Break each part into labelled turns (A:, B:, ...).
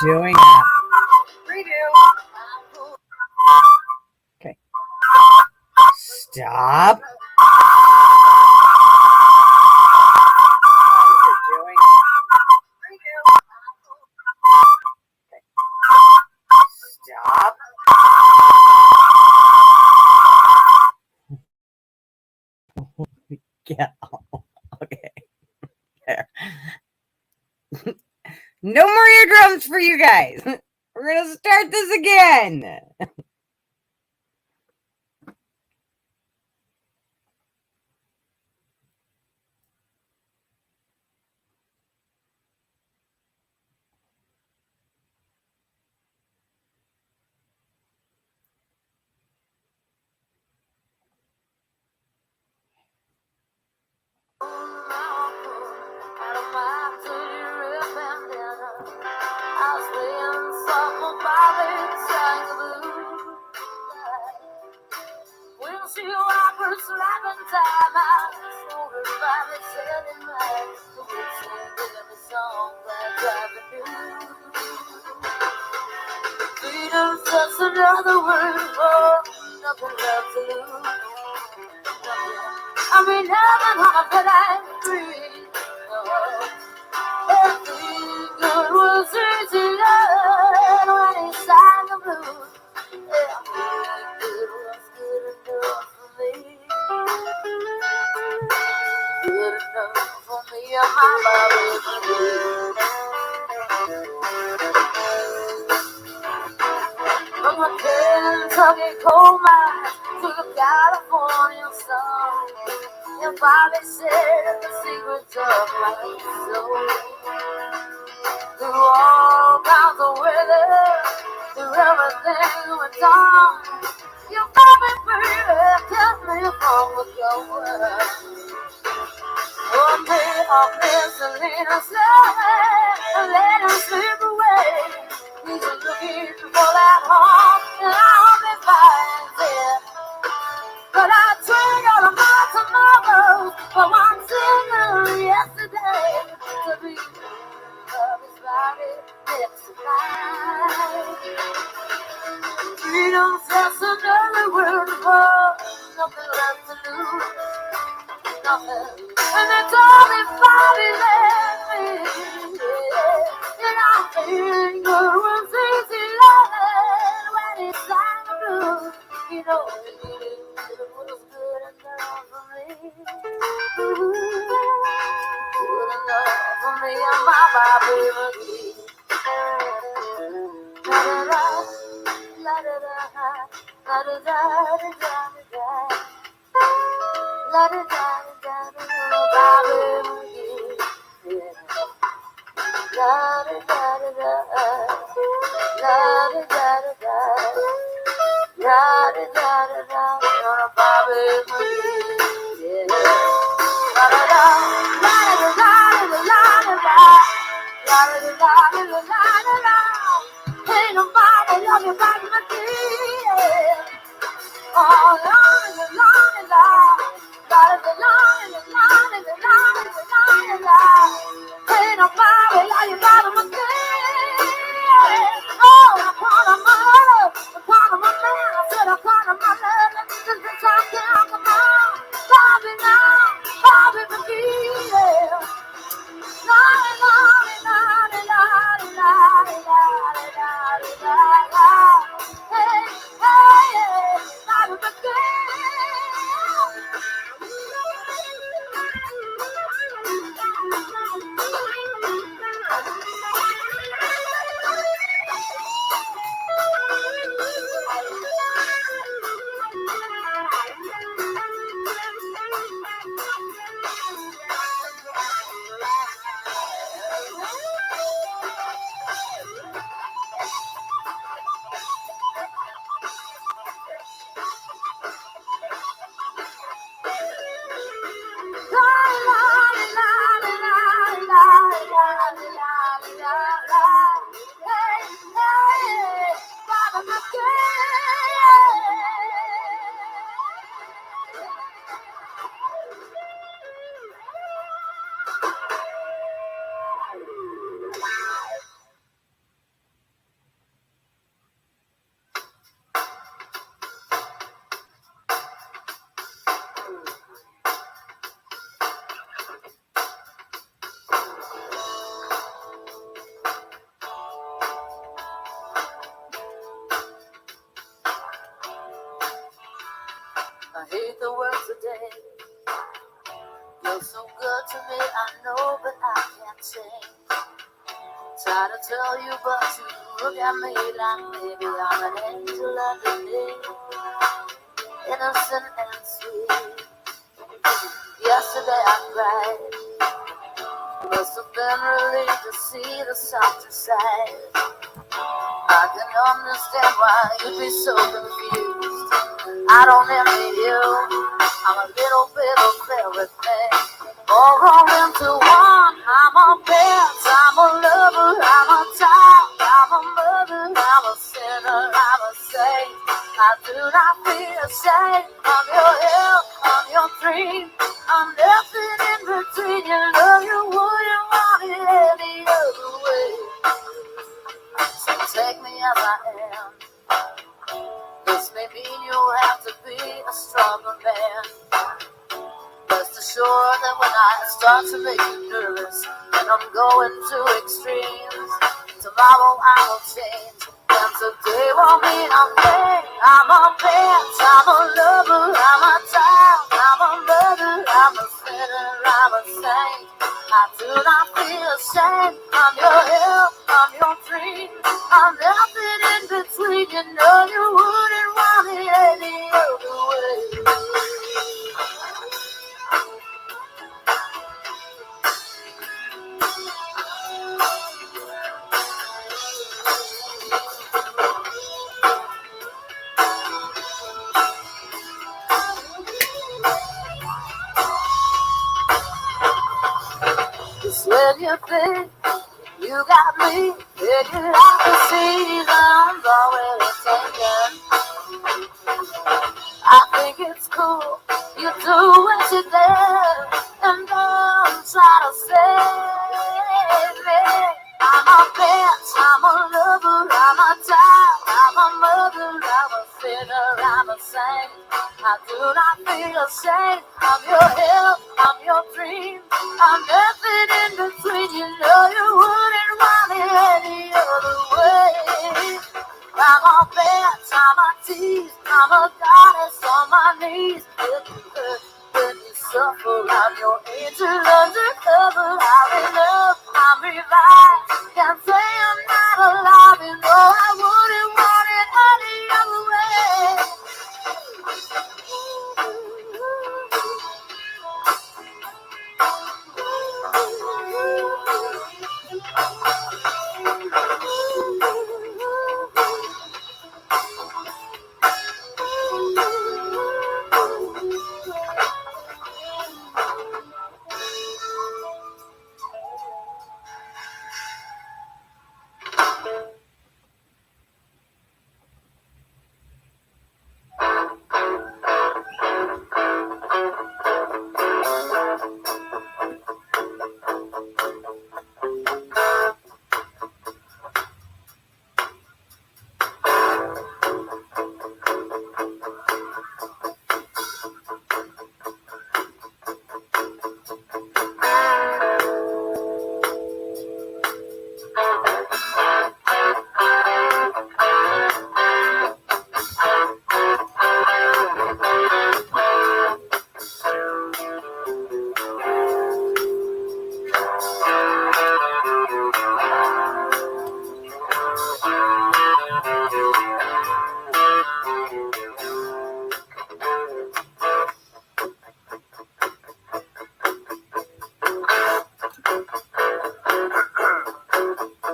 A: doing it. Redo. Okay. Stop. Stop. Yeah. Okay. There. No more eardrums for you guys. We're gonna start this again.
B: Freedom's just another word for nothing left to lose. I mean, never gonna feel like free. Everything good was easy when he sang the blues. Everything good was good enough for me. Good enough for me and my love. From a Kentucky coal mine to the California sun, your Bobby said the secrets of my soul. Through all kinds of weather, through everything went on, your Bobby baby kept me from the cold. One day I'll miss and lean and let him slip away. He's looking for that home, and I'll be fine, but I trade all of my tomorrows for one single yesterday to be of his body next to mine. Freedom's just another word for nothing left to lose. Nothing, and it's all his body left me. And I'm feeling good was easy loving when he sang the blues. You know, it was good enough for me. Good enough for me and my Bobby McGee. La da da, la da da, la da da da da. La da da da da da, Bobby McGee. La da da da da, la da da da da, la da da da da, Bobby McGee. La da da, la da da da da da da, la da da da da da da. Ain't nobody love you like McGee. Oh, long and long and long. Gotta be long and long and long and long and long. Ain't nobody like you, gotta be oh, I call him my love, I call him my man, I said I call him my love. Let me just be talking, come on. Bobby now, Bobby McGee, yeah. Long and long and long and long and long and long and long and long and long. Hey, hey, hey, Bobby McGee. I hate the world today. You're so good to me, I know, but I can't change. Try to tell you, but you look at me like maybe I'm an angel underneath, innocent and sweet. Yesterday I cried, must have been relieved to see the softer side. I can understand why you'd be so confused. I don't envy you, I'm a little bit of everything. All rolled into one. I'm a pet, I'm a lover, I'm a child, I'm a mother, I'm a sinner, I'm a saint. I do not feel ashamed. I'm your help, I'm your dream. I'm nothing in between. You know you wouldn't want it any other way. So take me as I am. This may mean you'll have to be a stronger man. Rest assured that when I start to make you nervous and I'm going to extremes, tomorrow I will change. And today won't mean a thing. I'm a pet, I'm a lover, I'm a child, I'm a mother, I'm a sinner, I'm a saint. I do not feel ashamed. I'm your help, I'm your dream. I'm nothing in between. You know you wouldn't want it any other way. Just when you think you got me, figured out the seasons already taken. I think it's cool you do what you did and don't try to save me. I'm a bitch, I'm a lover, I'm a child, I'm a mother, I'm a sinner, I'm a saint. I do not feel ashamed. I'm your help, I'm your dream. I'm nothing in between. You know you wouldn't want it any other way. I'm a bitch, I'm a tease, I'm a goddess on my knees. If you hurt, when you suffer, I'm your angel undercover. I'm in love, I'm revived. Can't say I'm not alive, you know I wouldn't want it any other way.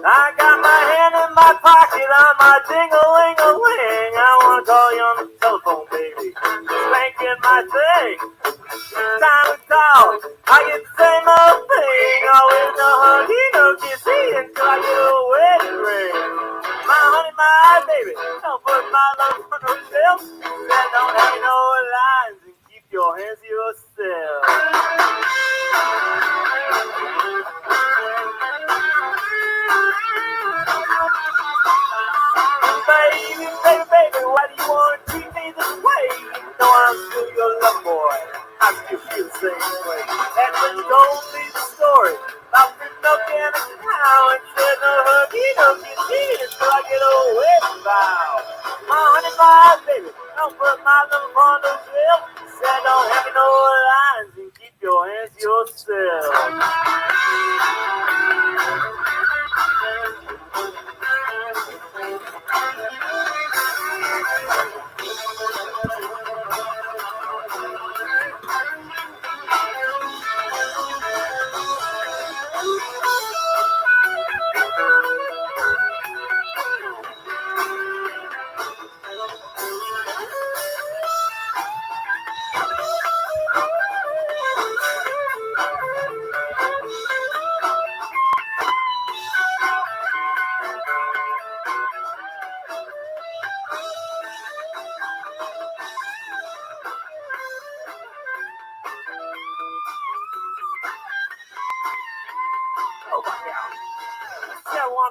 C: I got my hand in my pocket on my ding-a-ling-a-ling. I wanna call you on the telephone, baby. Just ain't get my thing. Time to call. I get the same old thing. Always no huggy, no kissy until I get a wedding ring. My honey, my baby, don't put my love on no shelf. That don't have no lines and keep your hands to yourself. Baby, baby, baby, why do you want to treat me this way? You know I'm still your love boy. I still feel the same way. And when you told me the story about the milk and the cow and said no huggy, no kissy until I get a wedding vow. My honey, my baby, don't put my love on no shelf.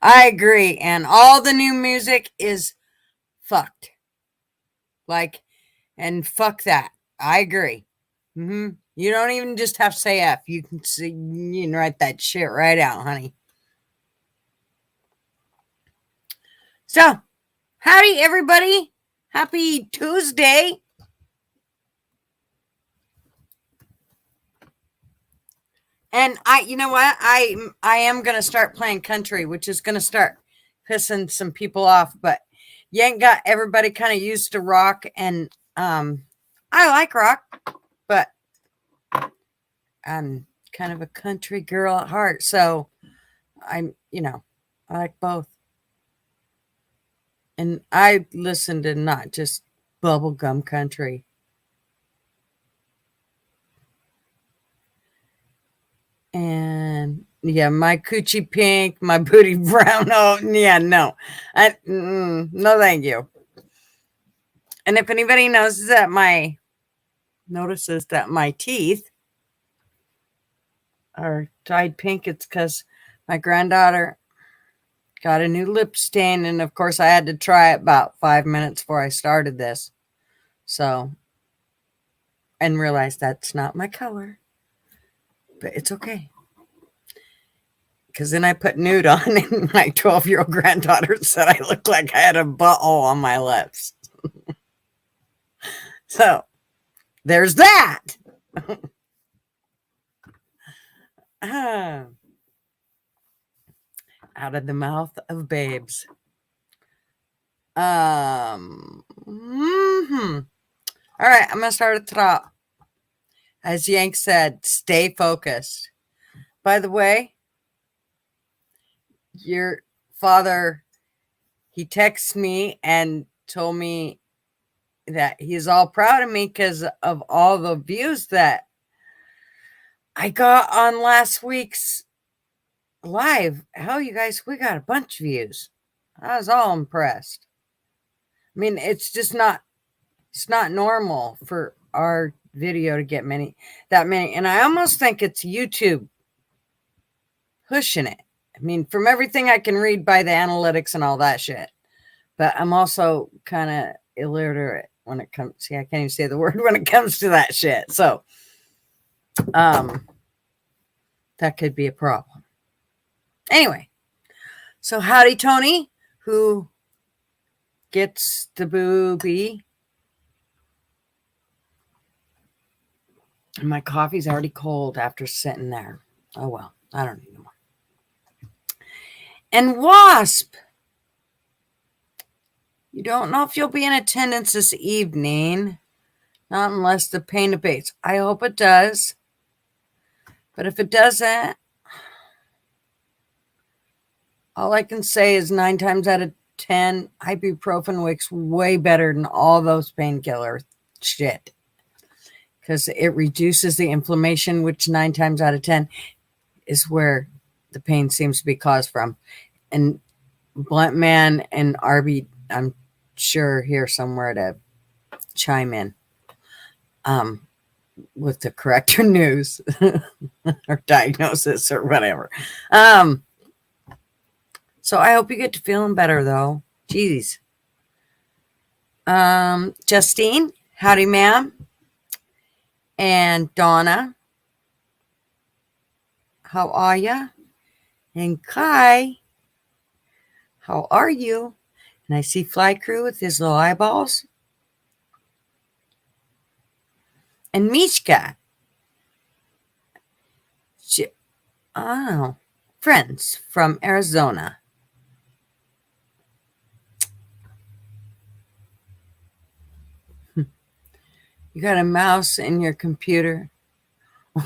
A: I agree. And all the new music is fucked. Like, and fuck that. I agree. You don't even just have to say F. You can see, you can write that shit right out, honey. So, howdy, everybody. Happy Tuesday. And you know what? I am gonna start playing country, which is gonna start pissing some people off. But you ain't got everybody kind of used to rock, and I like rock, but I'm kind of a country girl at heart, so I like both. And I listen to not just bubblegum country. And yeah, my coochie pink, my booty brown. Oh, yeah, no. No, thank you. And if anybody notices that my teeth are dyed pink, it's because my granddaughter got a new lip stain, and of course I had to try it about 5 minutes before I started this. So, and realized that's not my color, but it's okay. Because then I put nude on, and my 12-year-old granddaughter said I looked like I had a butthole on my lips. So, there's that. Out of the mouth of babes. All right, I'm gonna start at the top. As Yank said, stay focused. By the way, your father, he texted me and told me that he's all proud of me because of all the views that I got on last week's live. Hell, you guys, we got a bunch of views. I was all impressed. I mean, it's not normal for our video to get that many. And I almost think it's YouTube pushing it. I mean, from everything I can read by the analytics and all that shit. But I'm also kind of illiterate when it comes. See, I can't even say the word when it comes to that shit. So, that could be a problem. Anyway, so howdy, Tony, who gets the booby. And my coffee's already cold after sitting there. Oh, well, I don't need no more. And Wasp, you don't know if you'll be in attendance this evening. Not unless the pain abates. I hope it does. But if it doesn't, all I can say is 9 times out of 10, ibuprofen works way better than all those painkiller shit. Because it reduces the inflammation, which 9 times out of 10 is where the pain seems to be caused from. And Blunt Man and Arby, I'm sure here somewhere to chime in with the correct news or diagnosis or whatever. So I hope you get to feeling better, though. Jeez. Justine, howdy, ma'am. And Donna, how are ya? And Kai, how are you? And I see Fly Crew with his little eyeballs. And Mishka. Friends from Arizona. You got a mouse in your computer.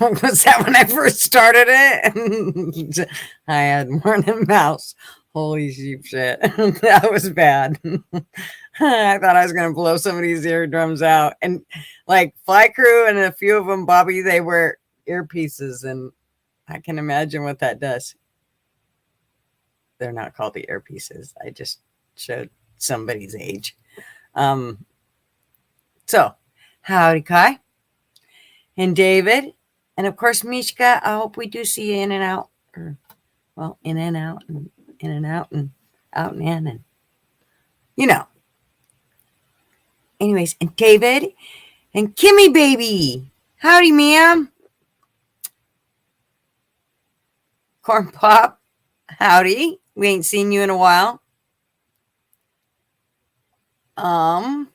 A: Was that when I first started it? I had more than a mouse. Holy sheep shit. That was bad. I thought I was going to blow somebody's eardrums out. And like Fly Crew and a few of them, Bobby, they wear earpieces. And I can imagine what that does. They're not called the earpieces. I just showed somebody's age. So, howdy, Kai. And David. And of course, Mishka, I hope we do see you in and out. In and out. in and out and out and in, and you know. Anyways, and David and Kimmy baby. Howdy, ma'am. Corn Pop. Howdy. We ain't seen you in a while. And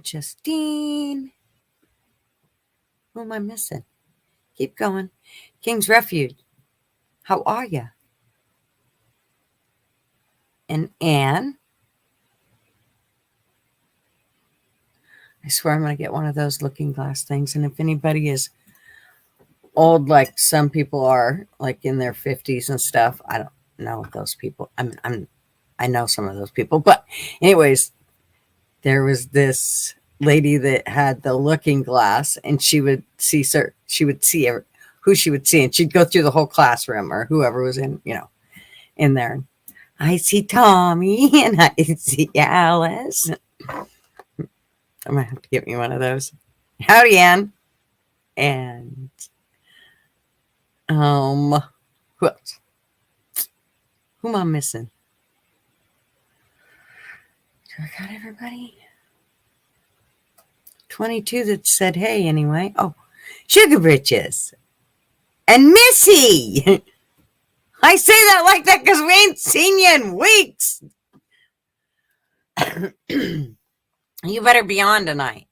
A: Justine. Who am I missing? Keep going. King's Refuge. How are ya? And Anne. I swear I'm going to get one of those looking glass things. And if anybody is old, like some people are, like in their 50s and stuff, I don't know those people. I know some of those people. But anyways, there was this lady that had the looking glass, and she would see who she would see, and she'd go through the whole classroom or whoever was in, in there. I see Tommy and I see Alice. I'm gonna have to get me one of those. Howdy, Ann. And who else? Who am I missing? Do I got everybody? 22 that said hey anyway. Oh, Sugar Britches and Missy. I say that like that because we ain't seen you in weeks. You better be on tonight.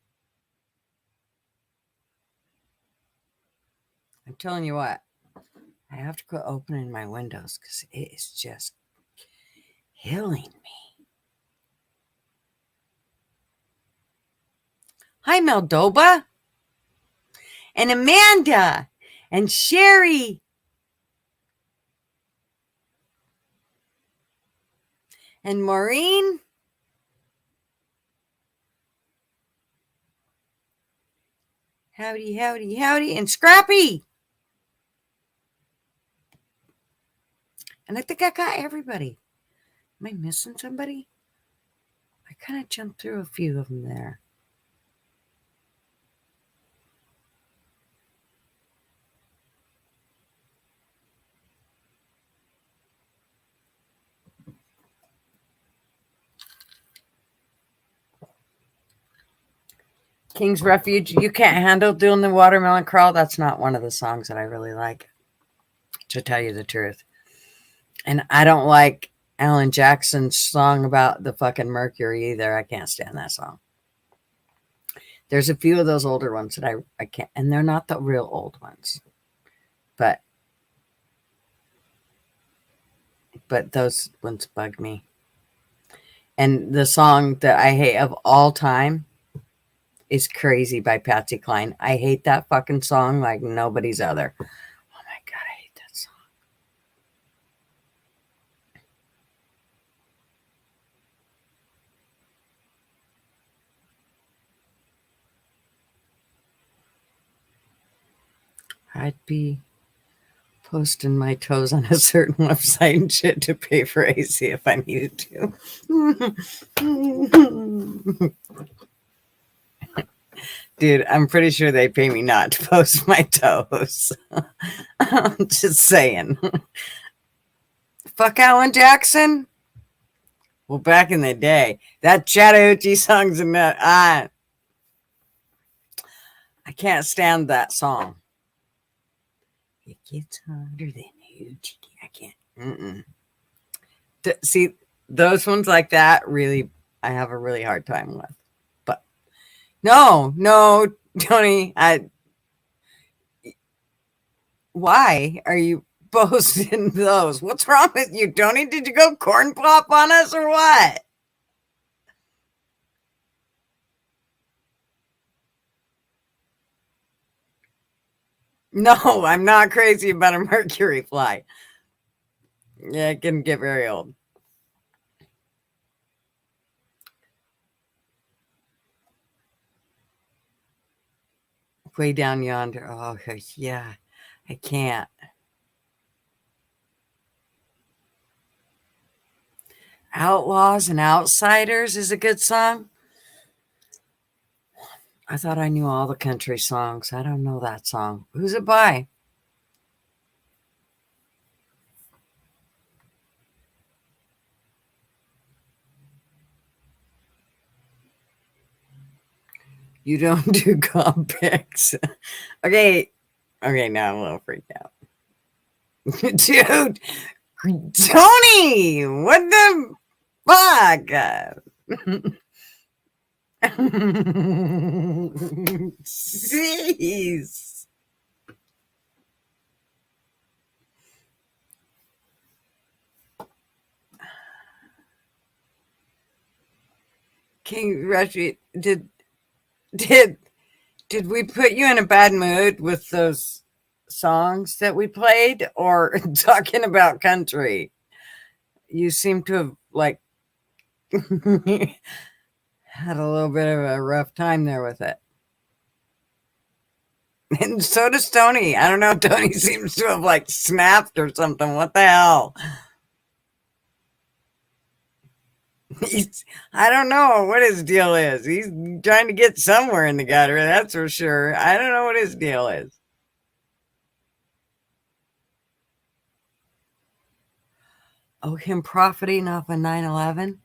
A: I'm telling you what, I have to quit opening my windows because it is just killing me. Hi, Meldoba. And Amanda. And Sherry. And Maureen. Howdy, howdy, howdy. And Scrappy. And I think I got everybody. Am I missing somebody? I kind of jumped through a few of them there. King's Refuge, You Can't Handle Doing the Watermelon Crawl. That's not one of the songs that I really like, to tell you the truth. And I don't like Alan Jackson's song about the fucking Mercury either. I can't stand that song. There's a few of those older ones that I can't, and they're not the real old ones. But those ones bug me. And the song that I hate of all time is Crazy by Patsy Cline. I hate that fucking song like nobody's other. Oh my God, I hate that song. I'd be posting my toes on a certain website and shit to pay for AC if I needed to. Dude, I'm pretty sure they pay me not to post my toes. I'm just saying. Fuck Alan Jackson. Well, back in the day, that Chattahoochee song's in that. I can't stand that song. It gets harder than hoochie. I can't. See, those ones like that, really, I have a really hard time with. But no, Tony, why are you posting those? What's wrong with you, Tony? Did you go corn pop on us or what? No, I'm not crazy about a Mercury fly. Yeah, it can get very old. Way down yonder. Oh, yeah, I can't. Outlaws and Outsiders is a good song. I thought I knew all the country songs. I don't know that song. Who's it by? You don't do comp pics. Okay. Okay, now I'm a little freaked out. Dude, Tony, what the fuck? Jeez. King Rushy, did did we put you in a bad mood with those songs that we played or talking about country? You seem to have like had a little bit of a rough time there with it. And so does Tony. I don't know. Tony seems to have like snapped or something. What the hell? I don't know what his deal is. He's trying to get somewhere in the gutter, that's for sure. I don't know what his deal is. Oh, him profiting off of 9/11?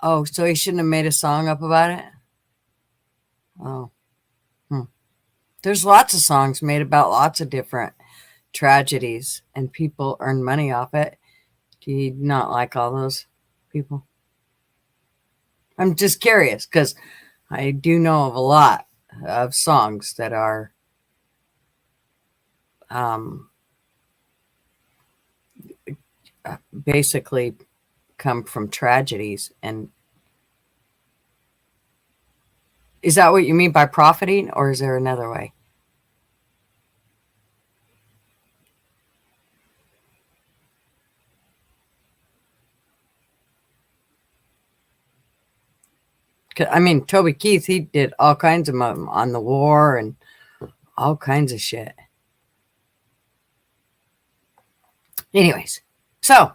A: Oh, so he shouldn't have made a song up about it? Oh. There's lots of songs made about lots of different tragedies, and people earn money off it. Do you not like all those people? I'm just curious because I do know of a lot of songs that are basically come from tragedies. And is that what you mean by profiting, or is there another way? I mean, Toby Keith, he did all kinds of them on the war and all kinds of shit. Anyways, so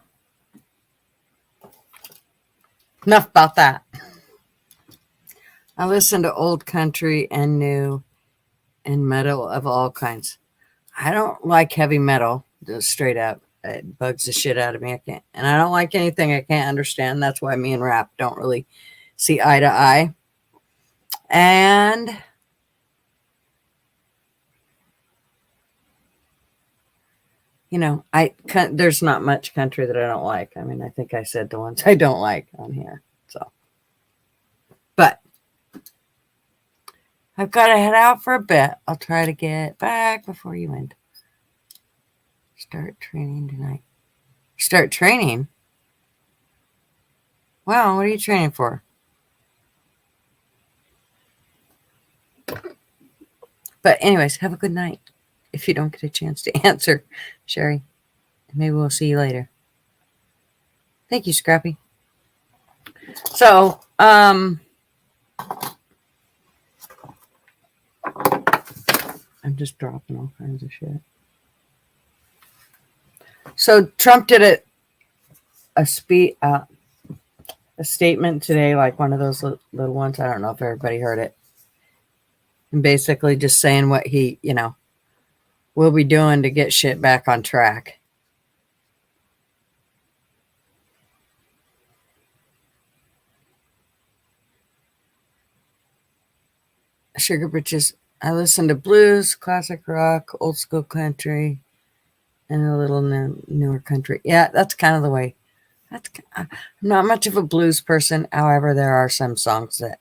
A: enough about that. I listen to old country and new and metal of all kinds. I don't like heavy metal, just straight up. It bugs the shit out of me. I can't, and I don't like anything I can't understand. That's why me and rap don't really see eye to eye. And you know, there's not much country that I don't like. I mean, I think I said the ones I don't like on here. So, but I've got to head out for a bit. I'll try to get back before you end. Start training tonight. Start training? Wow, what are you training for? But anyways, have a good night. If you don't get a chance to answer, Sherry, maybe we'll see you later. Thank you, Scrappy. So, I'm just dropping all kinds of shit. So Trump did a statement today, like one of those little ones. I don't know if everybody heard it. And basically just saying what he, will be doing to get shit back on track. Sugar Britches. I listen to blues, classic rock, old school country, and a little newer country. Yeah, that's kind of the way. I'm not much of a blues person. However, there are some songs that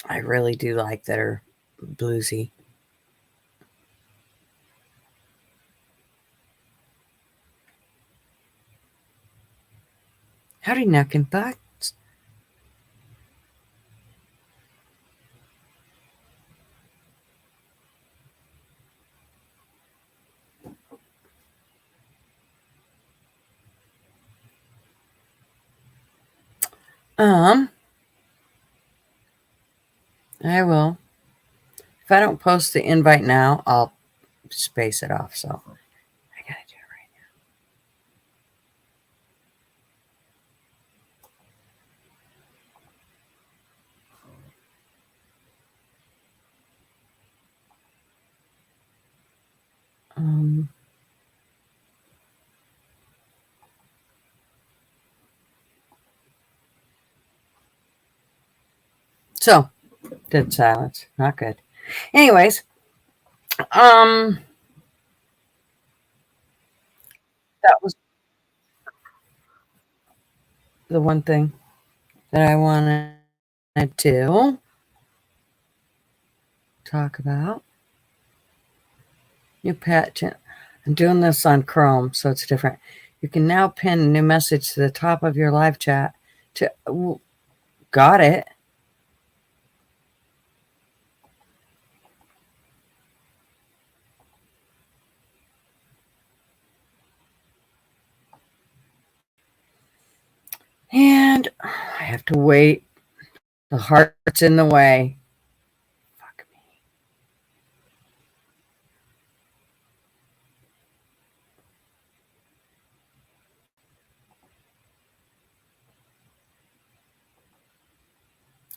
A: I really do like that are bluesy. Howdy, Nuck and Bucks. I will. If I don't post the invite now, I'll space it off. So I gotta do it right now. So Dead silence. Not good. Anyways, um, that was the one thing that I wanted to talk about. New patent. I'm doing this on Chrome, so it's different. You can now pin a new message to the top of your live chat. Got it. And I have to wait. The heart's in the way. Fuck me.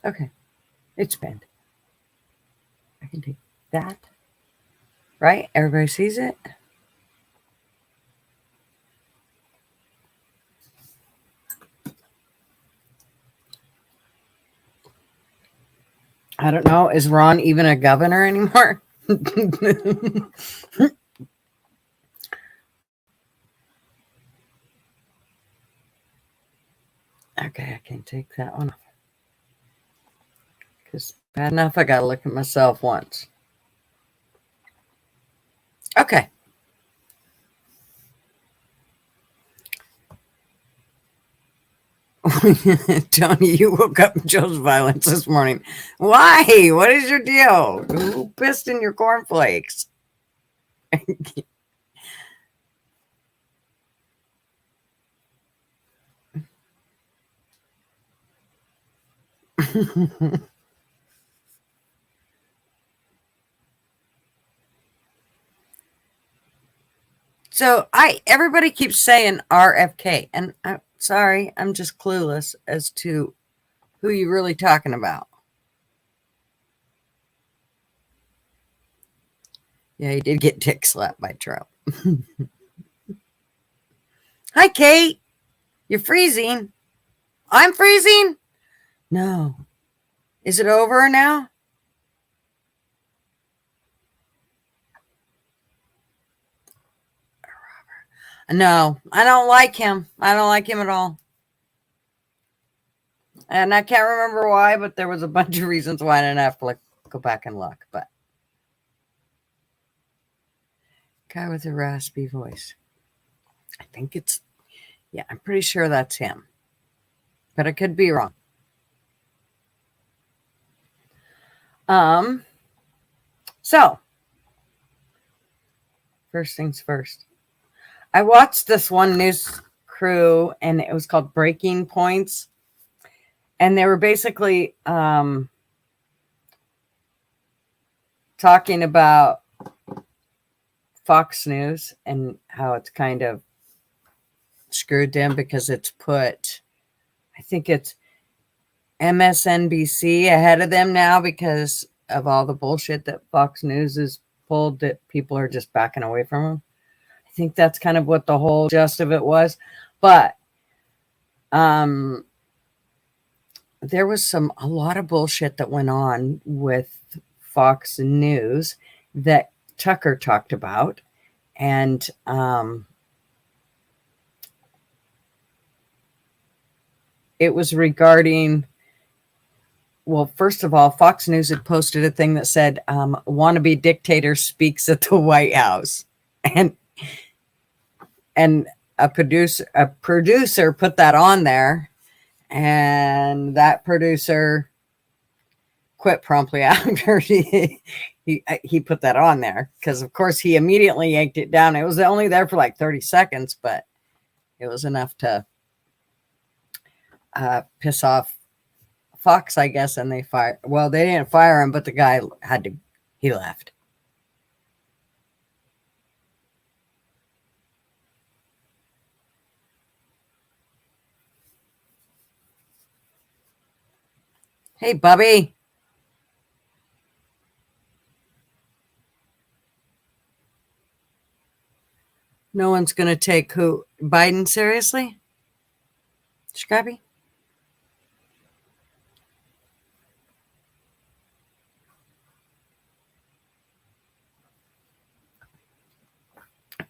A: Okay. It's pinned. I can take that. Right? Everybody sees it? I don't know. Is Ron even a governor anymore? Okay, I can take that one off. Because bad enough, I got to look at myself once. Okay. Tony, you woke up and chose violence this morning. Why? What is your deal? Who pissed in your cornflakes? So everybody keeps saying RFK, and I'm sorry, I'm just clueless as to who you're really talking about. Yeah, he did get dick slapped by Trump. Hi, Kate. You're freezing. I'm freezing? No. Is it over now? No, I don't like him. I don't like him at all. And I can't remember why, but there was a bunch of reasons why I didn't have to go back and look. But guy with a raspy voice. I think I'm pretty sure that's him. But I could be wrong. So first things first. I watched this one news crew, and it was called Breaking Points. And they were basically talking about Fox News and how it's kind of screwed them because it's put, I think it's MSNBC ahead of them now because of all the bullshit that Fox News has pulled, that people are just backing away from them. I think that's kind of what the whole gist of it was. But there was a lot of bullshit that went on with Fox News that Tucker talked about. And it was regarding, well, first of all, Fox News had posted a thing that said, wannabe dictator speaks at the White House. And a producer put that on there, and that producer quit promptly after he put that on there, because of course he immediately yanked it down. It was only there for like 30 seconds, but it was enough to piss off Fox, I guess, and they didn't fire him, but the guy he left. Hey, Bubby. No one's going to take Biden seriously? Scrappy?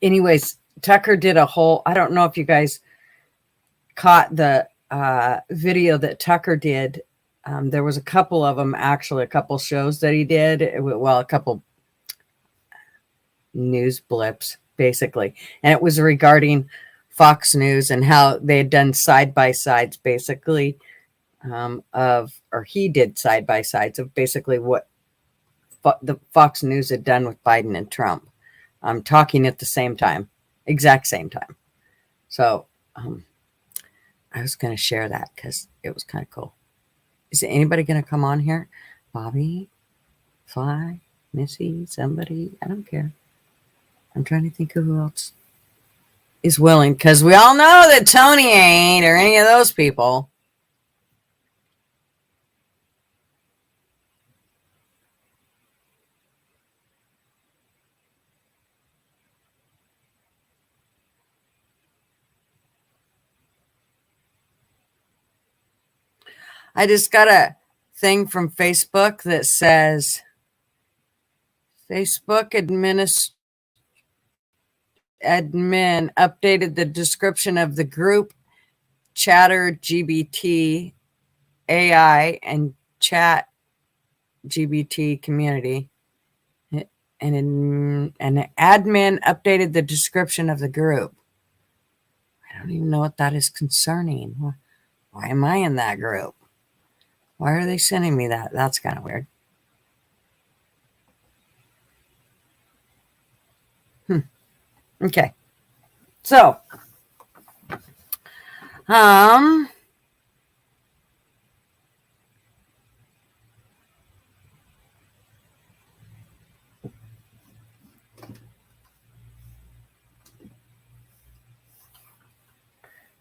A: Anyways, Tucker did a whole, I don't know if you guys caught the video that Tucker did. There was a couple of them, actually, a couple shows that he did. Well, a couple news blips, basically. And it was regarding Fox News and how they had done side-by-sides, basically, or he did side-by-sides of basically what the Fox News had done with Biden and Trump, talking at the same time, exact same time. So I was going to share that because it was kind of cool. Is anybody going to come on here? Bobby, Fly, Missy, somebody? I don't care. I'm trying to think of who else is willing, because we all know that Tony ain't, or any of those people. I just got a thing from Facebook that says Facebook admin updated the description of the group Chatter GBT AI and Chat GBT community. And an admin updated the description of the group. I don't even know what that is concerning. Why am I in that group? Why are they sending me that? That's kind of weird. Okay. So,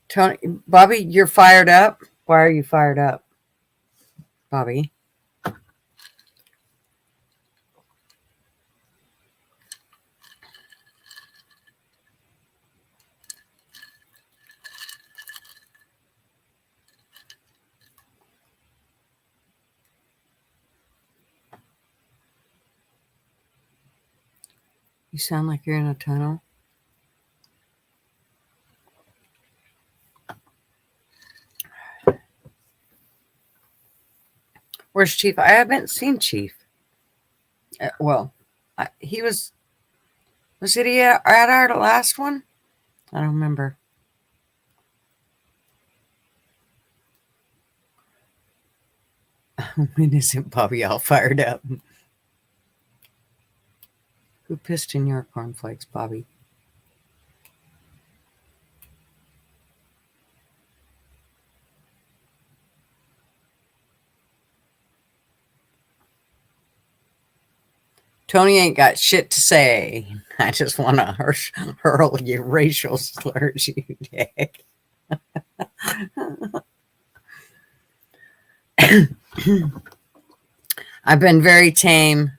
A: Tony, Bobby, you're fired up. Why are you fired up, Bobby? You sound like you're in a tunnel. Where's Chief? I haven't seen Chief. He was he at our last one? I don't remember. When isn't Bobby all fired up? Who pissed in your cornflakes, Bobby? Tony ain't got shit to say. I just want to hurl you racial slurs, you dick. I've been very tame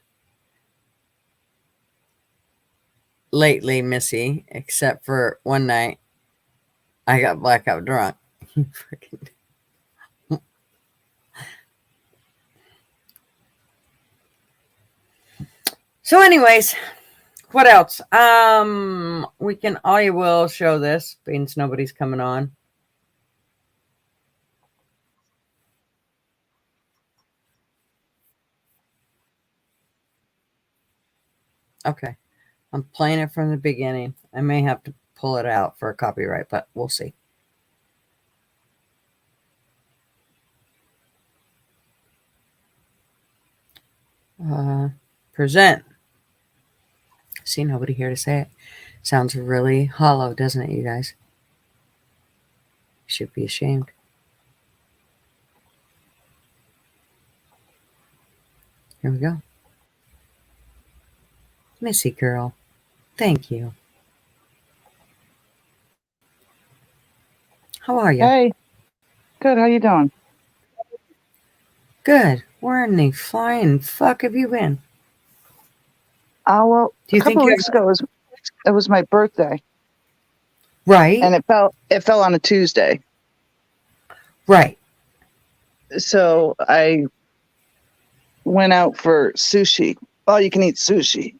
A: lately, Missy, except for one night I got blackout drunk. So anyways, what else? I will show this, means nobody's coming on. Okay. I'm playing it from the beginning. I may have to pull it out for a copyright, but we'll see. Present. See, nobody here to say it. Sounds really hollow, doesn't it, you guys? Should be ashamed. Here we go. Missy girl, thank you. How are you?
D: Hey, good. How you doing?
A: Good. Where in the flying fuck have you been?
D: Well,
A: Do you
D: a couple
A: think
D: weeks ago it was my birthday,
A: right?
D: and it fell on a Tuesday.
A: Right.
D: So I went out for sushi. All you can eat sushi.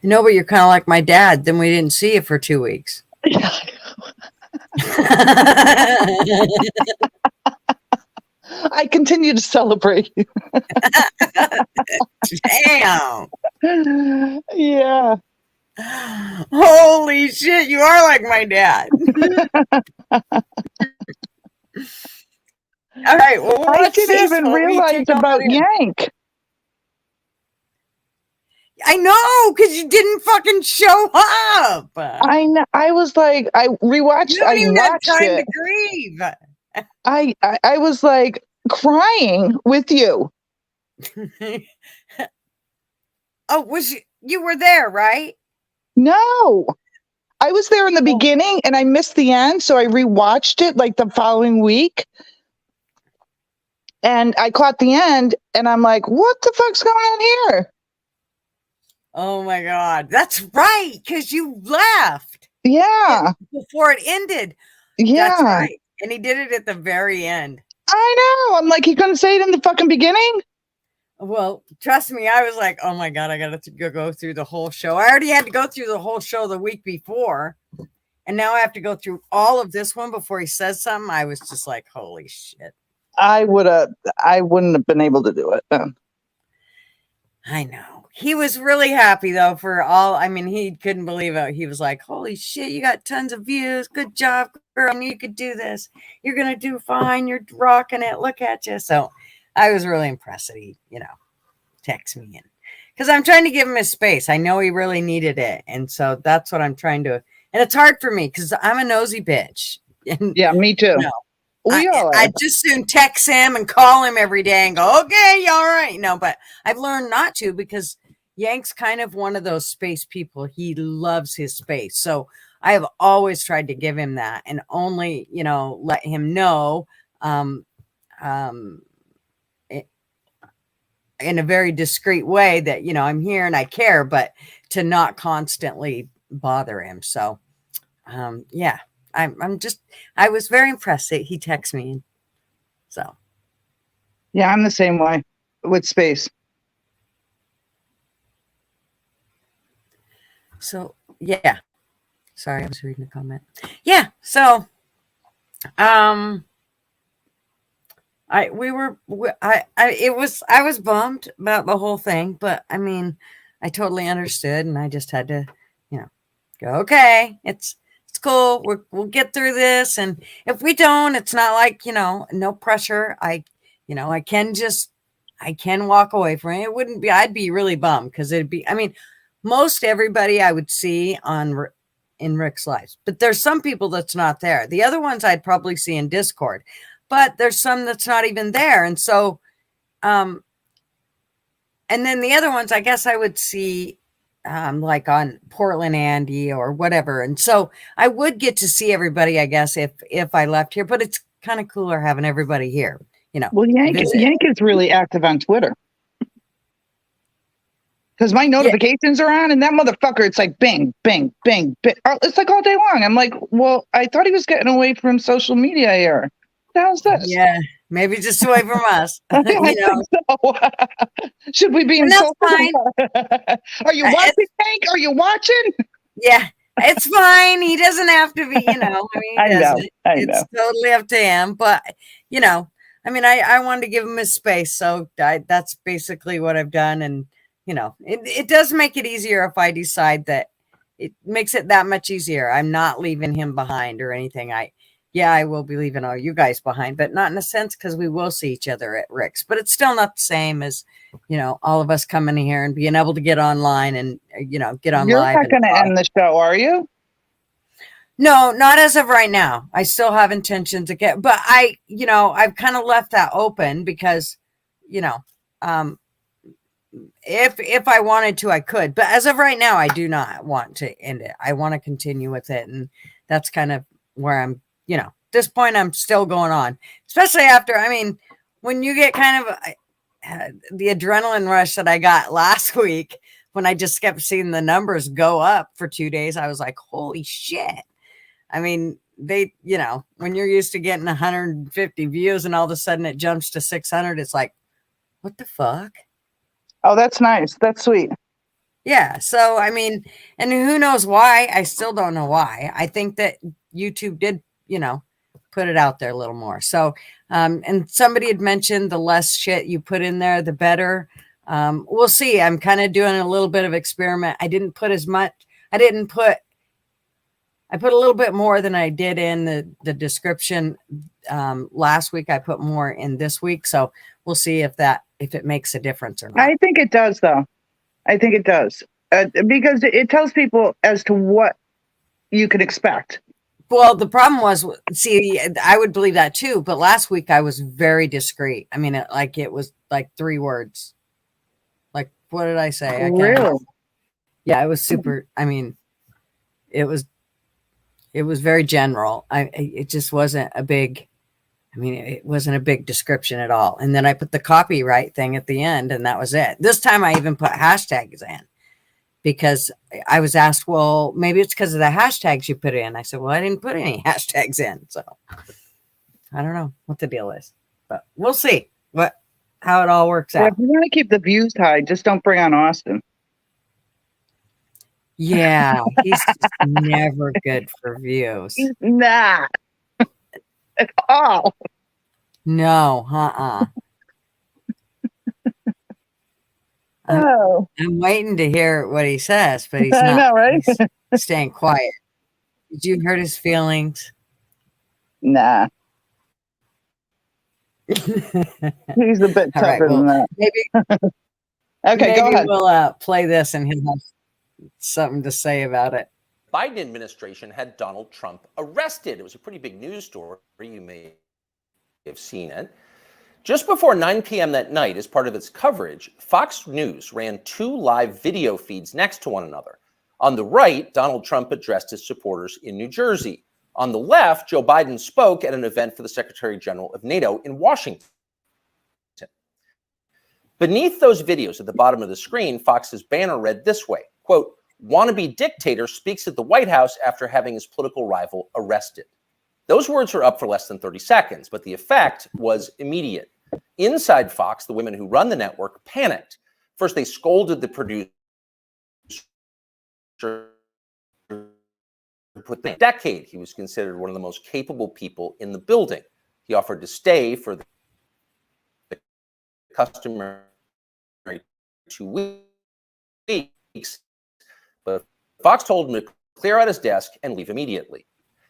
A: No, but you're kind of like my dad. Then we didn't see you for 2 weeks.
D: I continue to celebrate you.
A: Damn.
D: Yeah.
A: Holy shit, you are like my dad. All right, well,
D: I
A: what's
D: didn't
A: this?
D: even
A: Will we
D: realize
A: take over
D: about
A: there?
D: Yank.
A: I know, because you didn't fucking show up.
D: I know. I was like, I rewatched.
A: You haven't
D: I
A: even had
D: watched
A: time
D: it.
A: to grieve.
D: I was like crying with you.
A: Oh, you were there, right?
D: No, I was there in the beginning and I missed the end, so I rewatched it like the following week. And I caught the end and I'm like, what the fuck's going on here?
A: Oh my God. That's right. Because you left
D: Yeah.
A: before it ended.
D: Yeah.
A: That's right. And he did it at the very end.
D: I know. I'm like, he couldn't say it in the fucking beginning.
A: Well, trust me, I was like, oh my God, I got to go through the whole show. I already had to go through the whole show the week before. And now I have to go through all of this one before he says something. I was just like, holy shit.
D: I wouldn't have been able to do it then.
A: I know. He was really happy though for all. I mean, he couldn't believe it. He was like, holy shit, you got tons of views. Good job, girl. I knew you could do this. You're going to do fine. You're rocking it. Look at you. So I was really impressed that he, text me in because I'm trying to give him his space. I know he really needed it. And so that's what I'm trying to. And it's hard for me because I'm a nosy bitch. And,
D: yeah, me too.
A: I just soon text him and call him every day and go, okay, you all right? No, but I've learned not to because Yank's kind of one of those space people. He loves his space. So I have always tried to give him that and only, let him know in a very discreet way that, I'm here and I care, but to not constantly bother him. So, yeah, I was very impressed that he texted me. So,
D: yeah, I'm the same way with space.
A: So, yeah, sorry, I was reading a comment. Yeah. So, I was bummed about the whole thing, but I mean, I totally understood and I just had to, go, okay, it's cool. We'll get through this. And if we don't, it's not like, no pressure. I can walk away from it. It wouldn't be, I'd be really bummed because most everybody I would see in Rick's lives, but there's some people that's not there. The other ones I'd probably see in Discord, but there's some that's not even there. And so, and then the other ones, I guess I would see like on Portland Andy or whatever. And so I would get to see everybody, I guess, if I left here, but it's kind of cooler having everybody here,
D: Well, Yank is really active on Twitter. Because my notifications are on and that motherfucker, it's like bing, bing, bing, bing. It's like all day long. I'm like, well, I thought he was getting away from social media here. What the hell's this?
A: Yeah, maybe just away from us.
D: I think so. Should we be insulted?
A: Fine.
D: Are you watching, Hank? Are you watching?
A: Yeah, it's fine. He doesn't have to be, I know. It's totally up to him. But, I wanted to give him his space. So that's basically what I've done. And, it does make it easier if I decide that it makes it that much easier. I'm not leaving him behind or anything. I will be leaving all you guys behind, but not in a sense because we will see each other at Rick's. But it's still not the same as, all of us coming here and being able to get online and, get on
D: You're
A: live.
D: You're not going to end the show, are you?
A: No, not as of right now. I still have intentions to get, but I've kind of left that open because, if I wanted to, I could. But as of right now, I do not want to end it. I want to continue with it. And that's kind of where I'm, at this point, I'm still going on, especially after, when you get kind of the adrenaline rush that I got last week, when I just kept seeing the numbers go up for 2 days, I was like, holy shit. They, when you're used to getting 150 views and all of a sudden it jumps to 600, it's like, what the fuck?
D: Oh, that's nice. That's sweet.
A: Yeah. So, I mean, and who knows why? I still don't know why. I think that YouTube did, put it out there a little more. So, and somebody had mentioned the less shit you put in there, the better. We'll see. I'm kind of doing a little bit of experiment. I didn't put as much. I put a little bit more than I did in the description last week. I put more in this week. So we'll see if it makes a difference or not.
D: I think it does, though. I think it does. Because it tells people as to what you can expect.
A: Well, the problem was, see, I would believe that too. But last week I was very discreet. I mean, it was like 3 words. Like, what did I say? I can't
D: Really?
A: Yeah, it was super. I mean, it was very general. It just wasn't a big. I mean, it wasn't a big description at all. And then I put the copyright thing at the end, and that was it. This time I even put hashtags in because I was asked, well, maybe it's because of the hashtags you put in. I said, well, I didn't put any hashtags in. So I don't know what the deal is, but we'll see how it all works out.
D: If you want to keep the views high, just don't bring on Austin.
A: Yeah, he's just never good for views.
D: He's not at all.
A: No, I'm waiting to hear what he says, but he's not.
D: I know, right?
A: He's staying quiet. Did you hurt his feelings?
D: Nah. He's a bit tougher than that.
A: Maybe
D: go ahead.
A: We'll play this and he'll have something to say about it.
E: Biden administration had Donald Trump arrested. It was a pretty big news story. You may have seen it. Just before 9 p.m. that night, as part of its coverage, Fox News ran 2 live video feeds next to one another. On the right, Donald Trump addressed his supporters in New Jersey. On the left, Joe Biden spoke at an event for the Secretary General of NATO in Washington. Beneath those videos at the bottom of the screen, Fox's banner read this way, quote, "Wannabe dictator speaks at the White House after having his political rival arrested." Those words were up for less than 30 seconds, but the effect was immediate. Inside Fox, the women who run the network panicked. First, they scolded the producer. For a decade, he was considered one of the most capable people in the building. He offered to stay for the customary 2 weeks, but Fox told him to clear out his desk and leave immediately.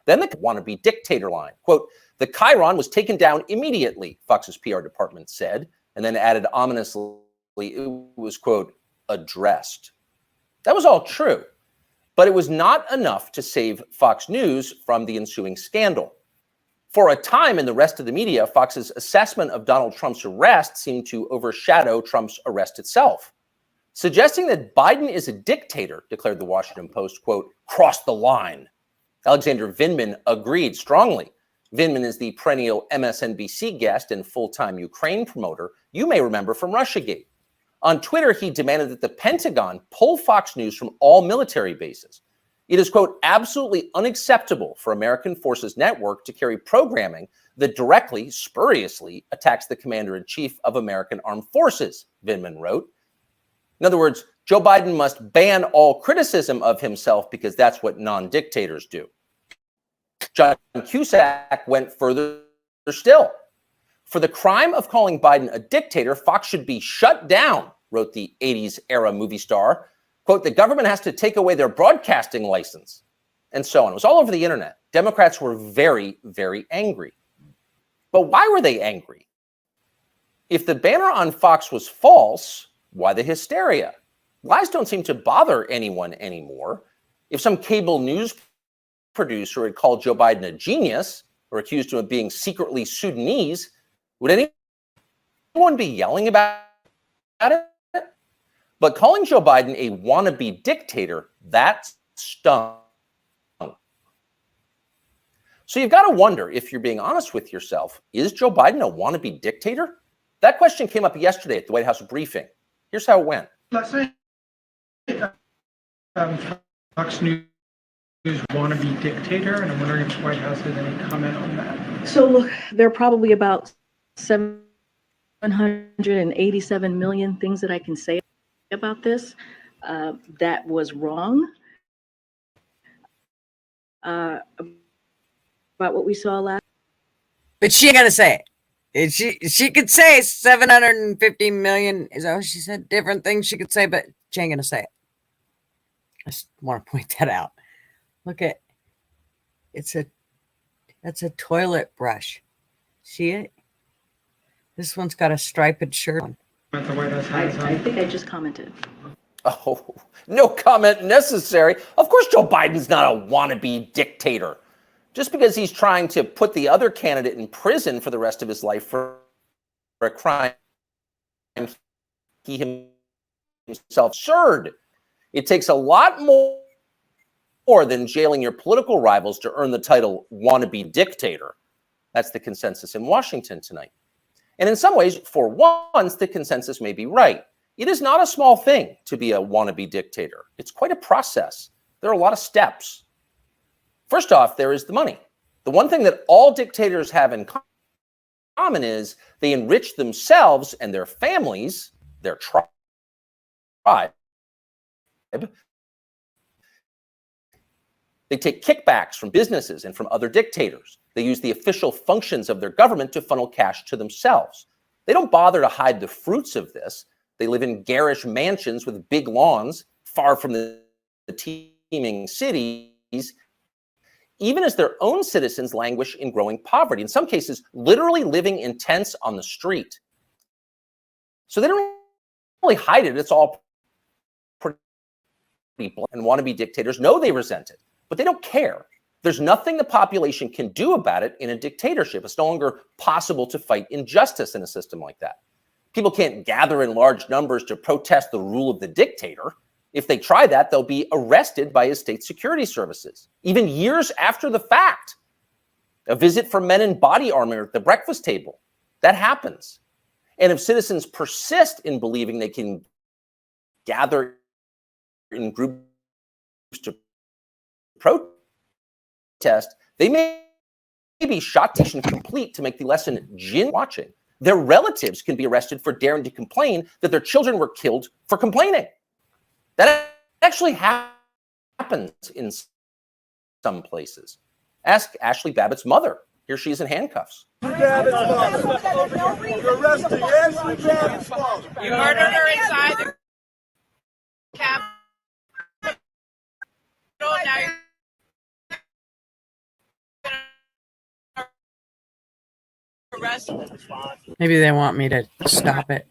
E: Then the wannabe dictator line, quote, "The Chiron was taken down immediately," Fox's PR department said, and then added ominously, it was, quote, "addressed." That was all true, but it was not enough to save Fox News from the ensuing scandal. For a time in the rest of the media, Fox's assessment of Donald Trump's arrest seemed to overshadow Trump's arrest itself. Suggesting that Biden is a dictator, declared the Washington Post, quote, "crossed the line." Alexander Vindman agreed strongly. Vindman is the perennial MSNBC guest and full-time Ukraine promoter you may remember from Russiagate. On Twitter, he demanded that the Pentagon pull Fox News from all military bases. It is, quote, "absolutely unacceptable for American Forces Network to carry programming that directly, spuriously attacks the commander-in-chief of American Armed Forces," Vindman wrote. In other words, Joe Biden must ban all criticism of himself because that's what non-dictators do. John Cusack went further still. "For the crime of calling Biden a dictator, Fox should be shut down," wrote the 80s era movie star. Quote, "The government has to take away their broadcasting license," and so on. It was all over the internet. Democrats were very, very angry. But why were they angry? If the banner on Fox was false, why the hysteria? Lies don't seem to bother anyone anymore. If some cable news producer had called Joe Biden a genius or accused him of being secretly Sudanese, would anyone be yelling about it? But calling Joe Biden a wannabe dictator, that stung. So you've got to wonder, if you're being honest with yourself, is Joe Biden a wannabe dictator? That question came up yesterday at the White House briefing. Here's how it went.
F: Let's say Fox News wannabe dictator, and I'm wondering if the White House has any comment on that.
G: So look, there are probably about 787 million things that I can say about this. that was wrong about what we saw last.
A: But she ain't gonna say it. She could say 750 million. Is that what she said? Different things she could say, but she ain't gonna say it. I just want to point that out. Look at that's a toilet brush. See it? This one's got a striped shirt on.
F: But the White House has
G: I think I just commented.
E: Oh, no comment necessary. Of course, Joe Biden's not a wannabe dictator. Just because he's trying to put the other candidate in prison for the rest of his life for a crime he himself absurd. It takes a lot more than jailing your political rivals to earn the title wannabe dictator. That's the consensus in Washington tonight. And in some ways, for once, the consensus may be right. It is not a small thing to be a wannabe dictator. It's quite a process. There are a lot of steps. First off, there is the money. The one thing that all dictators have in common is they enrich themselves and their families, their tribe. They take kickbacks from businesses and from other dictators. They use the official functions of their government to funnel cash to themselves. They don't bother to hide the fruits of this. They live in garish mansions with big lawns, far from the teeming cities, even as their own citizens languish in growing poverty, in some cases, literally living in tents on the street. So they don't really hide it. It's all pretty people, and wannabe dictators know they resent it, but they don't care. There's nothing the population can do about it in a dictatorship. It's no longer possible to fight injustice in a system like that. People can't gather in large numbers to protest the rule of the dictator. If they try that, they'll be arrested by his state security services, even years after the fact. A visit from men in body armor at the breakfast table, that happens. And if citizens persist in believing they can gather in groups to protest, they may be shot to complete to make the lesson gin watching. Their relatives can be arrested for daring to complain that their children were killed for complaining. That actually happens in some places. Ask Ashley Babbitt's mother. Here she is in handcuffs.
C: You're arresting Ashley Babbitt's father.
H: You murdered her inside the Capitol. Now you're arrest.
A: Maybe they want me to stop it.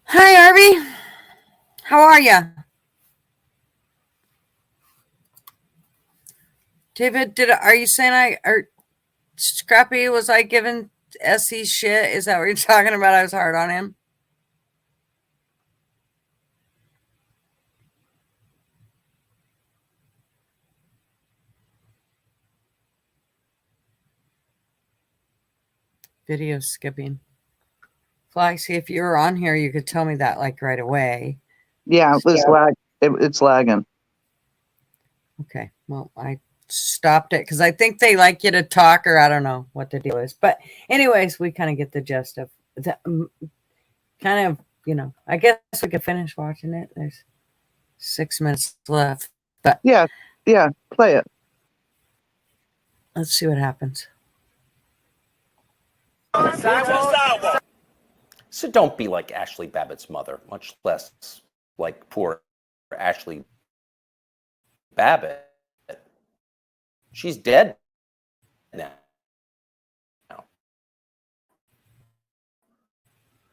A: Hi, Arby. How are you? David, are you saying Scrappy, was I giving SE shit? Is that what you're talking about? I was hard on him. Video skipping. Fly, see, if you were on here, you could tell me that like right away.
D: Yeah, it's lagging.
A: Okay, well, I stopped it because I think they like you to talk, or I don't know what the deal is. But anyways, we kind of get the gist of the kind of, I guess we could finish watching it. There's 6 minutes left. But
D: Yeah, play it.
A: let's see what happens.
E: So don't be like Ashley Babbitt's mother, much less like poor Ashley Babbitt. She's dead now.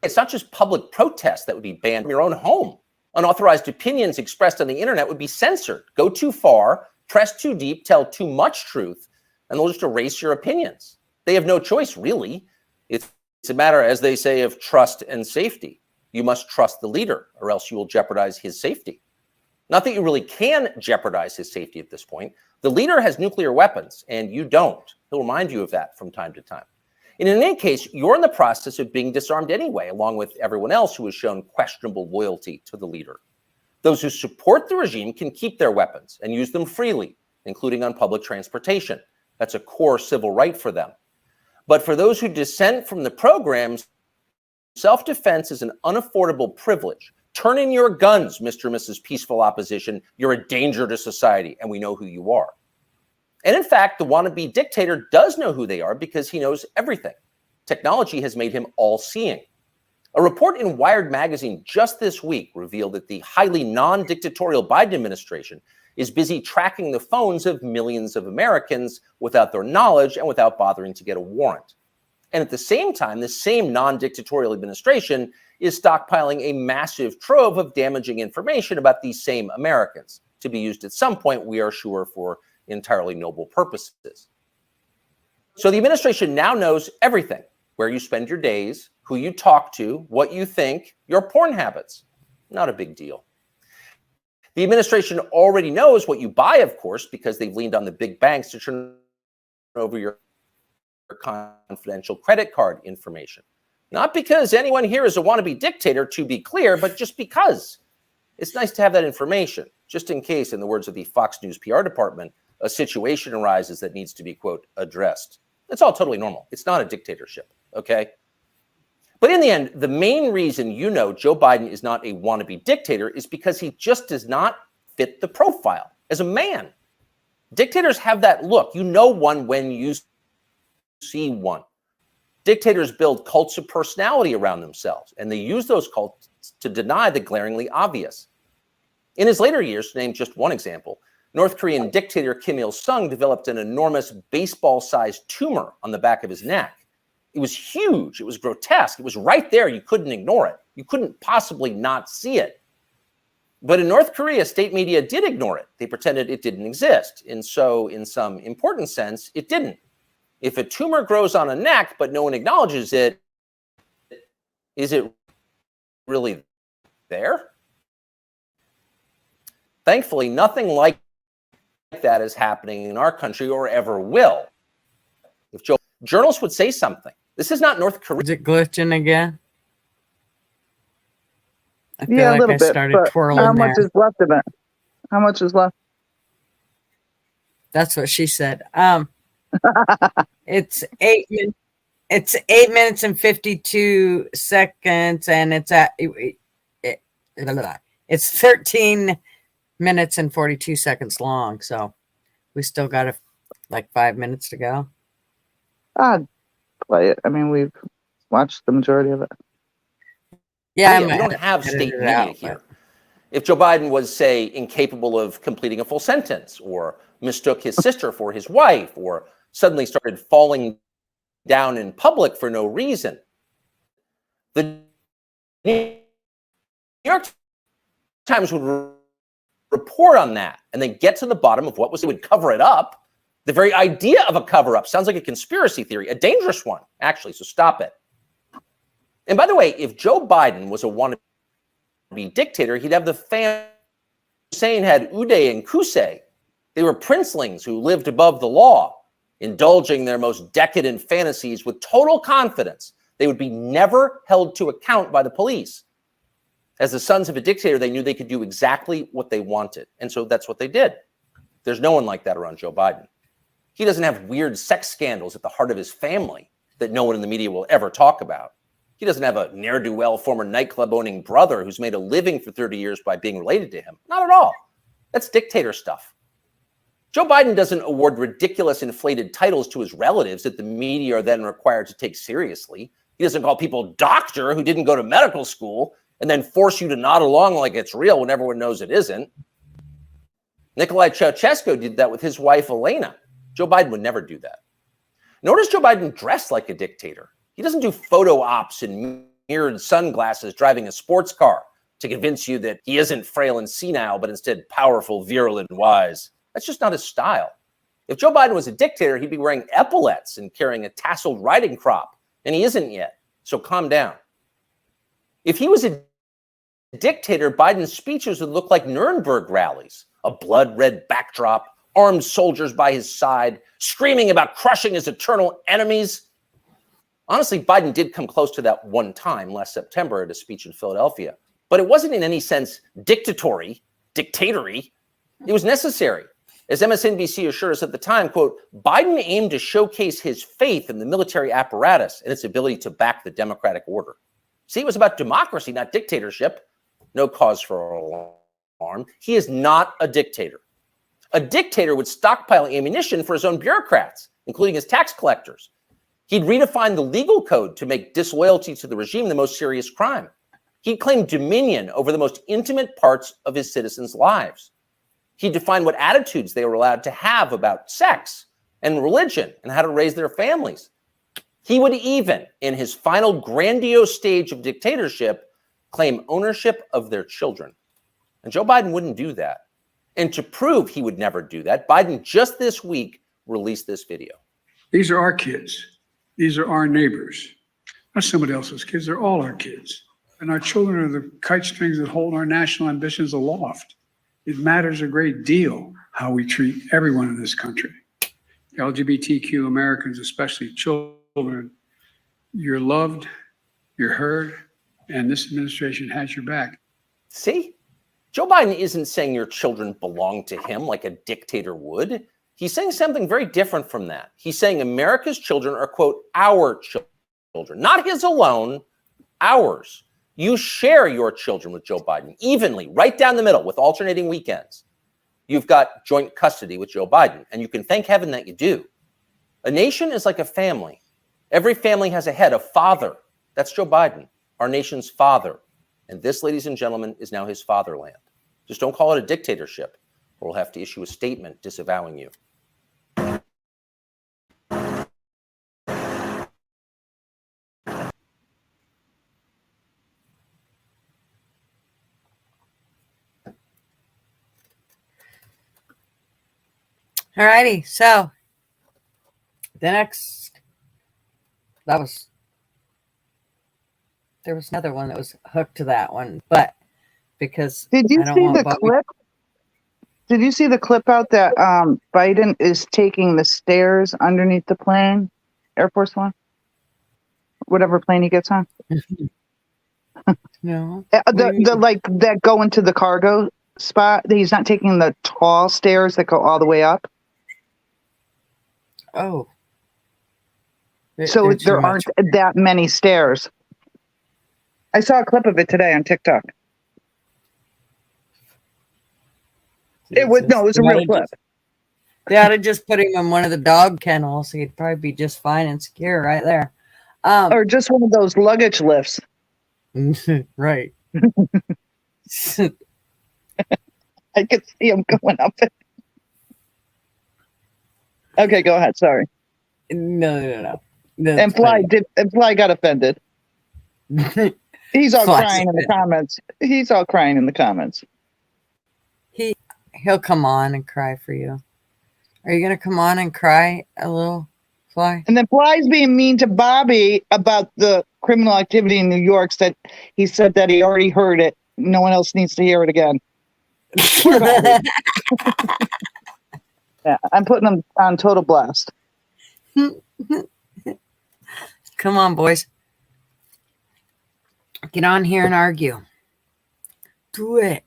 E: It's not just public protest that would be banned from your own home. Unauthorized opinions expressed on the internet would be censored. Go too far, press too deep, tell too much truth, and they'll just erase your opinions. They have no choice, really. It's a matter, as they say, of trust and safety. You must trust the leader, or else you will jeopardize his safety. Not that you really can jeopardize his safety at this point. The leader has nuclear weapons, and you don't. He'll remind you of that from time to time. And in any case, you're in the process of being disarmed anyway, along with everyone else who has shown questionable loyalty to the leader. Those who support the regime can keep their weapons and use them freely, including on public transportation. That's a core civil right for them. But for those who dissent from the programs, self-defense is an unaffordable privilege Turn in your guns, Mr. and Mrs. Peaceful Opposition. You're a danger to society, and we know who you are. And in fact, the wannabe dictator does know who they are because he knows everything. Technology has made him all-seeing. A report in Wired magazine just this week revealed that the highly non-dictatorial Biden administration is busy tracking the phones of millions of Americans without their knowledge and without bothering to get a warrant. And at the same time, the same non-dictatorial administration is stockpiling a massive trove of damaging information about these same Americans to be used at some point, we are sure, for entirely noble purposes. So the administration now knows everything: where you spend your days, who you talk to, what you think, your porn habits. Not a big deal. The administration already knows what you buy, of course, because they've leaned on the big banks to turn over your confidential credit card information. Not because anyone here is a wannabe dictator, to be clear, but just because. It's nice to have that information, just in case, in the words of the Fox News PR department, a situation arises that needs to be, quote, addressed. That's all totally normal. It's not a dictatorship, okay? But in the end, the main reason you know Joe Biden is not a wannabe dictator is because he just does not fit the profile as a man. Dictators have that look. You know one when you see one. Dictators build cults of personality around themselves, and they use those cults to deny the glaringly obvious. In his later years, to name just one example, North Korean dictator Kim Il-sung developed an enormous baseball-sized tumor on the back of his neck. It was huge. It was grotesque. It was right there. You couldn't ignore it. You couldn't possibly not see it. But in North Korea, state media did ignore it. They pretended it didn't exist. And so, in some important sense, it didn't. If a tumor grows on a neck, but no one acknowledges it, is it really there? Thankfully, nothing like that is happening in our country or ever will. If journalists would say something. This is not North Korea.
A: Is it glitching again? I feel
D: Yeah, a
A: like
D: little
A: I
D: bit.
A: started
D: But
A: twirling
D: how much
A: there.
D: is left of it? How much is left?
A: That's what she said. It's 8 minutes and 52 seconds, and it's 13 minutes and 42 seconds long. So we still got like 5 minutes to go.
D: I'd play it. I mean, we've watched the majority of it.
A: Yeah,
E: We don't have
A: edit
E: state
A: it
E: media
A: out,
E: here. If Joe Biden was, say, incapable of completing a full sentence, or mistook his sister for his wife, or suddenly started falling down in public for no reason, the New York Times would report on that and then get to the bottom of what was. It would cover it up. The very idea of a cover-up sounds like a conspiracy theory, a dangerous one, actually, so stop it. And by the way, if Joe Biden was a wannabe dictator, he'd have the family. Hussein had Uday and Qusay. They were princelings who lived above the law, indulging their most decadent fantasies with total confidence. They would be never held to account by the police. As the sons of a dictator, they knew they could do exactly what they wanted. And so that's what they did. There's no one like that around Joe Biden. He doesn't have weird sex scandals at the heart of his family that no one in the media will ever talk about. He doesn't have a ne'er-do-well former nightclub-owning brother who's made a living for 30 years by being related to him. Not at all. That's dictator stuff. Joe Biden doesn't award ridiculous inflated titles to his relatives that the media are then required to take seriously. He doesn't call people doctor who didn't go to medical school and then force you to nod along like it's real when everyone knows it isn't. Nicolae Ceausescu did that with his wife, Elena. Joe Biden would never do that. Nor does Joe Biden dress like a dictator. He doesn't do photo ops in mirrored sunglasses driving a sports car to convince you that he isn't frail and senile, but instead powerful, virulent, and wise. That's just not his style. If Joe Biden was a dictator, he'd be wearing epaulets and carrying a tasseled riding crop, and he isn't yet, so calm down. If he was a dictator, Biden's speeches would look like Nuremberg rallies, a blood-red backdrop, armed soldiers by his side, screaming about crushing his eternal enemies. Honestly, Biden did come close to that one time last September at a speech in Philadelphia, but it wasn't in any sense dictatory. It was necessary. As MSNBC assured us at the time, quote, Biden aimed to showcase his faith in the military apparatus and its ability to back the democratic order. See, it was about democracy, not dictatorship. No cause for alarm. He is not a dictator. A dictator would stockpile ammunition for his own bureaucrats, including his tax collectors. He'd redefine the legal code to make disloyalty to the regime the most serious crime. He'd claim dominion over the most intimate parts of his citizens' lives. He'd define what attitudes they were allowed to have about sex and religion and how to raise their families. He would even, in his final grandiose stage of dictatorship, claim ownership of their children. And Joe Biden wouldn't do that. And to prove he would never do that, Biden just this week released this video.
I: These are our kids. These are our neighbors. Not somebody else's kids. They're all our kids. And our children are the kite strings that hold our national ambitions aloft. It matters a great deal how we treat everyone in this country. LGBTQ Americans, especially children, you're loved, you're heard, and this administration has your back.
E: See? Joe Biden isn't saying your children belong to him like a dictator would. He's saying something very different from that. He's saying America's children are, quote, our children, not his alone, ours. You share your children with Joe Biden evenly, right down the middle with alternating weekends. You've got joint custody with Joe Biden, and you can thank heaven that you do. A nation is like a family. Every family has a head, a father. That's Joe Biden, our nation's father. And this, ladies and gentlemen, is now his fatherland. Just don't call it a dictatorship, or we'll have to issue a statement disavowing you.
A: All righty. So the next, there was another one that was hooked to that one, but because
D: Did you
A: I don't
D: see
A: want
D: the
A: Bobby-
D: clip? Did you see the clip out that Biden is taking the stairs underneath the plane, Air Force One, whatever plane he gets on?
A: No.
D: The like that go into the cargo spot. He's not taking the tall stairs that go all the way up.
A: Oh.
D: So
A: They're too
D: there
A: much.
D: aren't that many stairs. I saw a clip of it today on TikTok. It was a real clip.
A: They ought to just put him in one of the dog kennels. He'd probably be just fine and secure right there.
D: Or just one of those luggage lifts.
A: Right.
D: I could see him going up it. Okay, go ahead. Sorry.
A: No.
D: And Fly got offended. He's all
A: Fly's
D: crying in the comments. He's all crying in the comments.
A: He'll come on and cry for you. Are you gonna come on and cry a little, Fly?
D: And then Fly's being mean to Bobby about the criminal activity in New York. That he said that he already heard it. No one else needs to hear it again. Yeah, I'm putting them on total blast.
A: Come on, boys. Get on here and argue. Do it.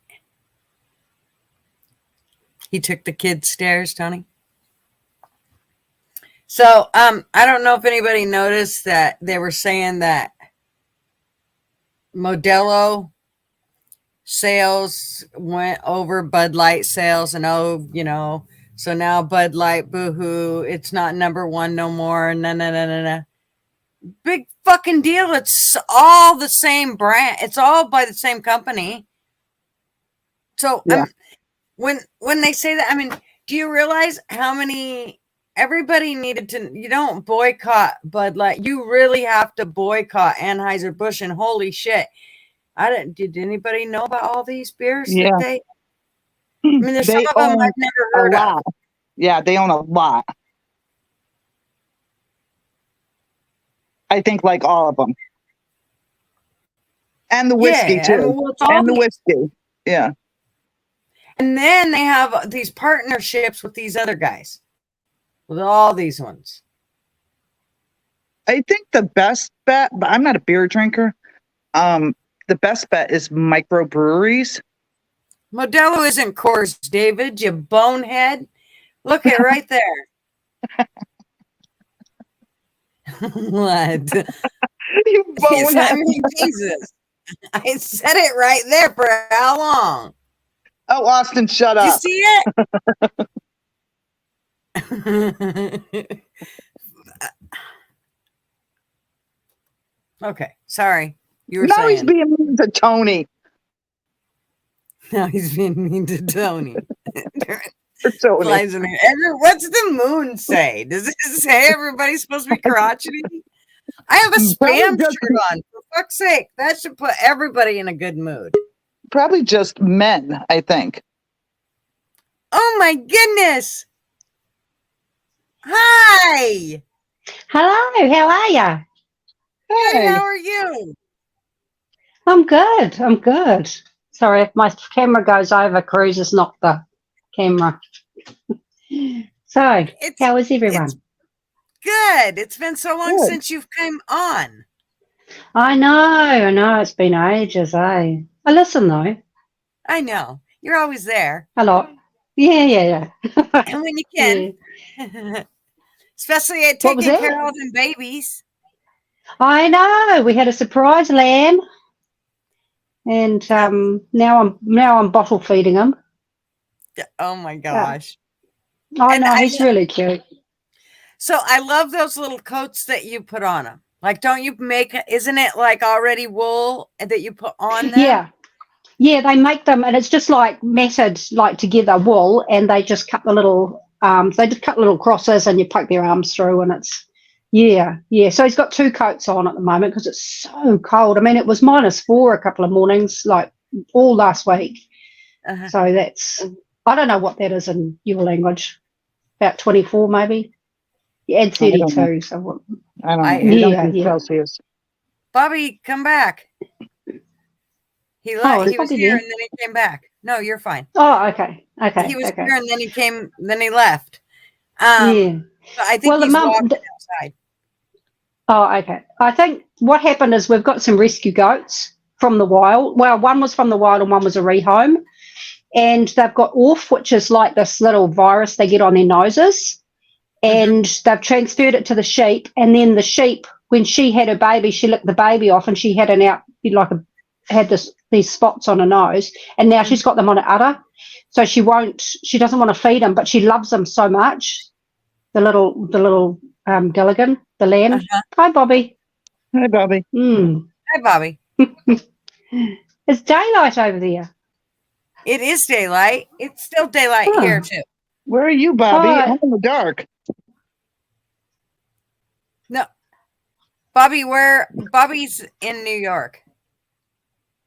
A: He took the kids' stairs, Tony. So, I don't know if anybody noticed that they were saying that Modelo sales went over Bud Light sales, and so now Bud Light, boo-hoo, it's not number one no more. No. Big fucking deal. It's all the same brand. It's all by the same company. So
D: Yeah.
A: when they say that, I mean, do you realize how many everybody needed to, you don't boycott Bud Light. You really have to boycott Anheuser Busch, and holy shit. Did anybody know about all these beers?
D: Yeah.
A: I mean, there's some
D: They
A: of them
D: own
A: I've never
D: a
A: heard of.
D: lot. Yeah, they own a lot. I think like all of them. And the whiskey too.
A: it's all
D: And the whiskey. Yeah.
A: And then they have these partnerships with these other guys, with all these ones.
D: I think the best bet, but I'm not a beer drinker. The best bet is microbreweries.
A: Modelo isn't Coors, David, you bonehead. Look at right there. What?
D: You
A: I
D: bonehead.
A: mean, Jesus. I said it right there for how long?
D: Oh, Austin, shut
A: Did you
D: up.
A: see it? Okay, sorry. You were
D: Now he's
A: saying.
D: being mean to Tony.
A: Now he's being mean to Tony.
D: For Tony.
A: Flies in here. What's the moon say? Does it say everybody's supposed to be crotchety? I have a spam shirt on. For fuck's sake, that should put everybody in a good mood.
D: Probably just men, I think.
A: Oh my goodness! Hi.
J: Hello, how are you?
A: Good.
D: Hey.
A: How are you?
J: I'm good. I'm good. Sorry if my camera goes over. Cruz has knocked the camera. So, how is everyone?
A: It's good. It's been so long
D: Good.
A: since you've come on.
J: I know. It's been ages, eh? I listen though.
A: I know. You're always there.
J: A lot. Yeah.
A: And when you can. Especially at
J: What was
A: taking
J: that?
A: care of them babies.
J: I know. We had a surprise lamb, and now I'm bottle feeding him.
A: Oh my gosh.
J: I
A: And
J: know he's really cute.
A: So I love those little coats that you put on them. Like, don't you make? Isn't it like already wool that you put on them?
J: Yeah. They make them, and it's just like matted like together wool, and they just cut the little they just cut little crosses, and you poke their arms through, and it's yeah. So he's got 2 coats on at the moment because it's so cold. I mean, it was -4 a couple of mornings, like all last week.
A: Uh-huh.
J: So that's I don't know what that is in your language. About 24 maybe. You add 32. So what?
D: I don't know.
A: I-
D: Yeah. Celsius.
A: Bobby, come back. He was here and then he came back. No, you're fine.
J: Oh, okay.
A: He was here and then he came. Then he left. So I think he's walking outside.
J: Oh, okay. I think what happened is we've got some rescue goats from the wild. Well, one was from the wild and one was a rehome. And they've got ORF, which is like this little virus they get on their noses. And they've transferred it to the sheep. And then the sheep, when she had her baby, she licked the baby off and she had these spots on her nose. And now she's got them on her udder. So she doesn't want to feed them, but she loves them so much. The little Gilligan, the lamb. Hi, Bobby.
D: Hi, Bobby.
A: Hi, Bobby.
J: It's daylight over there.
A: It is daylight. It's still daylight here too.
D: Where are you, Bobby? I'm in the dark.
A: No, Bobby's in New York,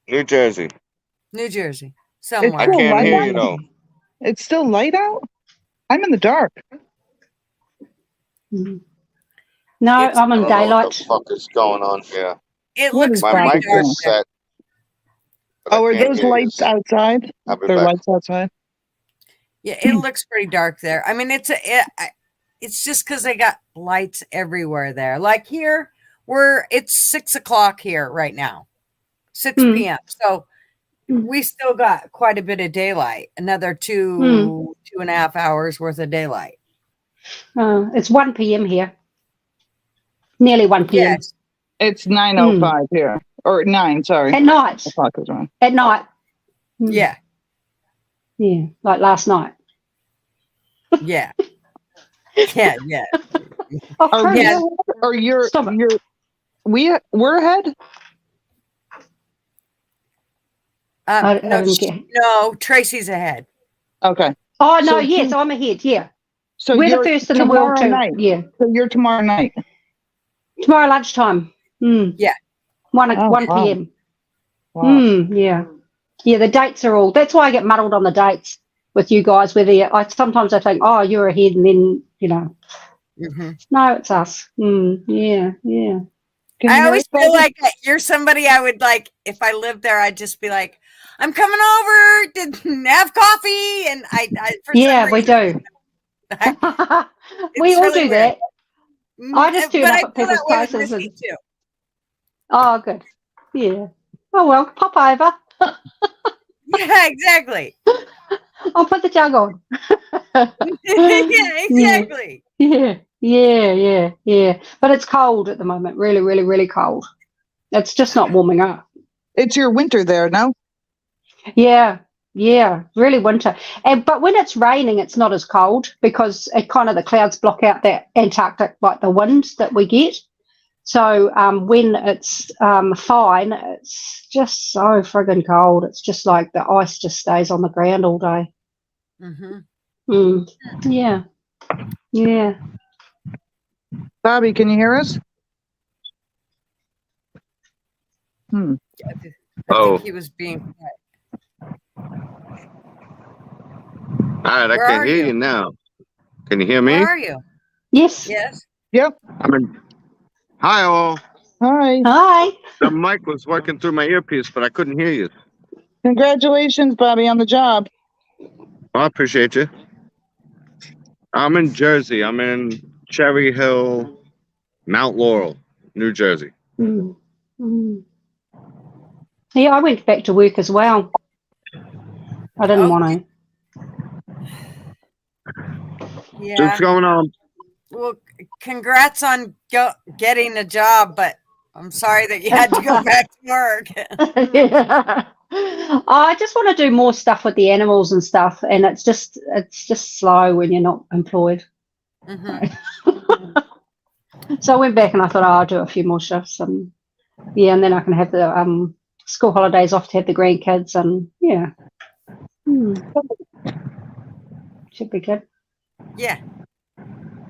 K: New Jersey.
A: New Jersey, somewhere.
K: I can't hear you though.
D: It's still light out? I'm in the dark.
J: No, I'm in daylight.
K: What the fuck is going on here?
A: It looks
K: My
A: pretty
K: mic
A: dark.
K: is set.
D: Oh, are those lights outside? They're lights outside?
A: Yeah, it looks pretty dark there. I mean, it's just because they got lights everywhere there. Like here, it's 6 o'clock here right now, 6 p.m. So we still got quite a bit of daylight. Another 2.5 hours worth of daylight.
J: It's 1 p.m. here. Nearly 1 p.m.
A: Yes.
D: It's 9:05 here. Or 9, sorry.
J: At night.
D: The clock is wrong.
J: At night.
A: Yeah.
J: Yeah, like last night.
A: Yeah. Yeah.
D: We're ahead?
A: No, Tracy's ahead.
D: Okay.
J: Oh, no, yes, I'm ahead, yeah.
D: So
J: we're the first in the world too.
D: Night.
J: Yeah.
D: So you're tomorrow night.
J: Tomorrow lunchtime.
A: Yeah.
J: 1 p.m.
D: Wow.
J: Yeah. Yeah, the dates are all. That's why I get muddled on the dates with you guys. Sometimes I think, oh, you're ahead, and then no, it's us. Yeah.
A: I always feel like you're somebody I would like. If I lived there, I'd just be like, I'm coming over to have coffee, and
J: we do. We all
A: really
J: do
A: weird.
J: that. I just turn up at people's places. Oh, good. Yeah. Oh, well, pop over.
A: Yeah, exactly.
J: I'll put the jug on.
A: Yeah, exactly.
J: Yeah. But it's cold at the moment. Really, really, really cold. It's just not warming up.
D: It's your winter there, no?
J: Yeah, yeah, really winter. But when it's raining, it's not as cold because it kind of the clouds block out that Antarctic, like the winds that we get. So when it's fine, it's just so friggin' cold. It's just like the ice just stays on the ground all day.
A: Mm-hmm.
J: Yeah, yeah.
D: Bobby, can you hear us?
A: I think he was being quiet.
K: All right, I
A: Where
K: can
A: are
K: hear
A: you?
K: you now. Can you hear me?
A: Where are you?
J: Yes.
A: Yes.
D: Yep.
K: Hi, all.
D: Hi.
J: Hi.
K: The mic was working through my earpiece, but I couldn't hear you.
D: Congratulations, Bobby, on the job.
K: I appreciate you. I'm in Jersey. I'm in Cherry Hill, Mount Laurel, New Jersey.
J: Mm. Mm. Yeah, I went back to work as well. I didn't want to.
A: Yeah.
K: What's going on?
A: Well, congrats on getting a job, but I'm sorry that you had to go back to work.
J: Yeah. I just want to do more stuff with the animals and stuff, and it's just slow when you're not employed. So I went back and I thought, I'll do a few more shifts, and and then I can have the school holidays off to have the grandkids, and should be good.
A: Yeah.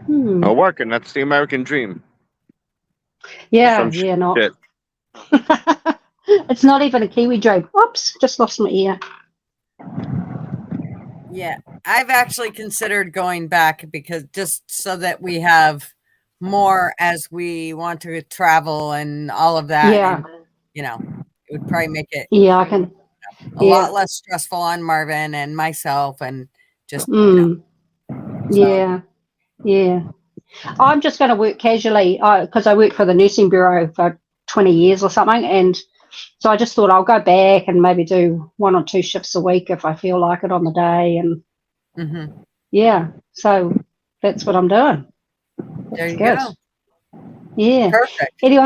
K: Working. That's the American dream.
J: Yeah, yeah, not.
K: Shit.
J: It's not even a Kiwi dream. Oops, just lost my ear.
A: Yeah, I've actually considered going back because just so that we have more as we want to travel and all of that.
J: Yeah.
A: And, it would probably make it
J: I can.
A: a lot less stressful on Marvin and myself and just,
J: Yeah. Yeah. I'm just going to work casually because I worked for the nursing bureau for 20 years or something. And so I just thought I'll go back and maybe do 1 or 2 shifts a week if I feel like it on the day. And so that's what I'm doing.
A: There you
J: good.
A: go.
J: Yeah.
A: Perfect.
J: Anyway,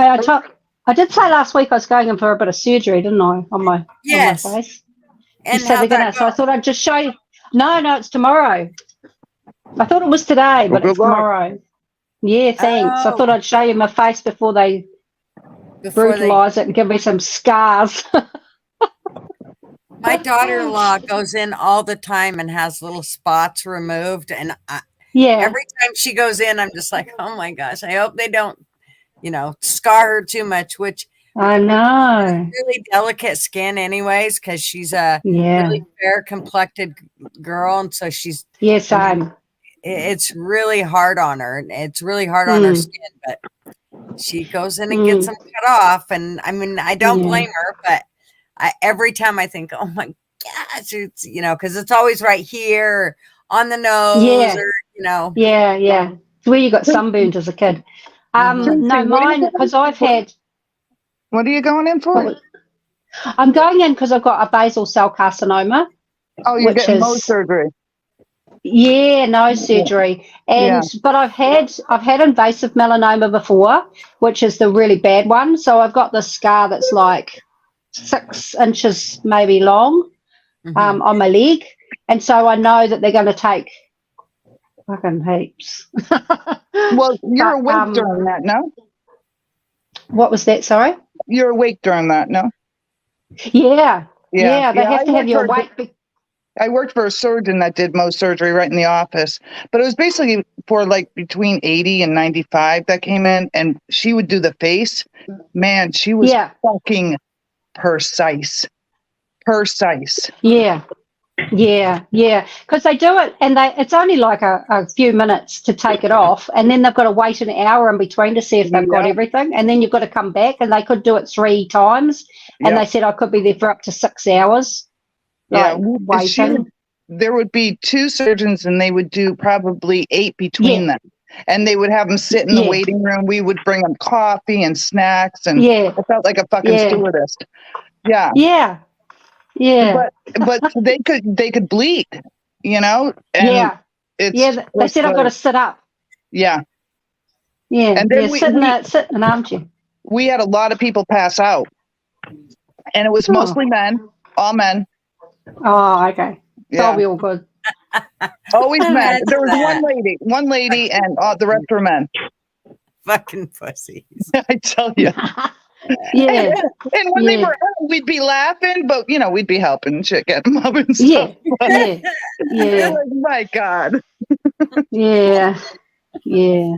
J: I did say last week I was going in for a bit of surgery, didn't I, on my face?
A: And
J: so I thought I'd just show you. No, it's tomorrow. I thought it was today, but it's tomorrow. Yeah, thanks. I thought I'd show you my face before they brutalise it and give me some scars.
A: My daughter-in-law goes in all the time and has little spots removed, and every time she goes in, I'm just like, oh my gosh, I hope they don't, scar her too much. Which
J: I know,
A: really delicate skin, anyways, because she's a really fair complected girl, and so she's
J: same.
A: It's really hard on her. It's really hard on her skin, but she goes in and gets them cut off, and I mean, I don't blame her, but every time I think, oh my gosh, it's because it's always right here on the nose, or
J: Yeah. It's where you got sunburned as a kid. No, mine because I've had.
D: What are you going in for?
J: I'm going in because I've got a basal cell carcinoma.
D: Oh, you're getting Mohs surgery.
J: Yeah, no surgery. But I've had invasive melanoma before, which is the really bad one. So I've got this scar that's like 6 inches maybe long on my leg. And so I know that they're going to take fucking heaps.
D: Well, you're awake during that, no?
J: What was that, sorry?
D: You're awake during that, no?
J: Yeah, they have to have you awake.
D: I worked for a surgeon that did Mohs surgery right in the office, but it was basically for like between 80 and 95 that came in, and she would do the face. Man, she was fucking precise. Yeah. Because they do it, and it's only like a few minutes to take it off, and then they've got to wait an hour in between to see if they've got everything, and then you've got to come back, and they could do it 3 times, and they said I could be there for up to 6 hours. There would be 2 surgeons, and they would do probably 8 between them, and they would have them sit in the waiting room. We would bring them coffee and snacks, and I felt like a fucking stewardess. But they could bleed, and
J: they said I've got to sit up.
D: And
J: then sit in an armchair.
D: We had a lot of people pass out.
L: And it was mostly men, all men.
J: Oh, okay.
L: Yeah.
J: That'll be all good.
L: Always men.
A: Imagine
L: There was
A: that.
L: one lady, and the rest were men.
A: Fucking pussies.
L: I tell you.
J: Yeah.
L: And when they were out, we'd be laughing, but we'd be helping shit, get them up and stuff.
J: Yeah. Yeah.
L: Like, my God.
J: Yeah. Yeah.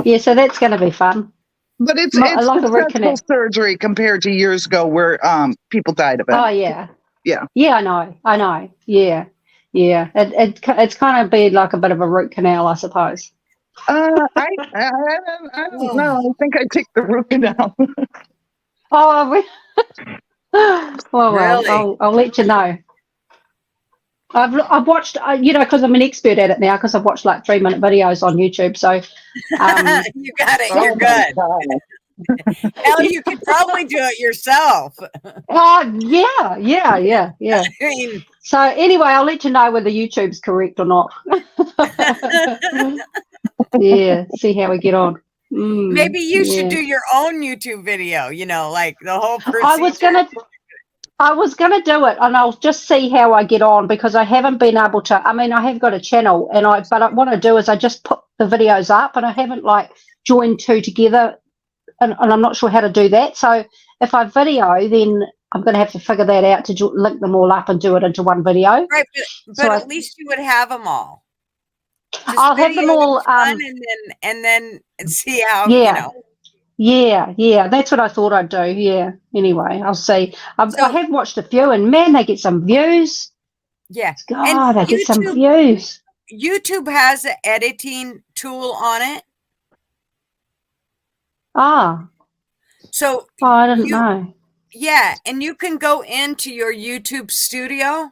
J: Yeah. So that's going to be fun.
L: But it's
J: like a
L: successful
J: reconnect.
L: surgery compared to years ago where people died of it.
J: Oh yeah.
L: Yeah.
J: Yeah, I know. Yeah. Yeah. It's kind of be like a bit of a root canal, I suppose.
L: I don't know. I think I take the root canal.
J: Oh, well,
A: Really?
J: I'll let you know. I've watched, because I'm an expert at it now, because I've watched like 3-minute videos on YouTube. So
A: you got it. You're good. Hell, you could probably do it yourself.
J: Yeah.
A: I mean,
J: So anyway, I'll let you know whether YouTube's correct or not. Yeah, see how we get on.
A: maybe you should do your own YouTube video, like the whole procedure.
J: I was gonna do it, and I'll just see how I get on, because I haven't been able to. I mean, I have got a channel, but what I do is I just put the videos up, and I haven't like joined two together, and I'm not sure how to do that. So if I video, then I'm going to have to figure that out to link them all up and do it into one video.
A: Right, but at least you would have them all. Just
J: I'll have them all,
A: and then see how
J: Yeah, that's what I thought I'd do. Yeah. Anyway, I'll see. I have watched a few, and man, they get some views.
A: Yeah.
J: God, they get some views.
A: YouTube has an editing tool on it. So
J: I didn't know.
A: Yeah, and you can go into your YouTube studio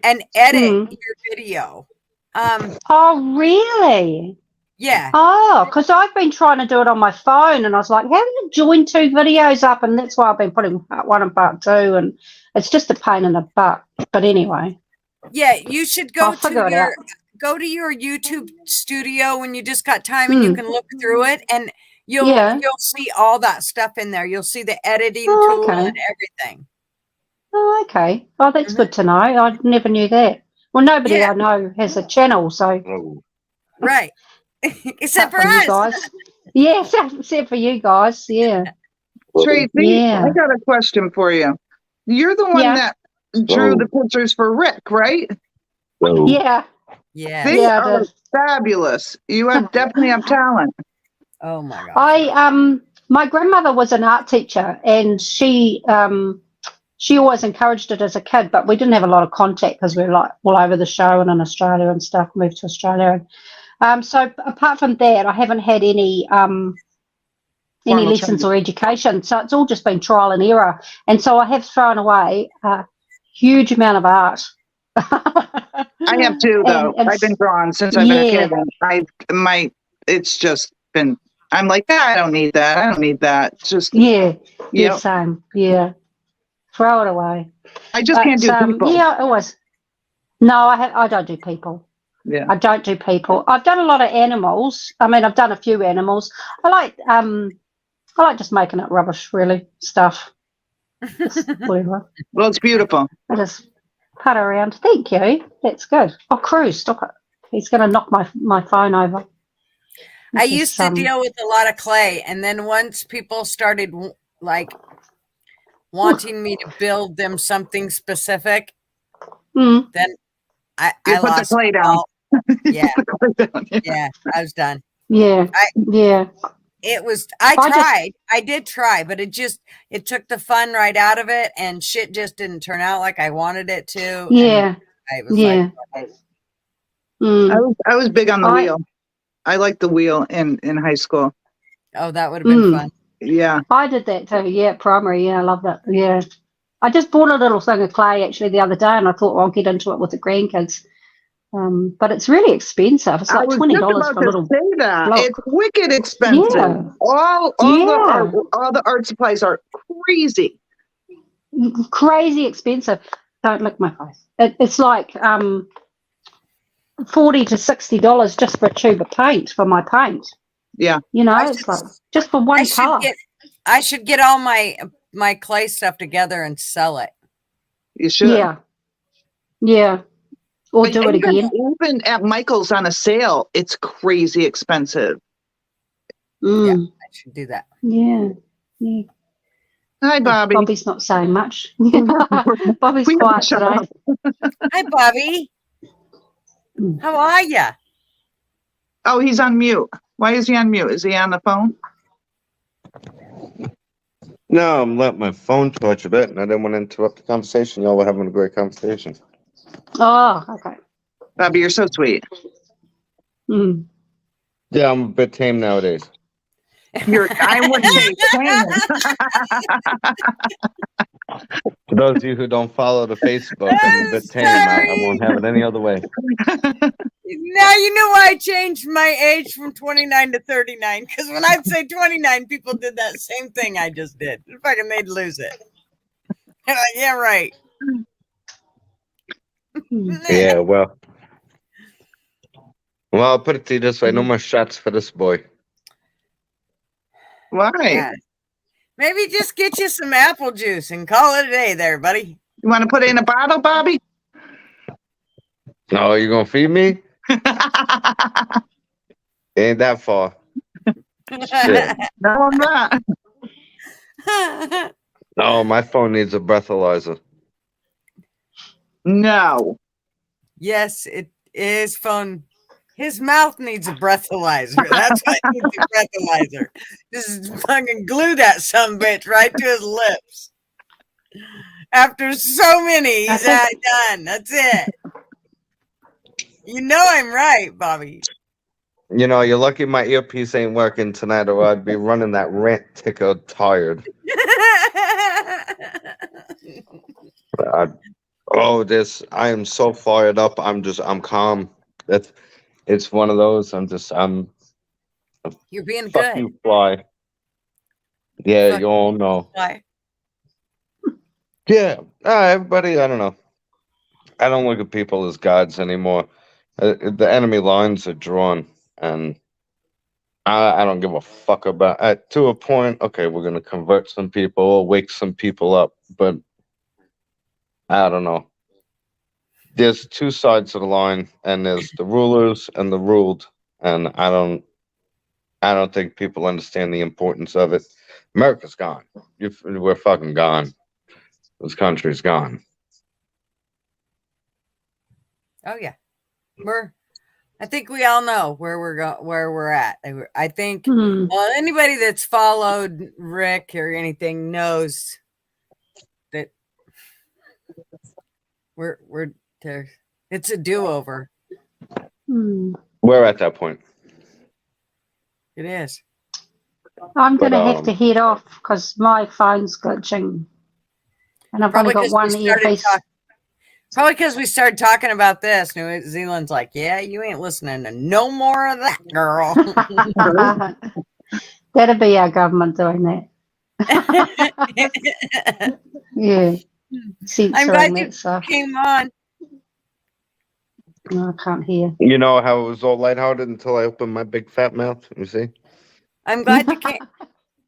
A: and edit your video.
J: Oh, really?
A: Yeah.
J: Oh, because I've been trying to do it on my phone, and I was like, how do you join two videos up? And that's why I've been putting part 1 and part 2, and it's just a pain in the butt. But anyway.
A: Yeah, you should go
J: to
A: your YouTube studio when you just got time, and you can look through it, and you'll see all that stuff in there. You'll see the editing tool and everything.
J: Oh, okay. Oh, that's good to know. I never knew that. Well, nobody I know has a channel, so.
A: Right. Except for us.
J: Guys. Yeah, except for you guys. Yeah.
L: Tracy, I got a question for you. You're the one that drew the pictures for Rick, right?
J: Yeah.
A: Yeah.
L: They are fabulous. You definitely have talent.
A: Oh my God.
J: My grandmother was an art teacher, and she always encouraged it as a kid, but we didn't have a lot of contact because we were like all over the show and in Australia and stuff, moved to Australia. So apart from that, I haven't had any lessons or education. So it's all just been trial and error. And so I have thrown away a huge amount of art.
L: I have too, though. I've been drawn since I've been a kid. It's just been, I'm like, I don't need that. I don't need that. Just
J: same. Yeah. Throw it away.
L: I just can't do people.
J: Yeah, always. No, I don't do people.
L: Yeah.
J: I don't do people. I've done a lot of animals. I mean, I've done a few animals. I like just making it rubbish, really, stuff. Just whatever.
L: Well, it's beautiful.
J: I just putter around. Thank you. That's good. Oh, Crew, stop it. He's going to knock my phone over.
A: I used to deal with a lot of clay, and then once people started like wanting me to build them something specific, then I
L: put
A: lost
L: the clay down.
A: Yeah. Yeah, I was done.
J: Yeah.
A: I did try, but it took the fun right out of it, and shit just didn't turn out like I wanted it to.
J: Yeah.
A: I was
L: I was big on the wheel. I liked the wheel in high school.
A: Oh, that would have been fun.
L: Yeah.
J: I did that too. Yeah, primary. Yeah, I love that. Yeah. I just bought a little thing of clay actually the other day, and I thought, well, I'll get into it with the grandkids. But it's really expensive. It's like $20 for a little block.
L: It's wicked expensive.
J: Yeah.
L: All the art supplies are crazy.
J: Crazy expensive. Don't lick my face. It's like $40 to $60 just for a tube of paint for my paint.
L: Yeah.
J: It's like just for one color.
A: I should get all my my clay stuff together and sell it.
L: You should.
J: Yeah. Yeah. Or
L: But
J: do it again.
L: Even at Michael's on a sale, it's crazy expensive.
A: Yeah, I should do that.
J: Yeah. Yeah.
L: Hi, Bobby.
J: Bobby's not saying much. Bobby's quiet today.
A: Hi, Bobby. How are you?
L: Oh, he's on mute. Why is he on mute? Is he on the phone?
K: No, I'm letting my phone torch a bit, and I didn't want to interrupt the conversation. Y'all were having a great conversation.
J: Oh, okay.
L: Bobby, you're so sweet.
J: Mm.
K: Yeah, I'm a bit tame nowadays.
L: I wouldn't say tame.
K: For those of you who don't follow the Facebook, I'm a bit tame. I won't have it any other way.
A: Now you know why I changed my age from 29 to 39. Because when I'd say 29, people did that same thing I just did. Fucking they'd lose it. They're like, yeah, right.
K: Yeah, well, I'll put it to you this way: no more shots for this boy.
L: Why?
A: Yeah. Maybe just get you some apple juice and call it a day there, buddy.
L: You want to put it in a bottle, Bobby?
K: No, you gonna feed me? Ain't that far. Shit.
L: No, I'm not.
K: No, my phone needs a breathalyzer.
L: No.
A: Yes, it is fun. His mouth needs a breathalyzer. That's what needs a breathalyzer. Just fucking glue that sumbitch right to his lips. After so many, he's done. That's it. You know I'm right, Bobby.
K: You know, you're lucky my earpiece ain't working tonight, or I'd be running that rant ticker tired. I am so fired up. I'm calm. It's one of those.
A: You're being
K: fuck
A: good.
K: You fly. Yeah,
A: Fuck
K: you all know.
A: Fly.
K: Yeah, everybody. I don't know. I don't look at people as gods anymore. The enemy lines are drawn, and I don't give a fuck about. To a point, okay, we're gonna convert some people or wake some people up, but I don't know. There's two sides of the line, and there's the rulers and the ruled, and I don't think people understand the importance of it. America's gone. We're fucking gone. This country's gone.
A: Oh yeah, I think we all know where we're at. I think well, anybody that's followed Rick or anything knows that we're there. It's a do-over.
K: We're at that point.
A: It is.
J: I'm going to have to head off because my phone's glitching. And I've only got one earpiece.
A: Probably because we started talking about this. New Zealand's like, yeah, you ain't listening to no more of that, girl.
J: That'd be our government doing that. Yeah.
A: I'm glad you came on.
J: No, I can't hear.
K: You know how it was all lighthearted until I opened my big fat mouth? You see?
A: I'm glad you came.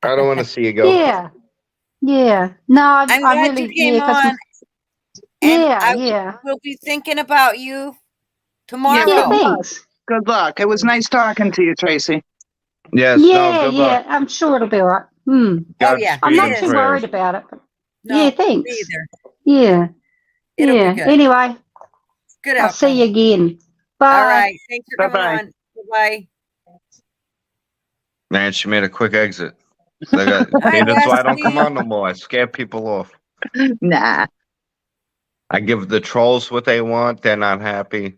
K: I don't want to see you go.
J: Yeah. Yeah. No,
A: I'm glad
J: really,
A: you came on.
J: Yeah.
A: We'll be thinking about you tomorrow.
J: Yeah, thanks.
L: Good luck. It was nice talking to you, Tracy.
K: Yes.
J: Yeah, I'm sure it'll be all right.
A: Oh, yeah.
J: I'm not too worried about it. But
A: no,
J: yeah, thanks.
A: Me either.
J: Yeah.
A: It'll be good.
J: Anyway,
A: good
J: I'll see you again. Bye.
A: All right. Thanks for coming on. Bye-bye.
K: Man, she made a quick exit. That's why I don't come on no more. I scare people off.
L: Nah.
K: I give the trolls what they want. They're not happy.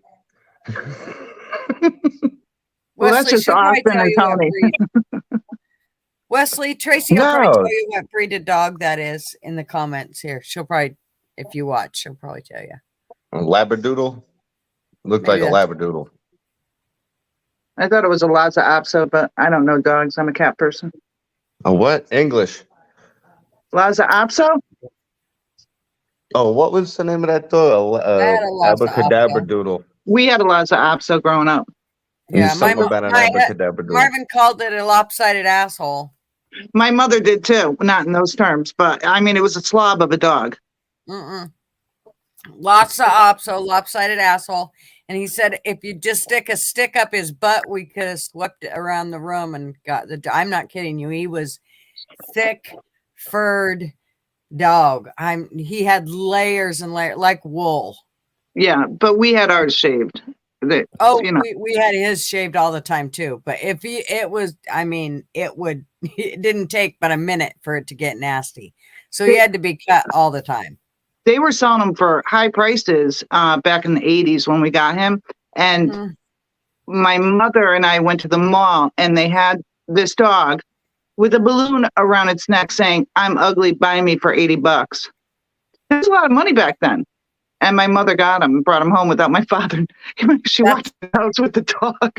L: Well, that's just Austin and Tony.
A: Wesley, Tracy will probably tell you what breed of dog that is in the comments here. She'll probably, if you watch, she'll probably tell you.
K: A Labradoodle? Looked like a Labradoodle.
L: I thought it was a Lhasa Apso, but I don't know dogs. I'm a cat person.
K: A what? English?
L: Lhasa Apso?
K: Oh, what was the name of that dog? Abracadabra doodle.
L: We had a Lhasa Apso growing up.
A: Yeah,
K: Marvin
A: called it a lopsided asshole.
L: My mother did too, not in those terms, but I mean, it was a slob of a dog.
A: Mm-mm. Lots of ops, so lopsided asshole. And he said, if you just stick a stick up his butt, we could have swept it around the room and got the. I'm not kidding you. He was thick, furred dog. He had layers and layers like wool.
L: Yeah, but we had ours shaved.
A: Oh,
L: You know,
A: we had his shaved all the time too. But if it was, I mean, it didn't take but a minute for it to get nasty. So he had to be cut all the time.
L: they were selling them for high prices back in the 80s when we got him. And
A: Mhm.
L: my mother and I went to the mall and they had this dog with a balloon around its neck saying, "I'm ugly, buy me for $80." It was a lot of money back then. And my mother got him and brought him home without my father. She walked the house with the dog.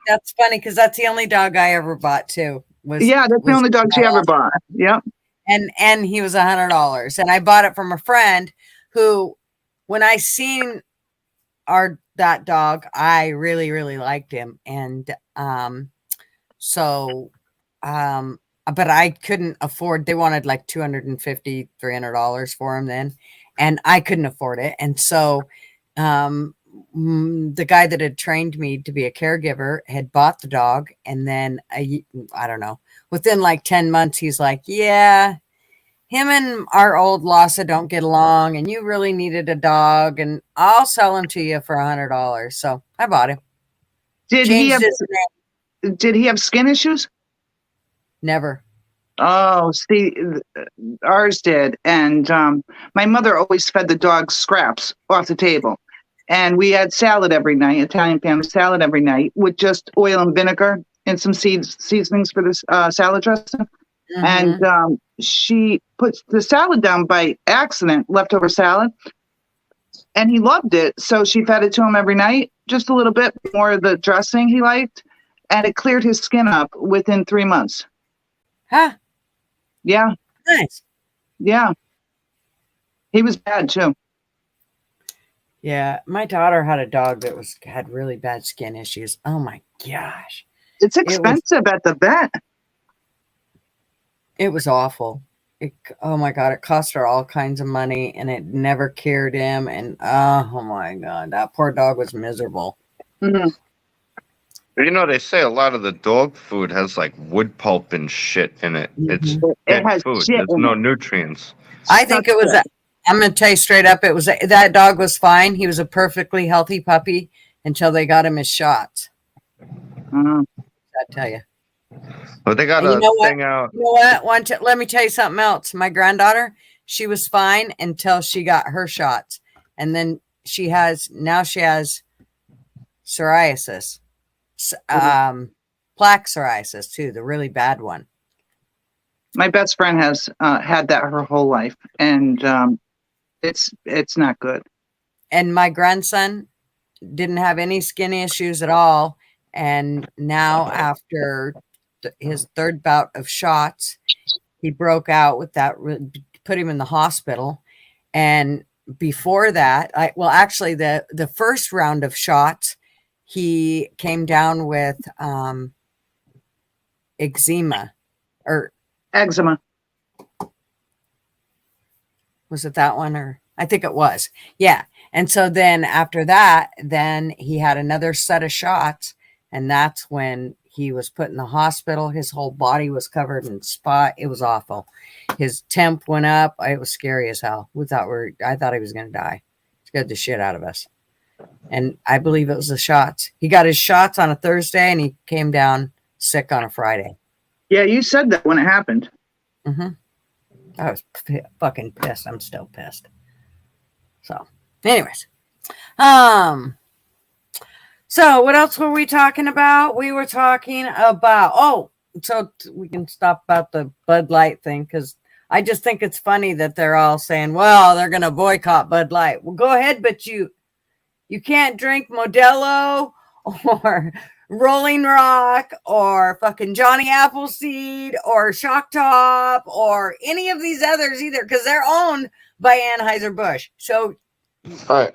A: That's funny because that's the only dog I ever bought too.
L: Yeah, that's the only dog she ever bought. Yep.
A: And he was $100, and I bought it from a friend who, when I seen that dog, I really really liked him, and but I couldn't afford. They wanted like $250, $300 for him then, and I couldn't afford it, and so the guy that had trained me to be a caregiver had bought the dog, and then I don't know, within like 10 months he's like, yeah, him and our old Lhasa don't get along, and you really needed a dog, and I'll sell him to you for $100. So I bought him.
L: Did he have skin issues?
A: Never.
L: Oh, see, ours did. And my mother always fed the dog scraps off the table. And we had salad every night, Italian family salad every night, with just oil and vinegar and some seasonings for this salad dressing.
A: Mm-hmm.
L: And she puts the salad down by accident, leftover salad. And he loved it. So she fed it to him every night, just a little bit more of the dressing he liked. And it cleared his skin up within 3 months.
A: Huh?
L: Yeah.
A: Nice.
L: Yeah. He was bad too.
A: Yeah, my daughter had a dog that had really bad skin issues. Oh my gosh.
L: It's expensive at the vet.
A: It was awful. Oh my God, it cost her all kinds of money, and it never cured him. And oh my God, that poor dog was miserable.
L: Mm-hmm.
K: You know, they say a lot of the dog food has like wood pulp and shit in it. It's dead
L: has
K: food.
L: shit
K: There's
L: in
K: no
L: it.
K: nutrients.
A: I think it was, I'm going to tell you straight up, it was, that dog was fine. He was a perfectly healthy puppy until they got him his shots.
L: Mm-hmm.
A: I tell you.
K: But they got
A: And
K: a
A: you know what?
K: thing out.
A: You know what? Let me tell you something else. My granddaughter, she was fine until she got her shots. And then she has psoriasis. Plaque psoriasis too, the really bad one.
L: My best friend has had that her whole life, and it's not good.
A: And my grandson didn't have any skin issues at all, and now after his third bout of shots, he broke out with that, put him in the hospital. And before that, actually the first round of shots, he came down with eczema. Was it that one? Or I think it was. Yeah. And so then after that, then he had another set of shots, and that's when he was put in the hospital. His whole body was covered in spot. It was awful. His temp went up. It was scary as hell. I thought he was going to die. It scared the shit out of us. And I believe it was the shots. He got his shots on a Thursday, and he came down sick on a Friday.
L: Yeah, you said that when it happened.
A: Mm-hmm. I was fucking pissed. I'm still pissed. So, anyways. So what else were we talking about? We were talking about, so we can stop about the Bud Light thing, because I just think it's funny that they're all saying, well, they're going to boycott Bud Light. Well, go ahead, but you can't drink Modelo or Rolling Rock or fucking Johnny Appleseed or Shock Top or any of these others either, because they're owned by Anheuser Busch. So,
K: all right.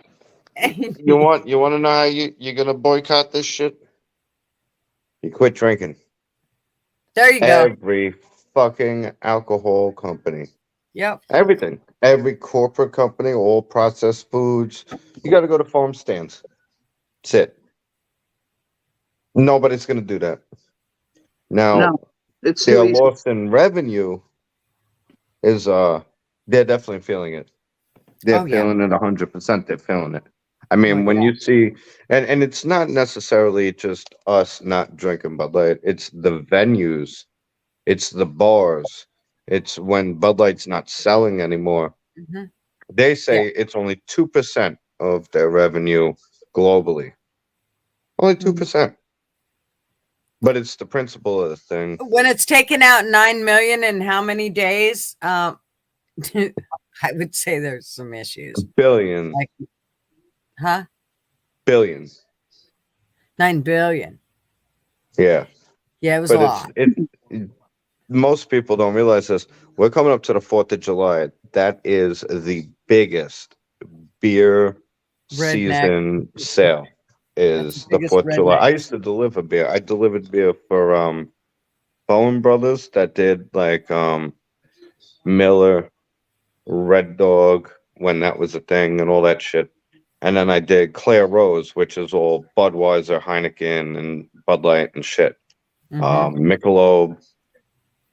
K: You want to know how you're gonna boycott this shit? You quit drinking.
A: There you go.
K: Every fucking alcohol company.
A: Yep.
K: Everything. Every corporate company, all processed foods. You got to go to farm stands. That's it. Nobody's going to do that. Now,
L: No, it's
K: their
L: too easy.
K: loss in revenue is they're definitely feeling it. They're
A: Oh, yeah.
K: feeling it 100%. They're feeling it. I mean,
A: Oh,
K: when
A: yeah.
K: you see, and it's not necessarily just us not drinking Bud Light. It's the venues, it's the bars, it's when Bud Light's not selling anymore.
A: hmm
K: They
A: Yeah.
K: say it's only 2% of their revenue globally. Only 2%. But it's the principle of the thing.
A: When it's taken out 9 million in how many days? I would say there's some issues.
K: Billion.
A: Like, huh?
K: Billion.
A: 9 billion.
K: Yeah.
A: Yeah, it was
K: But
A: a lot.
K: most people don't realize this. We're coming up to the 4th of July. That is the biggest beer
A: Redneck.
K: season sale. Is the
A: biggest
K: 4th of July.
A: redneck.
K: I used to deliver beer. I delivered beer for Bowen Brothers that did like Miller, Red Dog when that was a thing and all that shit. And then I did Claire Rose, which is all Budweiser, Heineken, and Bud Light and shit. Michelob.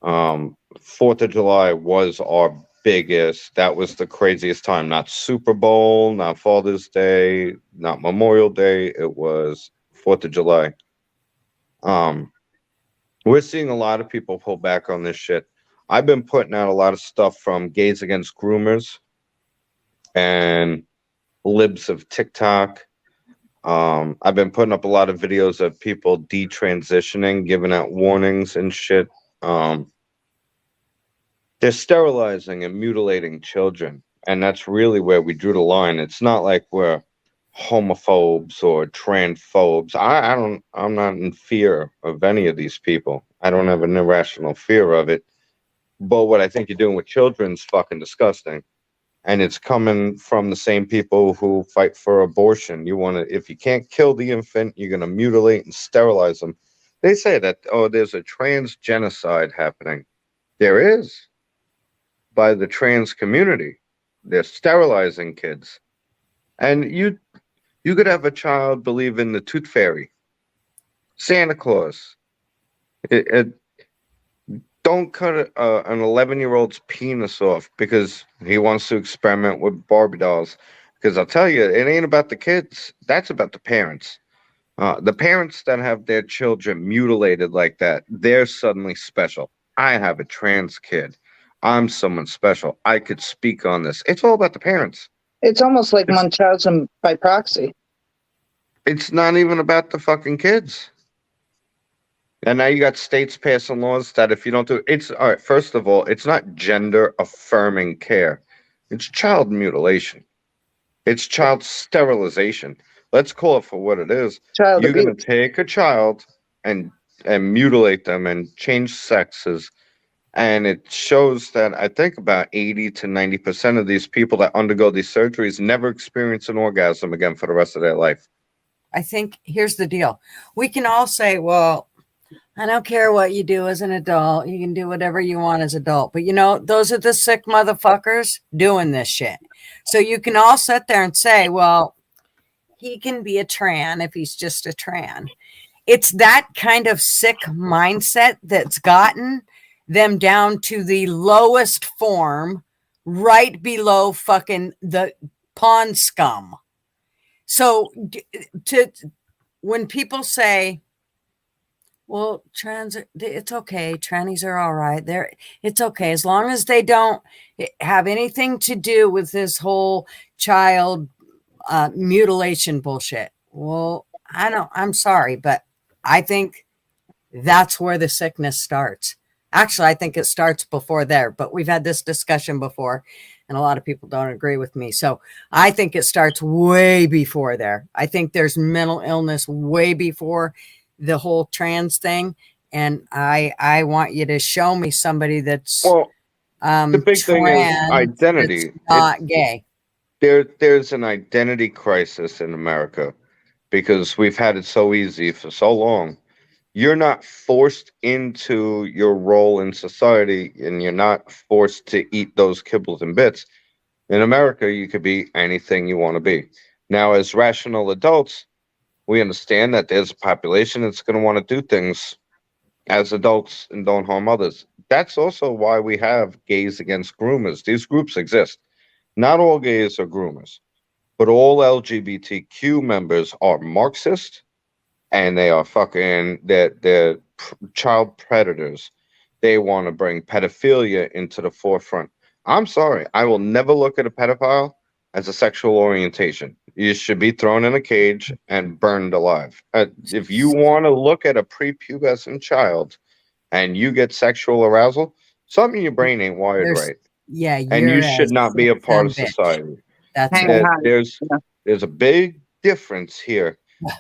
K: 4th of July was our biggest. That was the craziest time. Not Super Bowl, not Father's Day, not Memorial Day. It was 4th of July. We're seeing a lot of people pull back on this shit. I've been putting out a lot of stuff from Gays Against Groomers and libs of TikTok. I've been putting up a lot of videos of people detransitioning, giving out warnings and shit. They're sterilizing and mutilating children, and that's really where we drew the line. It's not like we're homophobes or transphobes. I'm not in fear of any of these people. I don't have an irrational fear of it. But what I think you're doing with children's fucking disgusting. And it's coming from the same people who fight for abortion. You want to, if you can't kill the infant, you're going to mutilate and sterilize them. They say that, oh, there's a trans genocide happening. There is. By the trans community. They're sterilizing kids. And you could have a child believe in the Tooth Fairy, Santa Claus. Don't cut an 11-year-old's penis off because he wants to experiment with Barbie dolls. Because I'll tell you, it ain't about the kids. That's about the parents. The parents that have their children mutilated like that, they're suddenly special. I have a trans kid. I'm someone special. I could speak on this. It's all about the parents.
L: It's almost like Munchausen by proxy.
K: It's not even about the fucking kids. And now you got states passing laws that if you don't do it's all right, first of all, it's not gender affirming care. It's child mutilation. It's child sterilization. Let's call it for what it is.
L: Child
K: You're
L: abuse.
K: gonna take a child and mutilate them and change sexes. And it shows that I think about 80 to 90% of these people that undergo these surgeries never experience an orgasm again for the rest of their life.
A: I think here's the deal. We can all say, well, I don't care what you do as an adult. You can do whatever you want as an adult. But, you know, those are the sick motherfuckers doing this shit. So you can all sit there and say, well, he can be a tran if he's just a tran. It's that kind of sick mindset that's gotten them down to the lowest form, right below fucking the pond scum. So when people say, well, trans, it's okay. Trannies are all right. It's okay as long as they don't have anything to do with this whole child mutilation bullshit. Well, I'm sorry, but I think that's where the sickness starts. Actually, I think it starts before there, but we've had this discussion before, and a lot of people don't agree with me. So I think it starts way before there. I think there's mental illness way before the whole trans thing. And I want you to show me somebody that's
K: the big thing is identity.
A: Not gay.
K: There's an identity crisis in America because we've had it so easy for so long. You're not forced into your role in society, and you're not forced to eat those kibbles and bits. In America, you could be anything you want to be. Now, as rational adults, we understand that there's a population that's going to want to do things as adults and don't harm others. That's also why we have gays against groomers. These groups exist. Not all gays are groomers, but all LGBTQ members are Marxist, and they are fucking they're child predators. They want to bring pedophilia into the forefront. I'm sorry, I will never look at a pedophile as a sexual orientation. You should be thrown in a cage and burned alive. If you want to look at a prepubescent child and you get sexual arousal, something in your brain ain't wired
A: There's-
K: right,
A: Yeah,
K: and you
A: you're
K: should not be a part of society.
A: That's
L: Hang
A: right.
L: on.
K: There's a big difference here.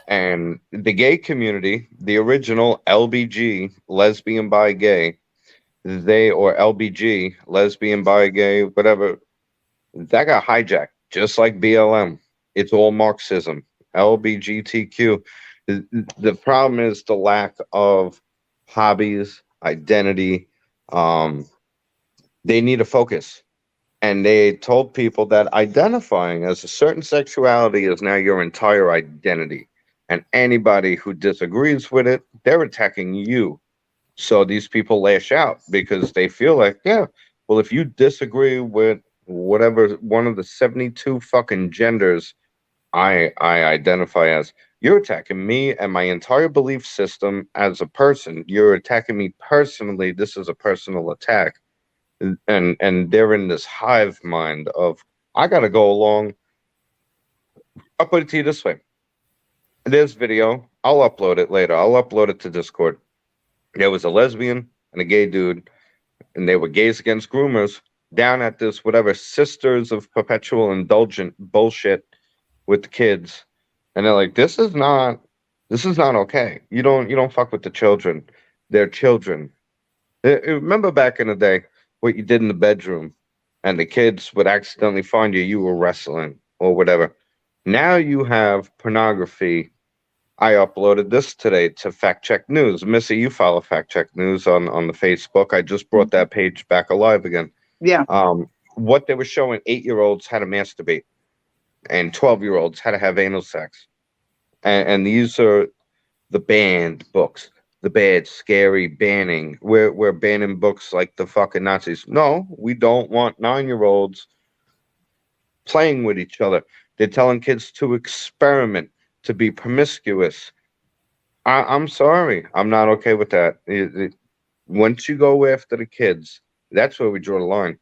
K: And the gay community, the original LBG, lesbian, bi, gay, or LBG, lesbian, bi, gay, whatever, that got hijacked, just like BLM. It's all Marxism. LBGTQ. The problem is the lack of hobbies, identity. They need a focus. And they told people that identifying as a certain sexuality is now your entire identity. And anybody who disagrees with it, they're attacking you. So these people lash out because they feel like, yeah, well, if you disagree with whatever one of the 72 fucking genders I identify as, you're attacking me and my entire belief system as a person. You're attacking me personally. This is a personal attack. And they're in this hive mind of, I gotta go along. I'll put it to you this way. There's video. I'll upload it later. I'll upload it to Discord. There was a lesbian and a gay dude, and they were gays against groomers down at this whatever Sisters of Perpetual Indulgent bullshit with the kids. And they're like, this is not okay. You don't fuck with the children. They're children. Remember back in the day what you did in the bedroom, and the kids would accidentally find you were wrestling or whatever. Now you have pornography. I uploaded this today to Fact Check News. Missy, you follow Fact Check News on the Facebook. I just brought that page back alive again.
L: Yeah.
K: What they were showing 8-year-olds how to masturbate and 12-year-olds how to have anal sex. And these are the banned books. The bad, scary banning. We're banning books like the fucking Nazis. No, we don't want 9-year-olds playing with each other. They're telling kids to experiment, to be promiscuous. I'm sorry. I'm not okay with that. Once you go after the kids, that's where we draw the line.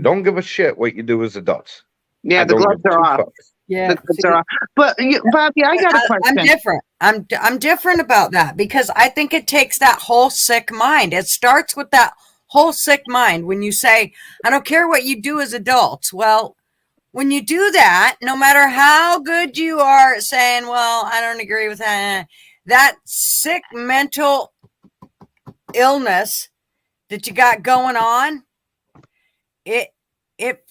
K: Don't give a shit what you do as adults.
L: Yeah, the gloves are off.
A: Yeah,
L: The gloves are off. But Bobby, I got a question.
A: I'm different. I'm different about that because I think it takes that whole sick mind. It starts with that whole sick mind when you say, I don't care what you do as adults. Well, when you do that, no matter how good you are at saying, well, I don't agree with that, that sick mental illness that you got going on, it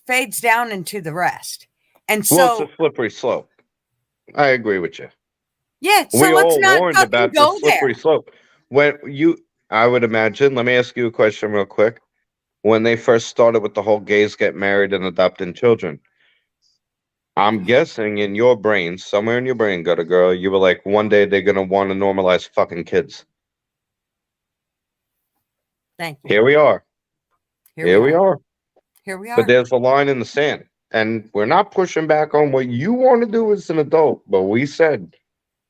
A: fades down into the rest. And so,
K: well, it's a slippery slope. I agree with you.
A: Yeah, so
K: we
A: let's
K: all
A: not
K: warned
A: fucking
K: about
A: go
K: the slippery
A: there.
K: slope. I would imagine, let me ask you a question real quick. When they first started with the whole gays get married and adopting children, I'm guessing in your brain, somewhere in your brain, gutter girl, you were like, one day they're going to want to normalize fucking kids.
A: Thank you.
K: Here we are. Here we are.
A: Here we are.
K: But there's a line in the sand. And we're not pushing back on what you want to do as an adult. But we said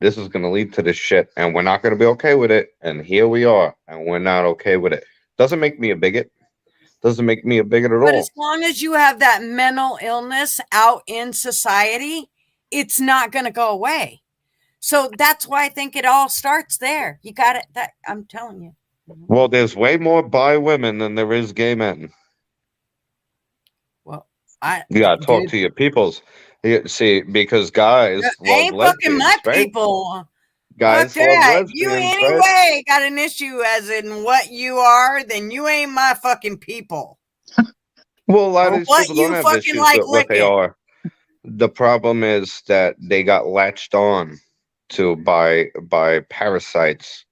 K: this is going to lead to this shit. And we're not going to be okay with it. And here we are. And we're not okay with it. Doesn't make me a bigot. Doesn't make me a bigot at all.
A: But as long as you have that mental illness out in society, it's not going to go away. So that's why I think it all starts there. You got it. That I'm telling you.
K: Well, there's way more bi women than there is gay men.
A: Well,
K: you gotta talk to your peoples. See, because guys love
A: ain't fucking my
K: right?
A: people.
K: Guys love lesbians,
A: you
K: right?
A: anyway got an issue as in what you are, then you ain't my fucking people.
K: Well, a lot of these
A: what
K: people
A: you
K: don't have
A: fucking
K: issues
A: like
K: with what they
A: licking.
K: are. The problem is that they got latched on to by parasites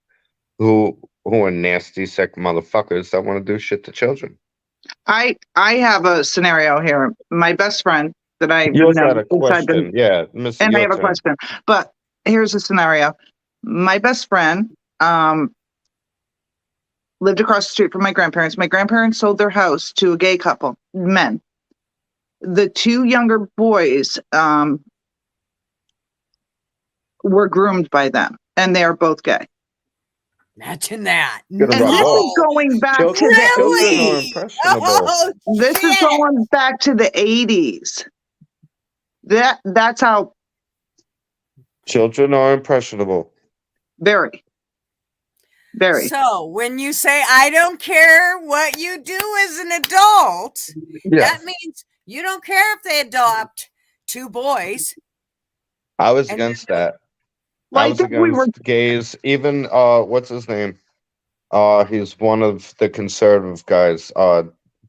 K: who are nasty, sick motherfuckers that want to do shit to children.
L: I have a scenario here. My best friend that I
K: You also
L: know
K: had a
L: since I've been,
K: question. Yeah, Missy,
L: and I
K: your
L: have a
K: turn.
L: question. But here's a scenario. My best friend lived across the street from my grandparents. My grandparents sold their house to a gay couple, men. The two younger boys were groomed by them, and they are both gay.
A: Imagine that.
K: Gonna
L: And
K: rub
L: this
K: off.
L: is going back to
K: Children,
L: the
K: children are
A: Really?
K: impressionable.
A: Oh,
L: this is
A: shit.
L: going back to the 80s. That's how
K: Children are impressionable.
L: very.
A: So when you say I don't care what you do as an adult,
K: Yeah,
A: that means you don't care if they adopt two boys.
K: I was
A: And
K: against that.
L: Well,
K: I
L: I
K: was
L: think we were
K: against gays. Even what's his name? He's one of the conservative guys.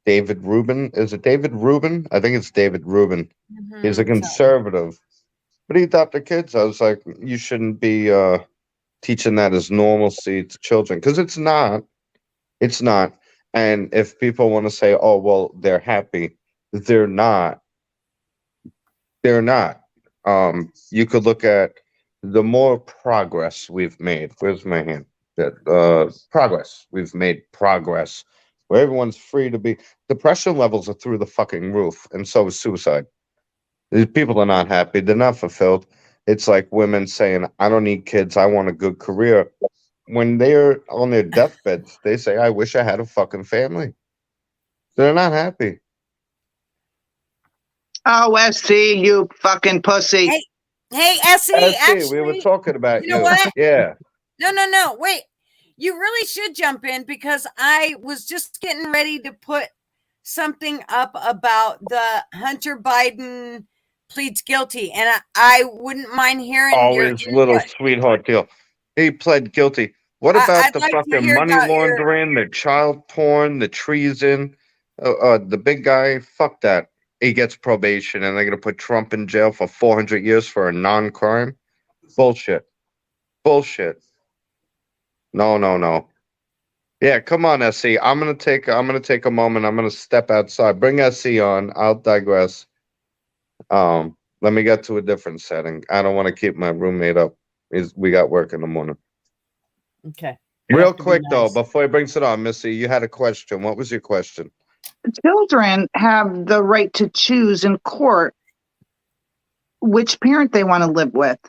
K: David Rubin. Is it David Rubin? I think it's David Rubin. He's a conservative, but he adopted kids. I was like, you shouldn't be teaching that as normalcy to children because it's not. It's not. And if people want to say, "Oh, well, they're happy," they're not. They're not. You could look at the more progress we've made. Where's my hand? That progress. We've made progress where everyone's free to be. Depression levels are through the fucking roof, and so is suicide. These people are not happy. They're not fulfilled. It's like women saying, "I don't need kids. I want a good career." When they're on their deathbeds, they say, "I wish I had a fucking family." They're not happy.
L: Oh, SC, you fucking pussy.
A: Hey, Essie,
K: We were
A: actually,
K: talking about
A: you know what?
K: Yeah.
A: No, wait. You really should jump in because I was just getting ready to put something up about the Hunter Biden pleads guilty, and I wouldn't mind hearing your
K: Always little
A: input.
K: sweetheart deal. He pled guilty. What about
A: I'd
K: the
A: like to
K: fucking
A: hear
K: money
A: about your.
K: laundering, the child porn, the treason? The big guy, fuck that. He gets probation and they're going to put Trump in jail for 400 years for a non crime? Bullshit. Bullshit. No. Yeah, come on, SC. I'm gonna take a moment. I'm gonna step outside. Bring SC on. I'll digress. Let me get to a different setting. I don't want to keep my roommate up. We got work in the morning.
A: Okay.
K: Real quick though, before he brings it on, Missy, you had a question. What was your question?
L: Children have the right to choose in court which parent they want to live with.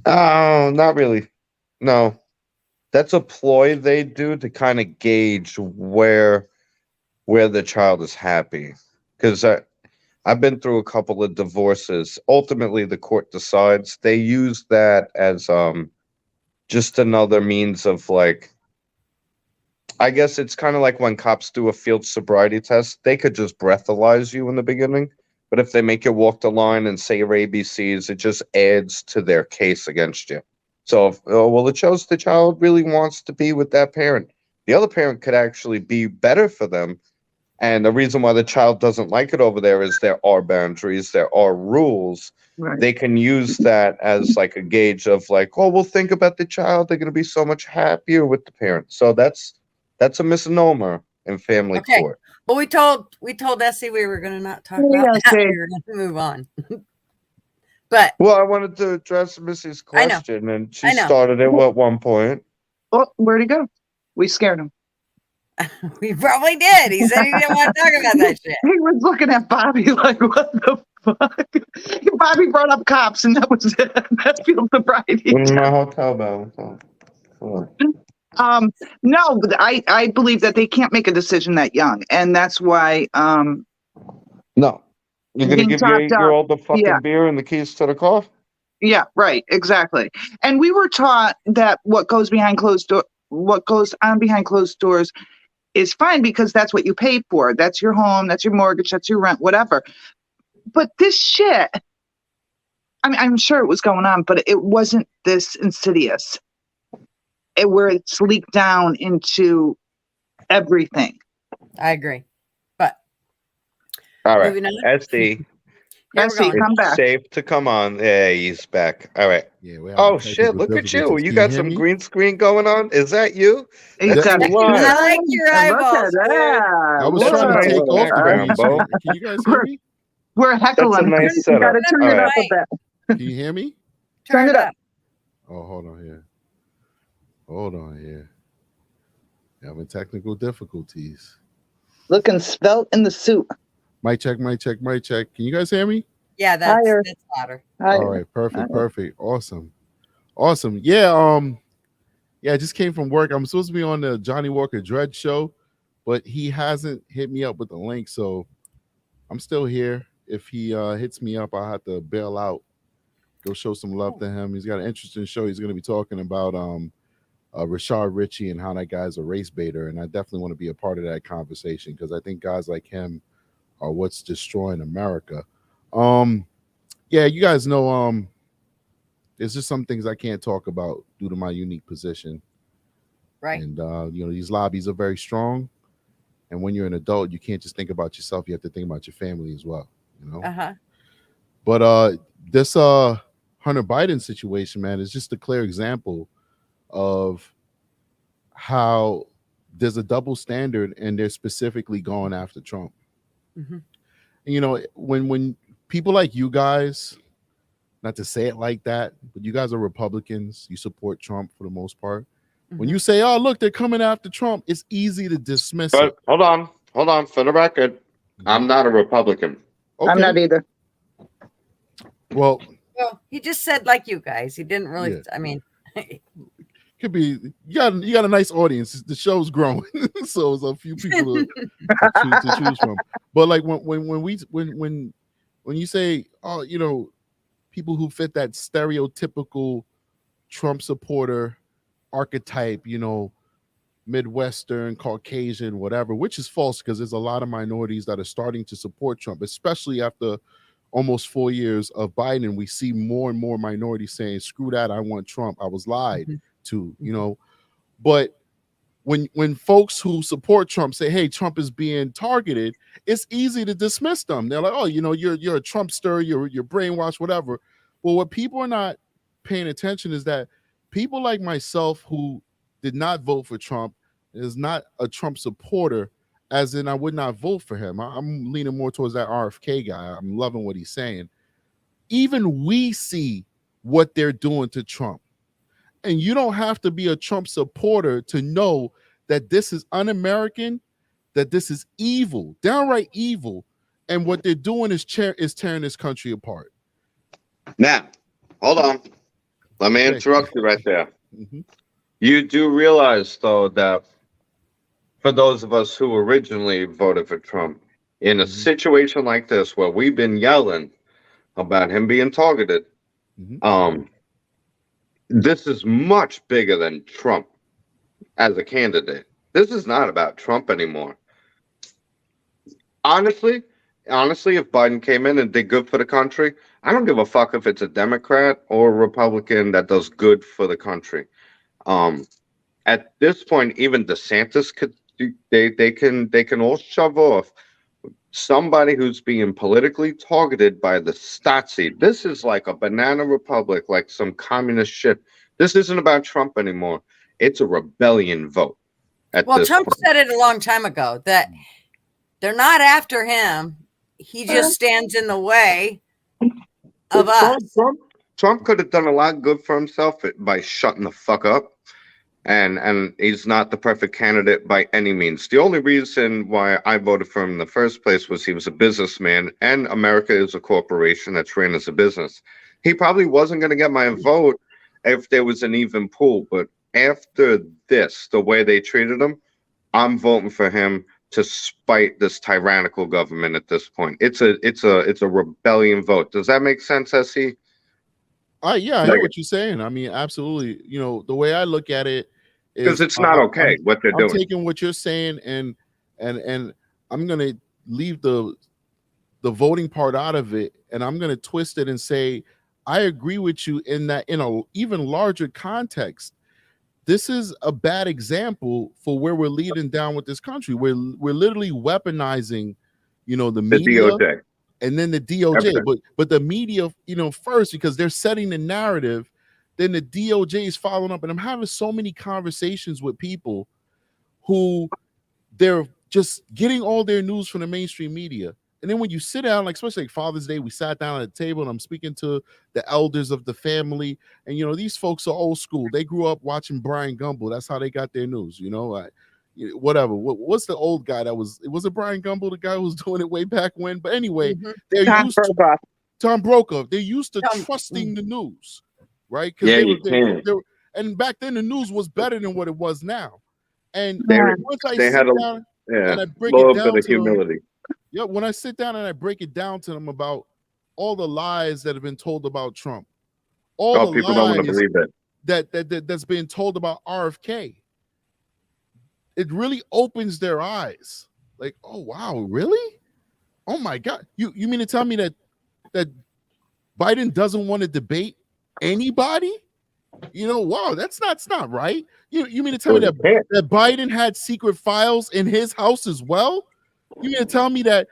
K: Oh, not really. No. That's a ploy they do to kind of gauge where the child is happy. Because I've been through a couple of divorces. Ultimately, the court decides. They use that as just another means of like, I guess it's kind of like when cops do a field sobriety test. They could just breathalyze you in the beginning, but if they make you walk the line and say your ABCs, it just adds to their case against you. So, it shows the child really wants to be with that parent. The other parent could actually be better for them. And the reason why the child doesn't like it over there is there are boundaries, there are rules.
L: Right.
K: They can use that as like a gauge of like, oh, well, think about the child. They're going to be so much happier with the parent. So that's a misnomer in family court.
A: Well, we told Essie we were going to not talk about that. We were going to move on. But
K: I wanted to address Missy's question, and she started it at one point.
L: Well, where'd he go? We scared him.
A: We probably did. He said he didn't want to talk about that shit.
L: He was looking at Bobby like, what the fuck? Bobby brought up cops, and that was it. That field sobriety.
K: In my hotel bell.
L: No, but I believe that they can't make a decision that young, and that's why.
K: No, you're gonna give your 8-year-old the fucking beer and the keys to the car.
L: Yeah, right, exactly. And we were taught that what goes on behind closed doors is fine because that's what you pay for. That's your home, that's your mortgage, that's your rent, whatever. But this shit, I mean, I'm sure it was going on, but it wasn't this insidious. Where it's leaked down into everything.
A: I agree. But
K: all right, SD.
A: Here we're
L: Essie,
A: going.
L: come back.
K: Safe to come on. Yeah, he's back. All right.
M: Yeah, we're
K: Oh
M: having
K: shit!
M: technical
K: Look at you.
M: difficulties.
K: You
M: Can
K: got
M: hear
K: some
M: me?
K: green screen going on. Is that you?
L: He's
K: That's
L: got
K: you
L: a
K: live.
A: I like your
L: Look at
A: eyeballs, dude.
L: that.
M: I was
K: That's a
M: trying to
K: nice
M: take
K: little
M: off the
K: background,
M: green
K: Bo.
M: screen. Can you guys hear me?
L: We're
K: That's a
L: heckling.
K: nice
L: You
K: setup.
L: gotta turn
K: All
L: it
K: right.
L: up a bit.
M: Can you hear me?
L: Turn it up.
M: Oh, hold on here. Hold on here. Having technical difficulties.
L: Looking svelte in the suit.
M: Mic check, mic check, mic check. Can you guys hear me?
A: Yeah, that's louder.
M: All right, perfect, perfect. Awesome. Yeah, I just came from work. I'm supposed to be on the Johnny Walker Dread show, but he hasn't hit me up with the link, so I'm still here. If he hits me up, I'll have to bail out. Go show some love to him. He's got an interesting show. He's going to be talking about Rashard Ritchie and how that guy's a race baiter, and I definitely want to be a part of that conversation because I think guys like him are what's destroying America. Yeah, you guys know there's just some things I can't talk about due to my unique position.
A: Right.
M: And these lobbies are very strong. And when you're an adult, you can't just think about yourself. You have to think about your family as well.
A: Uh-huh.
M: But this Hunter Biden situation, man, is just a clear example of how there's a double standard and they're specifically going after Trump.
A: Mm-hmm.
M: And, when people like you guys, not to say it like that, but you guys are Republicans, you support Trump for the most part. Mm-hmm. When you say, oh, look, they're coming after Trump, it's easy to dismiss it.
K: Hold on. For the record, I'm not a Republican.
M: Okay.
L: I'm not either.
M: Well,
A: he just said like you guys. He didn't really.
M: Yeah.
A: I mean,
M: could be. You got a nice audience. The show's growing, so there's a few people to choose from. But like when you say, oh, people who fit that stereotypical Trump supporter archetype, Midwestern, Caucasian, whatever, which is false because there's a lot of minorities that are starting to support Trump, especially after almost 4 years of Biden. We see more and more minorities saying, screw that, I want Trump. I was lied to, But when folks who support Trump say, hey, Trump is being targeted, it's easy to dismiss them. They're like, oh, you're a Trumpster, you're brainwashed, whatever. Well, what people are not paying attention is that people like myself who did not vote for Trump, is not a Trump supporter, as in I would not vote for him. I'm leaning more towards that RFK guy. I'm loving what he's saying. Even we see what they're doing to Trump. And you don't have to be a Trump supporter to know that this is un-American, that this is evil, downright evil. And what they're doing is tearing this country apart.
K: Now, hold on. Let me interrupt you right there. Mm-hmm. You do realize, though, that for those of us who originally voted for Trump, in a situation like this where we've been yelling about him being targeted, this is much bigger than Trump as a candidate. This is not about Trump anymore. Honestly, if Biden came in and did good for the country, I don't give a fuck if it's a Democrat or a Republican that does good for the country. At this point, even DeSantis could they can all shove off somebody who's being politically targeted by the Stasi. This is like a banana republic, like some communist shit. This isn't about Trump anymore. It's a rebellion vote.
A: Well, Trump said it a long time ago that they're not after him. He just stands in the way of us.
K: Trump could have done a lot good for himself by shutting the fuck up. And he's not the perfect candidate by any means. The only reason why I voted for him in the first place was he was a businessman, and America is a corporation that's ran as a business. He probably wasn't going to get my vote if there was an even pool. But after this, the way they treated him, I'm voting for him to spite this tyrannical government at this point. It's a rebellion vote. Does that make sense, SC?
M: Yeah, I hear what you're saying. I mean, absolutely. The way I look at it is
K: because it's not okay what they're doing.
M: I'm taking what you're saying and I'm gonna leave the voting part out of it, and I'm gonna twist it and say I agree with you in that in a even larger context. This is a bad example for where we're leading down with this country. We're literally weaponizing, the media.
K: DOJ.
M: and then the DOJ.
K: Everything.
M: But the media, first, because they're setting the narrative, then the DOJ is following up. And I'm having so many conversations with people who they're just getting all their news from the mainstream media. And then when you sit down, like especially like Father's Day, we sat down at the table and I'm speaking to the elders of the family. And, these folks are old school. They grew up watching Brian Gumble. That's how they got their news, whatever. What's the old guy that was it Brian Gumble, the guy who was doing it way back when? But anyway, they're used to Tom Brokaw. They're used to trusting the news, right? Because they were, and back then the news was better than what it was now. And once I sit down and I break it down to humility. Yeah, when I sit down and I break it down to them about all the lies that have been told about Trump, all the
K: people don't want to believe it.
M: That's been told about RFK, it really opens their eyes. Like, oh wow, really? Oh my God, you mean to tell me that Biden doesn't want to debate anybody? Wow, that's not right. You mean to tell me that Biden had secret files in his house as well? You mean to tell me that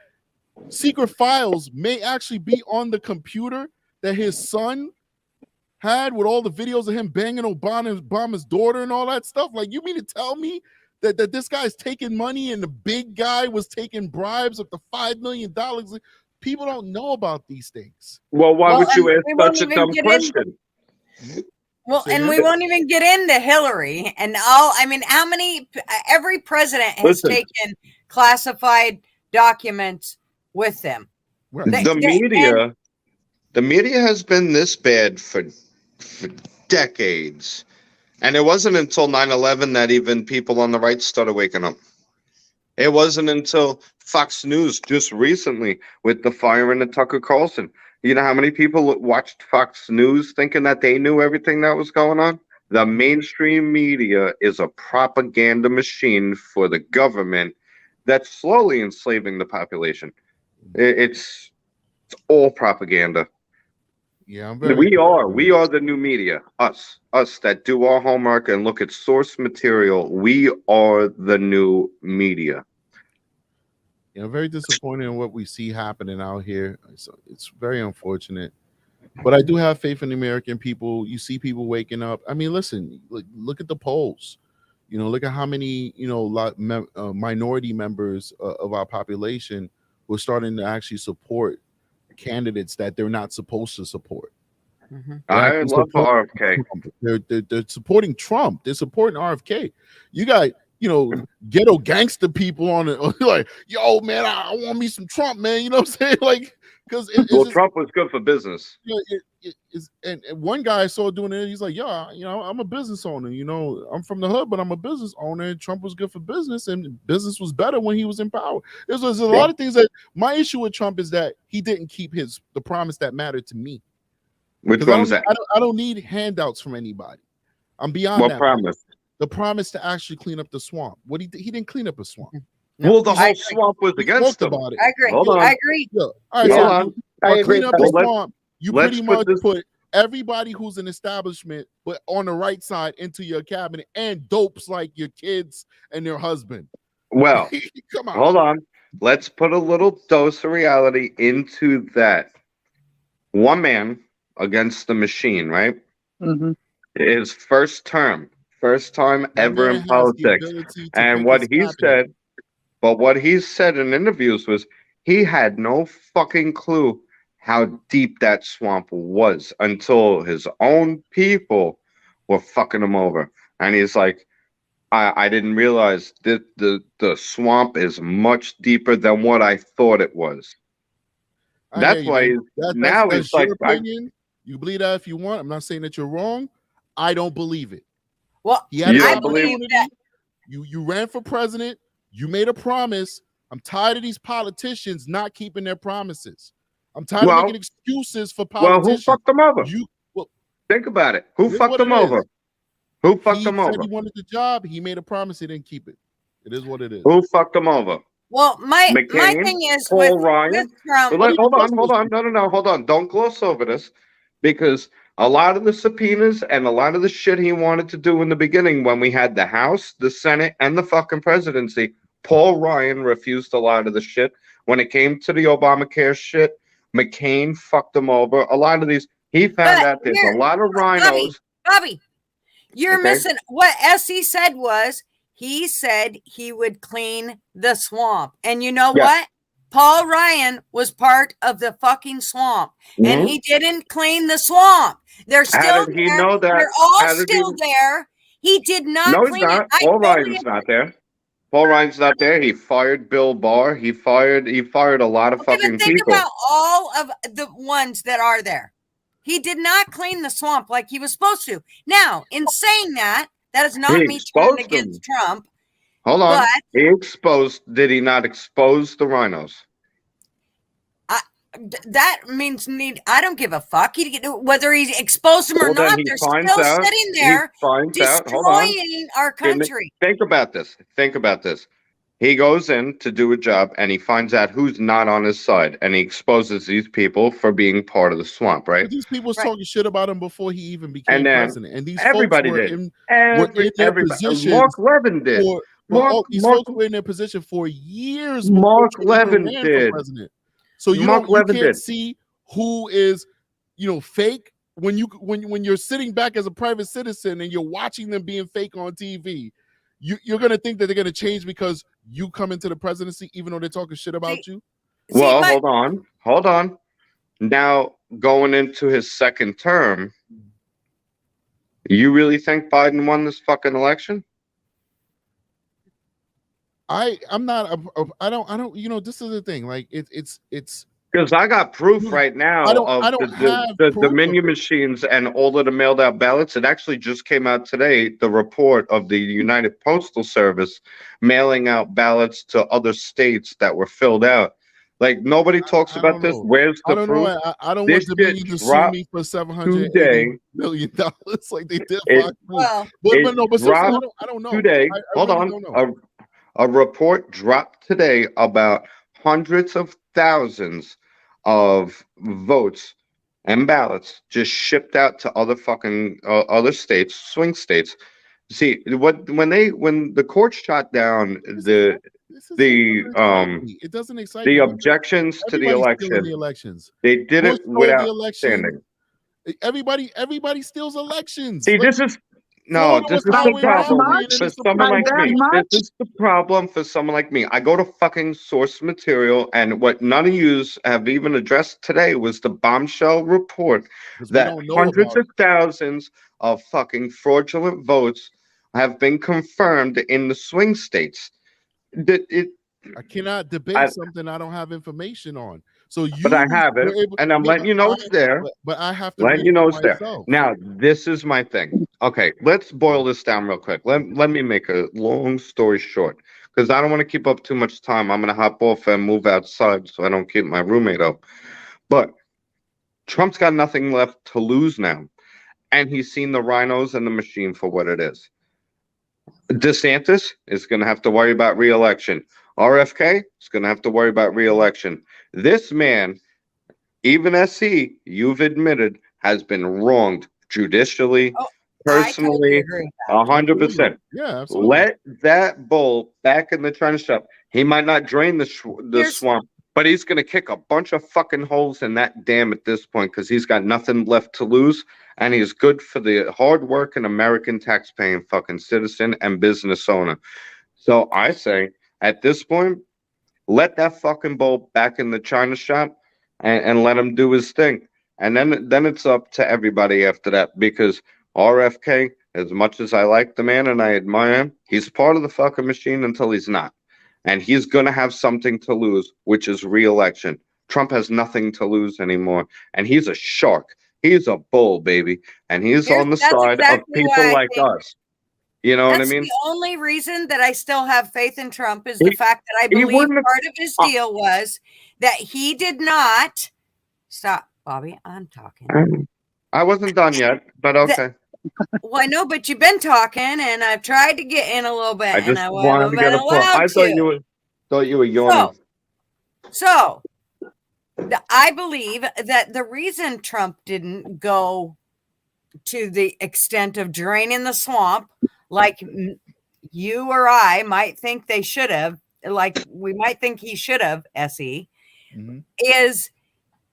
M: secret files may actually be on the computer that his son had with all the videos of him banging Obama's daughter and all that stuff? Like, you mean to tell me that this guy's taking money and the big guy was taking bribes up to $5 million? People don't know about these things.
K: Well, why would you ask such a dumb question?
A: Well, and we won't even get into Hillary and how many, every president has taken classified documents with them.
K: Right. The media has been this bad for decades. And it wasn't until 9/11 that even people on the right started waking up. It wasn't until Fox News just recently with the firing of Tucker Carlson. You know how many people watched Fox News thinking that they knew everything that was going on? The mainstream media is a propaganda machine for the government that's slowly enslaving the population. It's all propaganda.
M: Yeah,
K: we are the new media. Us that do our homework and look at source material. We are the new media.
M: Very disappointed in what we see happening out here. It's very unfortunate, but I do have faith in the American people. You see people waking up. I mean, listen, look at the polls. Look at how many minority members of our population were starting to actually support candidates that they're not supposed to support.
K: I love RFK.
M: They're supporting Trump. They're supporting RFK. You got ghetto gangster people on it, like, yo, man, I want me some Trump, man. You know what I'm saying? Like, because
K: Trump was good for business.
M: And one guy I saw doing it. He's like, yeah, I'm a business owner. I'm from the hood, but I'm a business owner. And Trump was good for business, and business was better when he was in power. There's a lot of things that my issue with Trump is that he didn't keep the promise that mattered to me.
K: Which one was that?
M: I don't need handouts from anybody. I'm beyond that. What promise? The promise to actually clean up the swamp. He didn't clean up a swamp.
K: No, well, the whole swamp was against him.
A: About it. I agree. I agree.
M: Yeah. All right, hold on. I clean up the swamp. You pretty much put everybody who's an establishment, but on the right side, into your cabinet, and dopes like your kids and their husband.
K: Well, come on. Hold on. Let's put a little dose of reality into that. One man against the machine, right?
L: Mm-hmm.
K: His first time ever in politics. And what he said in interviews was he had no fucking clue how deep that swamp was until his own people were fucking him over. And he's like, I didn't realize that the swamp is much deeper than what I thought it was. That's why now it's like,
M: you believe that if you want. I'm not saying that you're wrong. I don't believe it.
A: Well, I believe that
M: you ran for president. You made a promise. I'm tired of these politicians not keeping their promises. I'm tired of making excuses for politicians.
K: Well, who fucked them over? Think about it. Who fucked them over? Who fucked them over?
M: He wanted the job. He made a promise. He didn't keep it. It is what it is.
K: Who fucked them over?
A: Well, my thing is with Trump.
K: Hold on. No. Hold on. Don't gloss over this, because a lot of the subpoenas and a lot of the shit he wanted to do in the beginning when we had the House, the Senate, and the fucking presidency Paul Ryan refused a lot of the shit. When it came to the Obamacare shit, McCain fucked him over. A lot of these, he found
A: But
K: out there's a
A: here,
K: lot of rhinos.
A: Bobby, you're
K: Okay.
A: missing what SE said was he said he would clean the swamp. And you know
K: Yes.
A: what? Paul Ryan was part of the fucking swamp, and
K: Mhm.
A: he didn't clean the swamp. They're
K: How
A: still
K: did he
A: there.
K: know that?
A: They're all
K: How did he?
A: still there. He did not
K: No, he's
A: clean it.
K: not.
A: I
K: Paul
A: totally
K: Ryan's not there. Paul Ryan's not there. He fired Bill Barr. He fired a lot of
A: Okay, but
K: fucking
A: think
K: people.
A: about all of the ones that are there. He did not clean the swamp like he was supposed to. Now, in saying that, that is not
K: He
A: me turning
K: exposed them.
A: against Trump.
K: Hold on.
A: But
K: He exposed. Did he not expose the rhinos?
A: that means I don't give a fuck. Whether he exposed them or
K: Well, then
A: not,
K: he
A: they're
K: finds
A: still
K: out.
A: sitting
K: He
A: there
K: finds out. Hold on.
A: destroying our country.
K: Think about this. Think about this. He goes in to do a job and he finds out who's not on his side and he exposes these people for being part of the swamp, right?
M: But these people was
A: Right.
M: talking shit about him before he even became
K: And then
M: president. And these
K: everybody
M: folks were
K: did.
M: in their
K: Everybody.
M: positions
K: Mark Levin did.
M: these folks were in their position for years
K: Mark
M: before Trump even
K: Levin
M: ran
K: did.
M: for president. So you
K: Mark Levin
M: can't
K: did.
M: see who is, fake when you're sitting back as a private citizen and you're watching them being fake on TV. You're gonna think that they're gonna change because you come into the presidency, even though they're talking shit about you.
K: Well, hold on. Now going into his second term, you really think Biden won this fucking election?
M: I'm not. I don't. This is the thing. Like it's.
K: Because I got proof right now
M: I
K: of
M: don't have
K: the
M: proof
K: Dominion machines and all of the mailed out ballots. It actually just came out today, the report of the United Postal Service mailing out ballots to other states that were filled out. Like nobody talks about this. Where's the
M: I don't
K: proof?
M: know. I don't
K: This
M: want Dominion
K: shit
M: to sue
K: dropped
M: me for
K: today.
M: $780 million like they did
K: It-
M: Fox News.
A: Well,
M: But
K: it
M: seriously,
K: dropped
M: I don't know.
K: today.
M: I
K: Hold
M: really
K: on.
M: don't know.
K: A report dropped today about hundreds of thousands of votes and ballots just shipped out to other fucking other states, swing states. See when the court shot down
M: It doesn't excite
K: the
M: me.
K: objections to the
M: Everybody's stealing
K: election.
M: the elections.
K: They did
M: Bush
K: it
M: stole
K: without
M: the election.
K: standing.
M: Everybody steals elections.
K: See,
M: Like,
K: this is
M: Florida
K: this
M: was
K: is the
M: highway
K: problem
M: robbery, and then
K: for
M: the
K: someone
M: Supreme
K: like
M: Court
K: me.
M: did
K: This is the problem for someone like me. I go to fucking source material, and what none of yous have even addressed today was the bombshell report that
M: don't know
K: hundreds
M: about
K: of thousands of fucking fraudulent votes have been confirmed in the swing states.
M: I cannot debate something I don't have information on. So
K: But I have it, and I'm letting you know it's there.
M: But I have to
K: Letting
M: read
K: you
M: it
K: know
M: for
K: it's there.
M: myself.
K: Now, this is my thing. Okay, let's boil this down real quick. Let me make a long story short, because I don't want to keep up too much time. I'm going to hop off and move outside so I don't keep my roommate up. But Trump's got nothing left to lose now, and he's seen the rhinos and the machine for what it is. DeSantis is going to have to worry about re-election. RFK is going to have to worry about re-election. This man, even SC, you've admitted, has been wronged judicially, personally, 100%.
M: Yeah, absolutely.
K: Let that bull back in the China shop. He might not drain the swamp, but he's going to kick a bunch of fucking holes in that dam at this point because he's got nothing left to lose, and he's good for the hard-working American tax-paying fucking citizen and business owner. So I say, at this point, let that fucking bull back in the China shop and let him do his thing. And then it's up to everybody after that, because RFK, as much as I like the man and I admire him, he's part of the fucking machine until he's not. And he's going to have something to lose, which is re-election. Trump has nothing to lose anymore. And he's a shark. He's a bull, baby. And he's on the side of people like us. You know what I mean?
A: The only reason that I still have faith in Trump is the fact that I believe part of his deal was that he did not stop. Bobby, I'm talking.
K: I wasn't done yet, but okay.
A: Well, I know, but you've been talking, and I've tried to get in a little bit,
K: I just
A: and I
K: wanted
A: haven't
K: to get
A: been
K: a point.
A: allowed
K: I
A: to.
K: thought you were yawning.
A: So I believe that the reason Trump didn't go to the extent of draining the swamp, like you or I might think they should have, like we might think he should have, SE,
M: Mhm.
A: is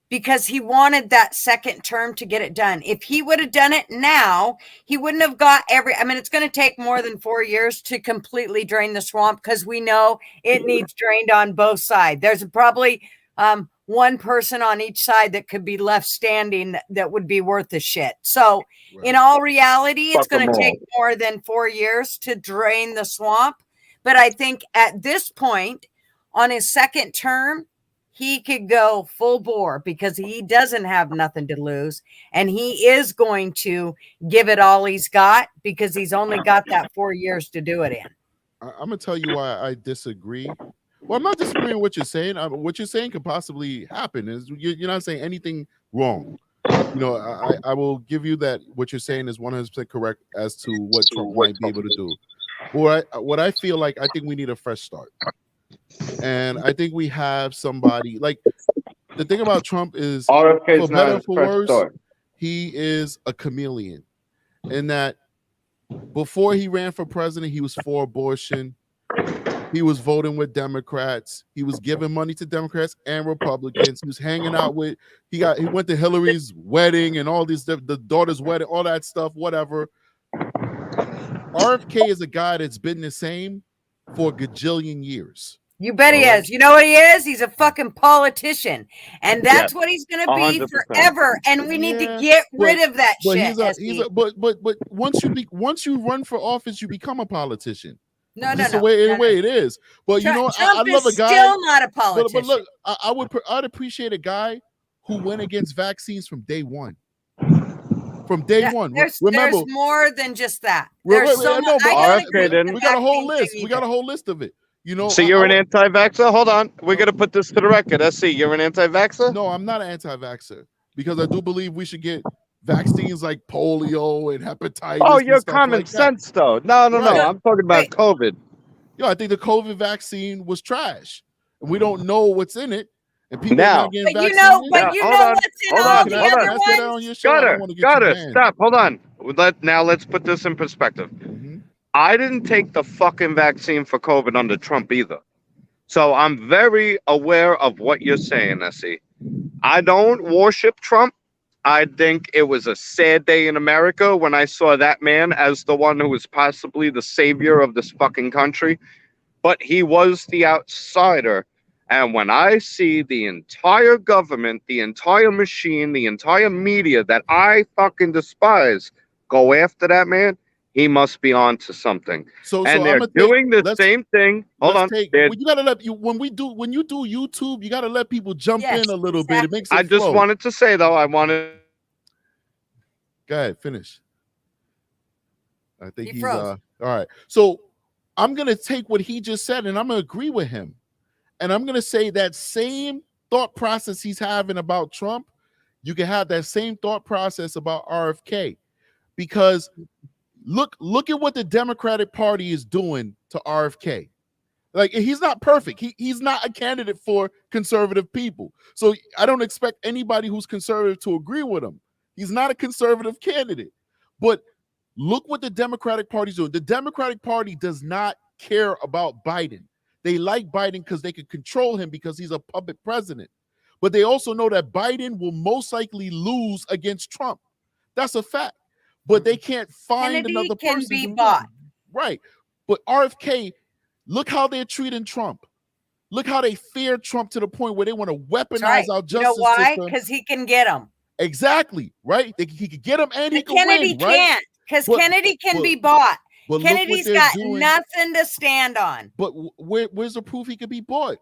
A: because he wanted that second term to get it done. If he would have done it now, he wouldn't have got I mean, it's going to take more than 4 years to completely drain the swamp because we know it needs drained on both sides. There's probably one person on each side that could be left standing that would be worth the shit. So in all reality, it's going to take more than 4 years to drain the swamp. But I think at this point, on his second term, he could go full bore because he doesn't have nothing to lose. And he is going to give it all he's got because he's only got that 4 years to do it in.
M: I'm going to tell you why I disagree. Well, I'm not disagreeing with what you're saying. What you're saying could possibly happen. You're not saying anything wrong. You know, I will give you that what you're saying is 100% correct as to what Trump might be able to do. What I feel like, I think we need a fresh start. And I think we have somebody like the thing about Trump is
K: RFK's
M: for better
K: not
M: or for worse, he is a chameleon in that before he ran for president, he was for abortion. He was voting with Democrats. He was giving money to Democrats and Republicans. He was hanging out with, he went to Hillary's wedding and all these, the daughter's wedding, all that stuff, whatever. RFK is a guy that's been the same for a gajillion years.
A: You bet he is. You know what he is? He's a fucking politician. And that's what he's going to be
K: 100%.
A: forever. And we need to get rid of that shit.
M: But once you run for office, you become a politician.
A: No.
M: The way it is. But you know, I love a guy.
A: Still not a politician.
M: But look, I'd appreciate a guy who went against vaccines from day one. From day one. Remember,
A: there's more than just that.
M: We got
K: RFK
M: a whole list. We got a whole list of it. You know,
K: so you're an anti-vaxxer? Hold on. We're going to put this to the record. Let's see. You're an anti-vaxxer?
M: No, I'm not an anti-vaxxer because I do believe we should get vaccines like polio and hepatitis.
K: Oh, you're common sense, though. No. I'm talking about COVID.
M: I think the COVID vaccine was trash. And we don't know what's in it. And people are not getting vaccinated.
A: But you know what's in all the other ones?
K: Got it. Stop. Hold on. Now let's put this in perspective. I didn't take the fucking vaccine for COVID under Trump either. So I'm very aware of what you're saying, Essie. I don't worship Trump. I think it was a sad day in America when I saw that man as the one who was possibly the savior of this fucking country. But he was the outsider. And when I see the entire government, the entire machine, the entire media that I fucking despise go after that man, he must be on to something. And they're doing the same thing. Hold on.
M: You gotta let when you do YouTube, you gotta let people jump in a little bit. It makes it
K: I just
M: flow.
K: wanted to say though,
M: Go ahead, finish. I think he's all right. So I'm gonna take what he just said and I'm gonna agree with him. And I'm gonna say that same thought process he's having about Trump, you can have that same thought process about RFK. Because look at what the Democratic Party is doing to RFK. Like, he's not perfect. He's not a candidate for conservative people. So I don't expect anybody who's conservative to agree with him. He's not a conservative candidate. But look what the Democratic Party is doing. The Democratic Party does not care about Biden. They like Biden because they can control him because he's a puppet president. But they also know that Biden will most likely lose against Trump. That's a fact. But they can't find another person.
A: Can be bought.
M: Right. But RFK, look how they're treating Trump. Look how they fear Trump to the point where they want to weaponize our justice system.
A: You know why? Because he can get them.
M: Exactly. Right? He could get them and he can
A: Kennedy
M: win. Right?
A: Can't. Because Kennedy can be bought.
M: But
A: Kennedy's got nothing to stand on.
M: But where's the proof he could be bought?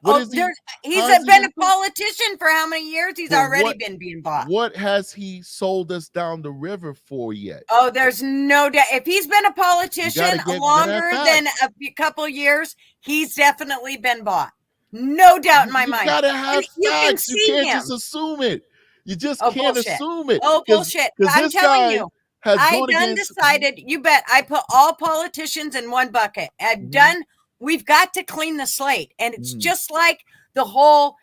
A: He's been a politician for how many years? He's already been being bought.
M: What has he sold us down the river for yet?
A: Oh, there's no doubt. If he's been a politician longer than a couple years, he's definitely been bought. No doubt in my mind.
M: You gotta have facts. You can't just assume it. You just can't assume it.
A: Oh, bullshit. I'm telling you. I done decided, you bet, I put all politicians in one bucket. We've got to clean the slate. And it's just like the whole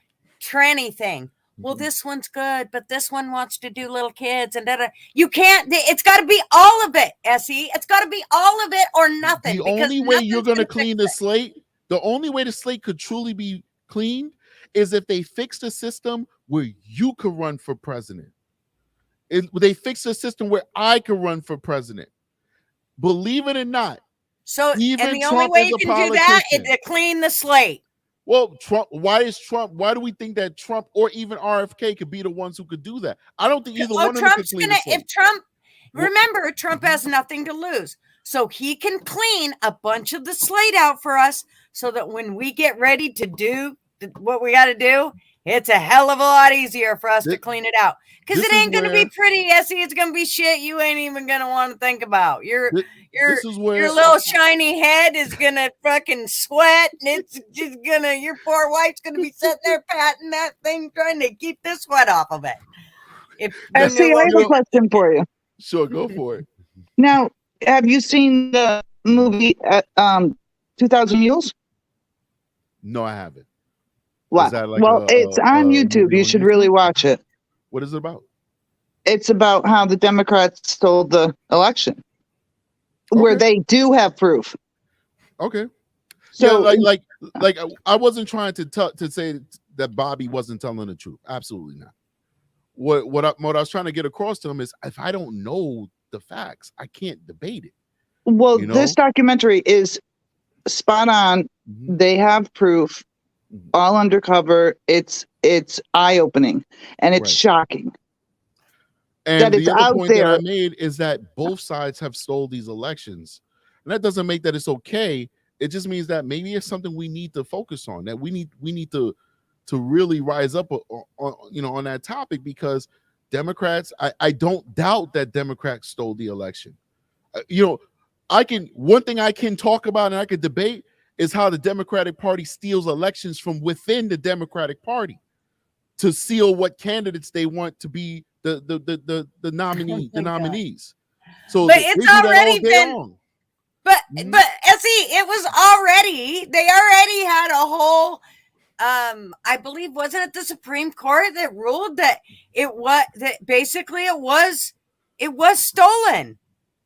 A: tranny thing. Well, this one's good, but this one wants to do little kids. And you can't, it's got to be all of it, Essie. It's got to be all of it or nothing.
M: The only way you're going to clean the slate The only way the slate could truly be cleaned is if they fixed a system where you could run for president. They fixed a system where I could run for president. Believe it or not.
A: So,
M: even
A: and the
M: Trump
A: only way
M: is
A: you
M: a
A: can do that is
M: politician.
A: to clean the slate.
M: Well, Trump, why do we think that Trump or even RFK could be the ones who could do that? I don't think either one of them could
A: Trump's
M: clean
A: gonna,
M: the slate.
A: if Trump, remember, Trump has nothing to lose. So he can clean a bunch of the slate out for us so that when we get ready to do what we got to do, it's a hell of a lot easier for us to clean it out. Because it ain't going to be pretty, Essie. It's going to be shit you ain't even going to want to think about. Your little shiny head is going to fucking sweat, and it's just going to, your poor wife's going to be sitting there patting that thing, trying to keep the sweat off of it.
L: Essie, I have a question for you.
M: Sure, go for it.
L: Now, have you seen the movie 2000 Mules?
M: No, I haven't.
L: Wow. Well, it's on YouTube. You should really watch it.
M: What is it about?
L: It's about how the Democrats stole the election, where they do have proof.
M: Okay.
L: So,
M: yeah, like I wasn't trying to say that Bobby wasn't telling the truth. Absolutely not. What I was trying to get across to him is, if I don't know the facts, I can't debate it.
L: Well, this documentary is spot on.
M: Mm-hmm.
L: They have proof, all undercover. It's eye-opening, and it's shocking.
M: And
L: that it's
M: the other
L: out
M: point
L: there.
M: that I made is that both sides have stole these elections. And that doesn't make that it's okay. It just means that maybe it's something we need to focus on, that we need to really rise up on that topic, because Democrats, I don't doubt that Democrats stole the election. One thing I can talk about and I could debate is how the Democratic Party steals elections from within the Democratic Party to seal what candidates they want to be the nominees. So
A: but it's already been. But Essie, it was already, they already had a whole. I believe, wasn't it the Supreme Court that ruled that it was stolen.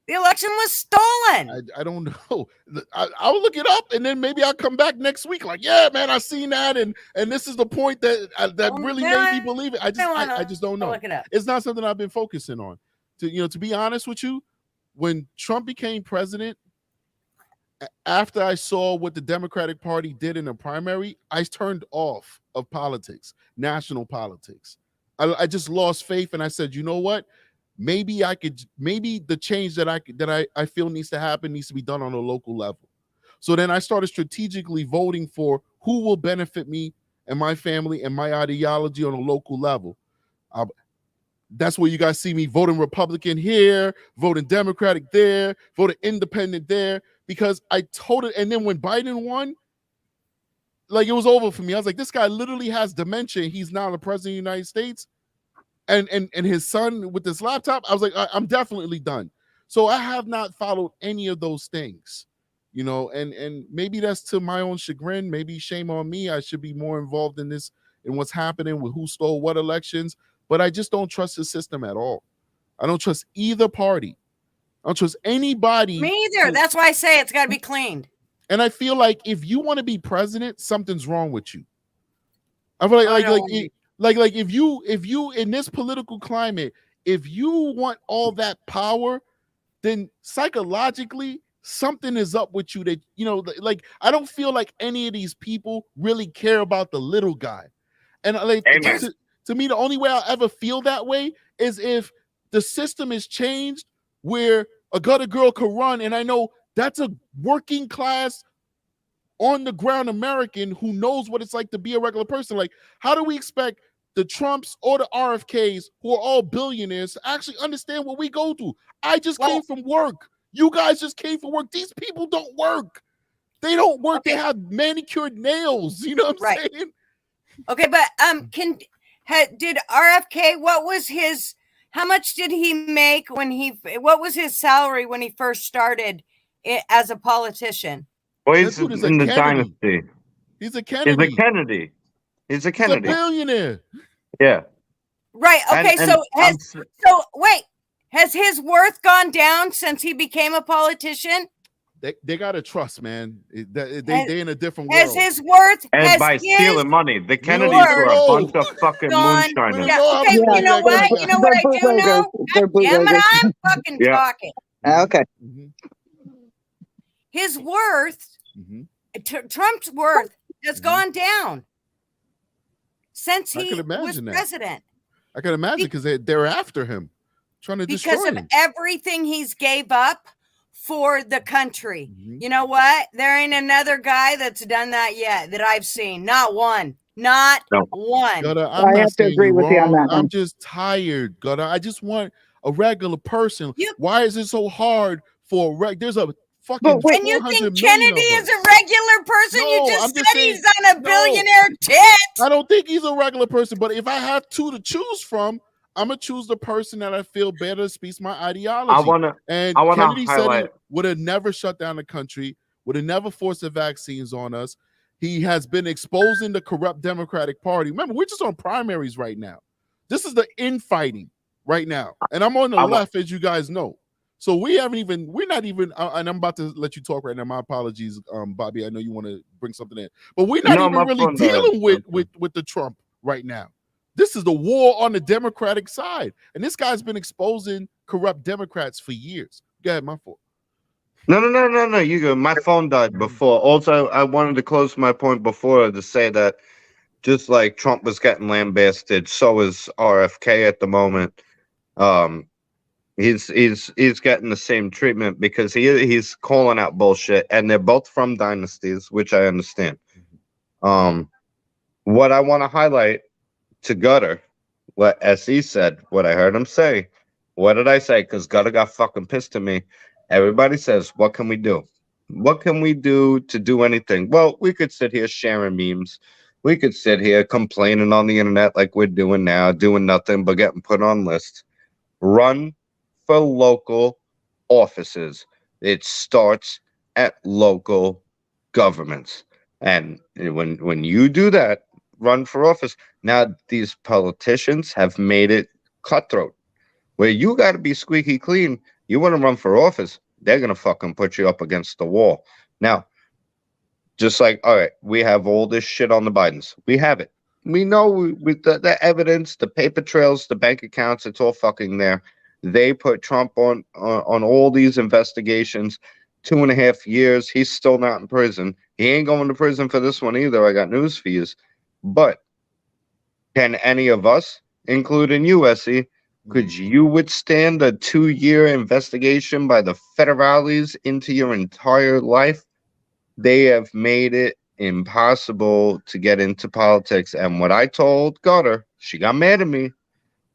A: The election was stolen.
M: I don't know. I'll look it up, and then maybe I'll come back next week. Like, yeah, man, I seen that, and this is the point that really made me believe it. I just don't know.
A: Look it up.
M: It's not something I've been focusing on. To be honest with you, when Trump became president, after I saw what the Democratic Party did in the primary, I turned off of politics, national politics. I just lost faith, and I said, you know what? Maybe the change that I feel needs to happen needs to be done on a local level. So then I started strategically voting for who will benefit me and my family and my ideology on a local level. That's where you guys see me voting Republican here, voting Democratic there, voting independent there, because I told it. And then when Biden won, like, it was over for me. I was like, this guy literally has dementia. He's now the president of the United States. And his son with this laptop, I was like, I'm definitely done. So I have not followed any of those things, and maybe that's to my own chagrin. Maybe shame on me. I should be more involved in this, in what's happening with who stole what elections. But I just don't trust the system at all. I don't trust either party. I don't trust anybody.
A: Me either. That's why I say it's got to be cleaned.
M: And I feel like if you want to be president, something's wrong with you. I feel like if you in this political climate, if you want all that power, then psychologically something is up with you. That I don't feel like any of these people really care about the little guy. And to me, the only way I'll ever feel that way is if the system is changed where a gutter girl could run, and I know that's a working class, on the ground American who knows what it's like to be a regular person. Like, how do we expect the Trumps or the RFKs, who are all billionaires, to actually understand what we go through? I just came from work. You guys just came from work. These people don't work. They don't work. Okay. They have manicured nails. You know what I'm saying?
A: Okay, but did RFK, how much did he make what was his salary when he first started as a politician?
K: Well, he's in the dynasty.
M: He's a Kennedy.
K: He's a Kennedy.
M: He's a billionaire.
K: Yeah.
A: Right. Okay. Has his worth gone down since he became a politician?
M: they gotta trust, man. They in a different
A: Has
M: world.
A: his worth,
K: And
A: has
K: by
A: his
K: stealing money, the
M: We don't
K: Kennedys
M: even
K: were a
M: know.
K: bunch of fucking
A: gone?
M: We don't
K: moonshiners.
A: Yeah,
M: know how
A: okay,
M: much
A: you
M: money
A: know
M: that guy
A: what?
M: got.
A: You know what I do know? God damn it, I'm fucking
K: Yeah.
A: talking.
L: Okay.
M: Mhm,
A: His worth,
M: mhm.
A: Trump's worth has
M: Mhm.
A: gone down since
M: I could
A: he was
M: imagine that.
A: president
M: I can imagine because they're after him, trying to
A: because
M: destroy
A: of
M: him.
A: everything he's gave up for the country.
M: Mhm.
A: You know what? There ain't another guy that's done that yet that I've seen. Not one. Not
K: No.
A: one.
M: Gutter, I'm
L: I
M: not
L: have to
M: saying
L: agree
M: you're
L: with you on
M: wrong.
L: that one.
M: I'm just tired, Gutter. I just want a regular person.
A: You-
M: Why is it so hard for there's a fucking
L: But wait,
A: And you
M: 400
A: think
M: million
A: Kennedy
M: of
A: is
M: us.
A: a regular person? You
M: No,
A: just
M: I'm
A: said
M: just saying.
A: he's on a
M: No,
A: billionaire tit.
M: I don't think he's a regular person. But if I have two to choose from, I'm gonna choose the person that I feel better speaks my ideology.
K: I wanna
M: Kennedy said he
K: highlight.
M: would have never shut down the country, would have never forced the vaccines on us. He has been exposing the corrupt Democratic Party. Remember, we're just on primaries right now. This is the infighting right now, and I'm on the left, as you guys know. So we're not even. And I'm about to let you talk right now. My apologies, Bobby. I know you want to bring something in, but we're not even really dealing with the Trump right now. This is the war on the Democratic side, and this guy's been exposing corrupt Democrats for years. Go ahead, my fault.
K: No. You go. My phone died before. Also, I wanted to close my point before to say that just like Trump was getting lambasted, so is RFK at the moment. He's getting the same treatment because he's calling out bullshit, and they're both from dynasties, which I understand. What I want to highlight to Gutter, what SE said, what I heard him say. What did I say? Because Gutter got fucking pissed at me. Everybody says, what can we do? What can we do to do anything? Well, we could sit here sharing memes. We could sit here complaining on the internet like we're doing now, doing nothing but getting put on lists. Run for local offices. It starts at local governments. And when you do that, run for office. Now these politicians have made it cutthroat, where you got to be squeaky clean. You want to run for office, they're gonna fucking put you up against the wall. Now, just like, all right, we have all this shit on the Bidens. We have it. We know with the evidence, the paper trails, the bank accounts, it's all fucking there. They put Trump on all these investigations. 2.5 years. He's still not in prison. He ain't going to prison for this one either. I got news for you. But can any of us, including you, Essie, could you withstand a 2-year investigation by the federales into your entire life? They have made it impossible to get into politics. And what I told Gutter, she got mad at me.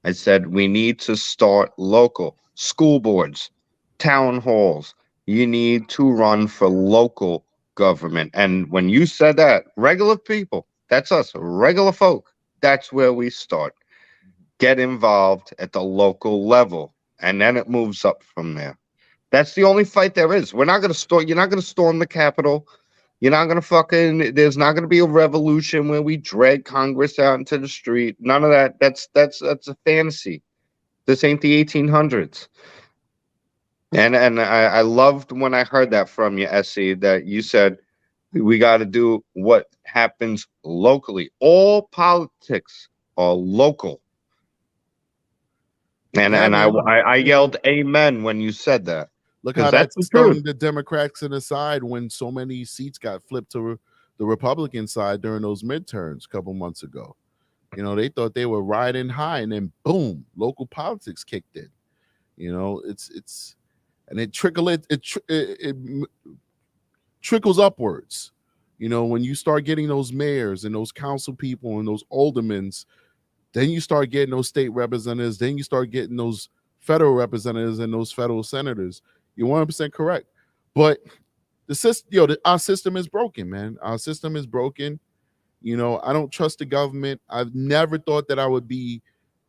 K: I said, we need to start local school boards, town halls. You need to run for local government. And when you said that, regular people, that's us, regular folk, that's where we start. Get involved at the local level, and then it moves up from there. That's the only fight there is. We're not going to storm. You're not going to storm the Capitol. You're not going to fucking. There's not going to be a revolution where we drag Congress out into the street. None of that. That's a fantasy. This ain't the 1800s. And I loved when I heard that from you, Essie, that you said we got to do what happens locally. All politics are local. And
M: Yeah, man.
K: I yelled amen when you said that.
M: Look
K: 'Cause
M: how
K: that's
M: that's
K: the truth.
M: stung the Democrats in the side when so many seats got flipped to the Republican side during those midterms a couple months ago. You know, they thought they were riding high, and then boom, local politics kicked in. You know, it's and it trickles upwards. You know, when you start getting those mayors and those council people and those aldermans, then you start getting those state representatives, then you start getting those federal representatives and those federal senators. You're 100% correct. But the system, our system is broken, man. Our system is broken. You know, I don't trust the government. I've never thought that I would be,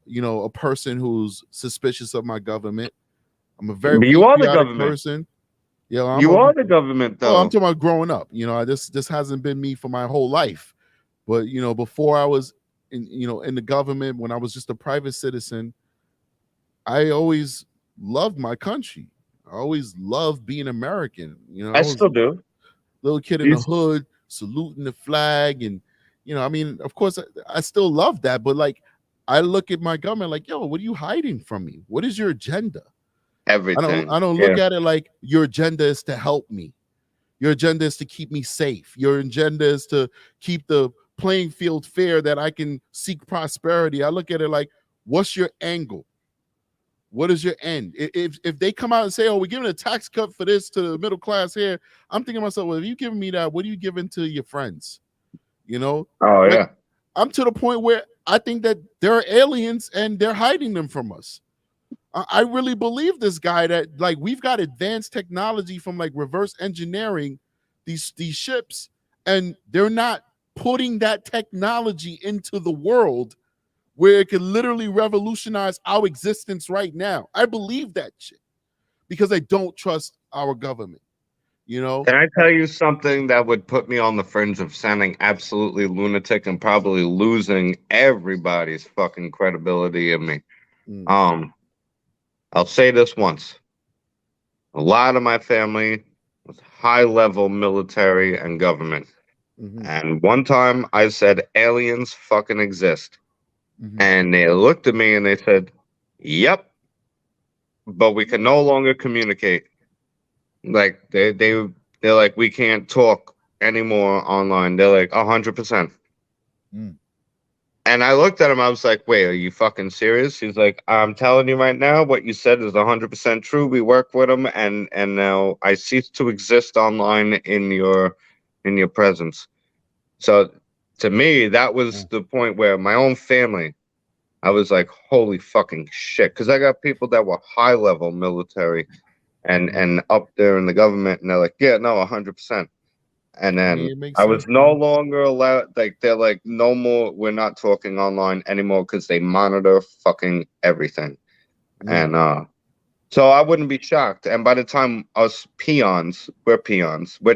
M: a person who's suspicious of my government. I'm a very
K: You are the
M: patriotic
K: government.
M: person.
K: You are the government, though.
M: Well, I'm talking about growing up. This hasn't been me for my whole life. But before I was in the government, when I was just a private citizen, I always loved my country. I always loved being American. You know,
K: I
M: was
K: still do.
M: little kid in the hood saluting the flag, and I mean, of course, I still love that. But like, I look at my government like, yo, what are you hiding from me? What is your agenda?
K: Everything.
M: I don't look at it like your agenda is to help me. Your agenda is to keep me safe. Your agenda is to keep the playing field fair that I can seek prosperity. I look at it like, what's your angle? What is your end? If they come out and say, oh, we're giving a tax cut for this to the middle class here, I'm thinking to myself, well, if you giving me that, what are you giving to your friends?
K: Oh,
M: like,
K: yeah.
M: I'm to the point where I think that there are aliens and they're hiding them from us. I really believe this guy that like we've got advanced technology from like reverse engineering these ships, and they're not putting that technology into the world where it could literally revolutionize our existence right now. I believe that shit because I don't trust our government.
K: Can I tell you something that would put me on the fringe of sounding absolutely lunatic and probably losing everybody's fucking credibility in me? I'll say this once. A lot of my family was high-level military and government. And one time I said, aliens fucking exist. And they looked at me and they said, yep, but we can no longer communicate. Like, they're like, we can't talk anymore online. They're like, 100%. And I looked at him, I was like, wait, are you fucking serious? He's like, I'm telling you right now, what you said is 100% true. We work with them, and now I cease to exist online in your presence. So to me, that was the point where my own family, I was like, holy fucking shit. Because I got people that were high level military and up there in the government, and they're like, yeah, no, 100%. And then I was no longer allowed, like, they're like, no more, we're not talking online anymore because they monitor fucking everything. And so I wouldn't be shocked. And by the time us peons, we're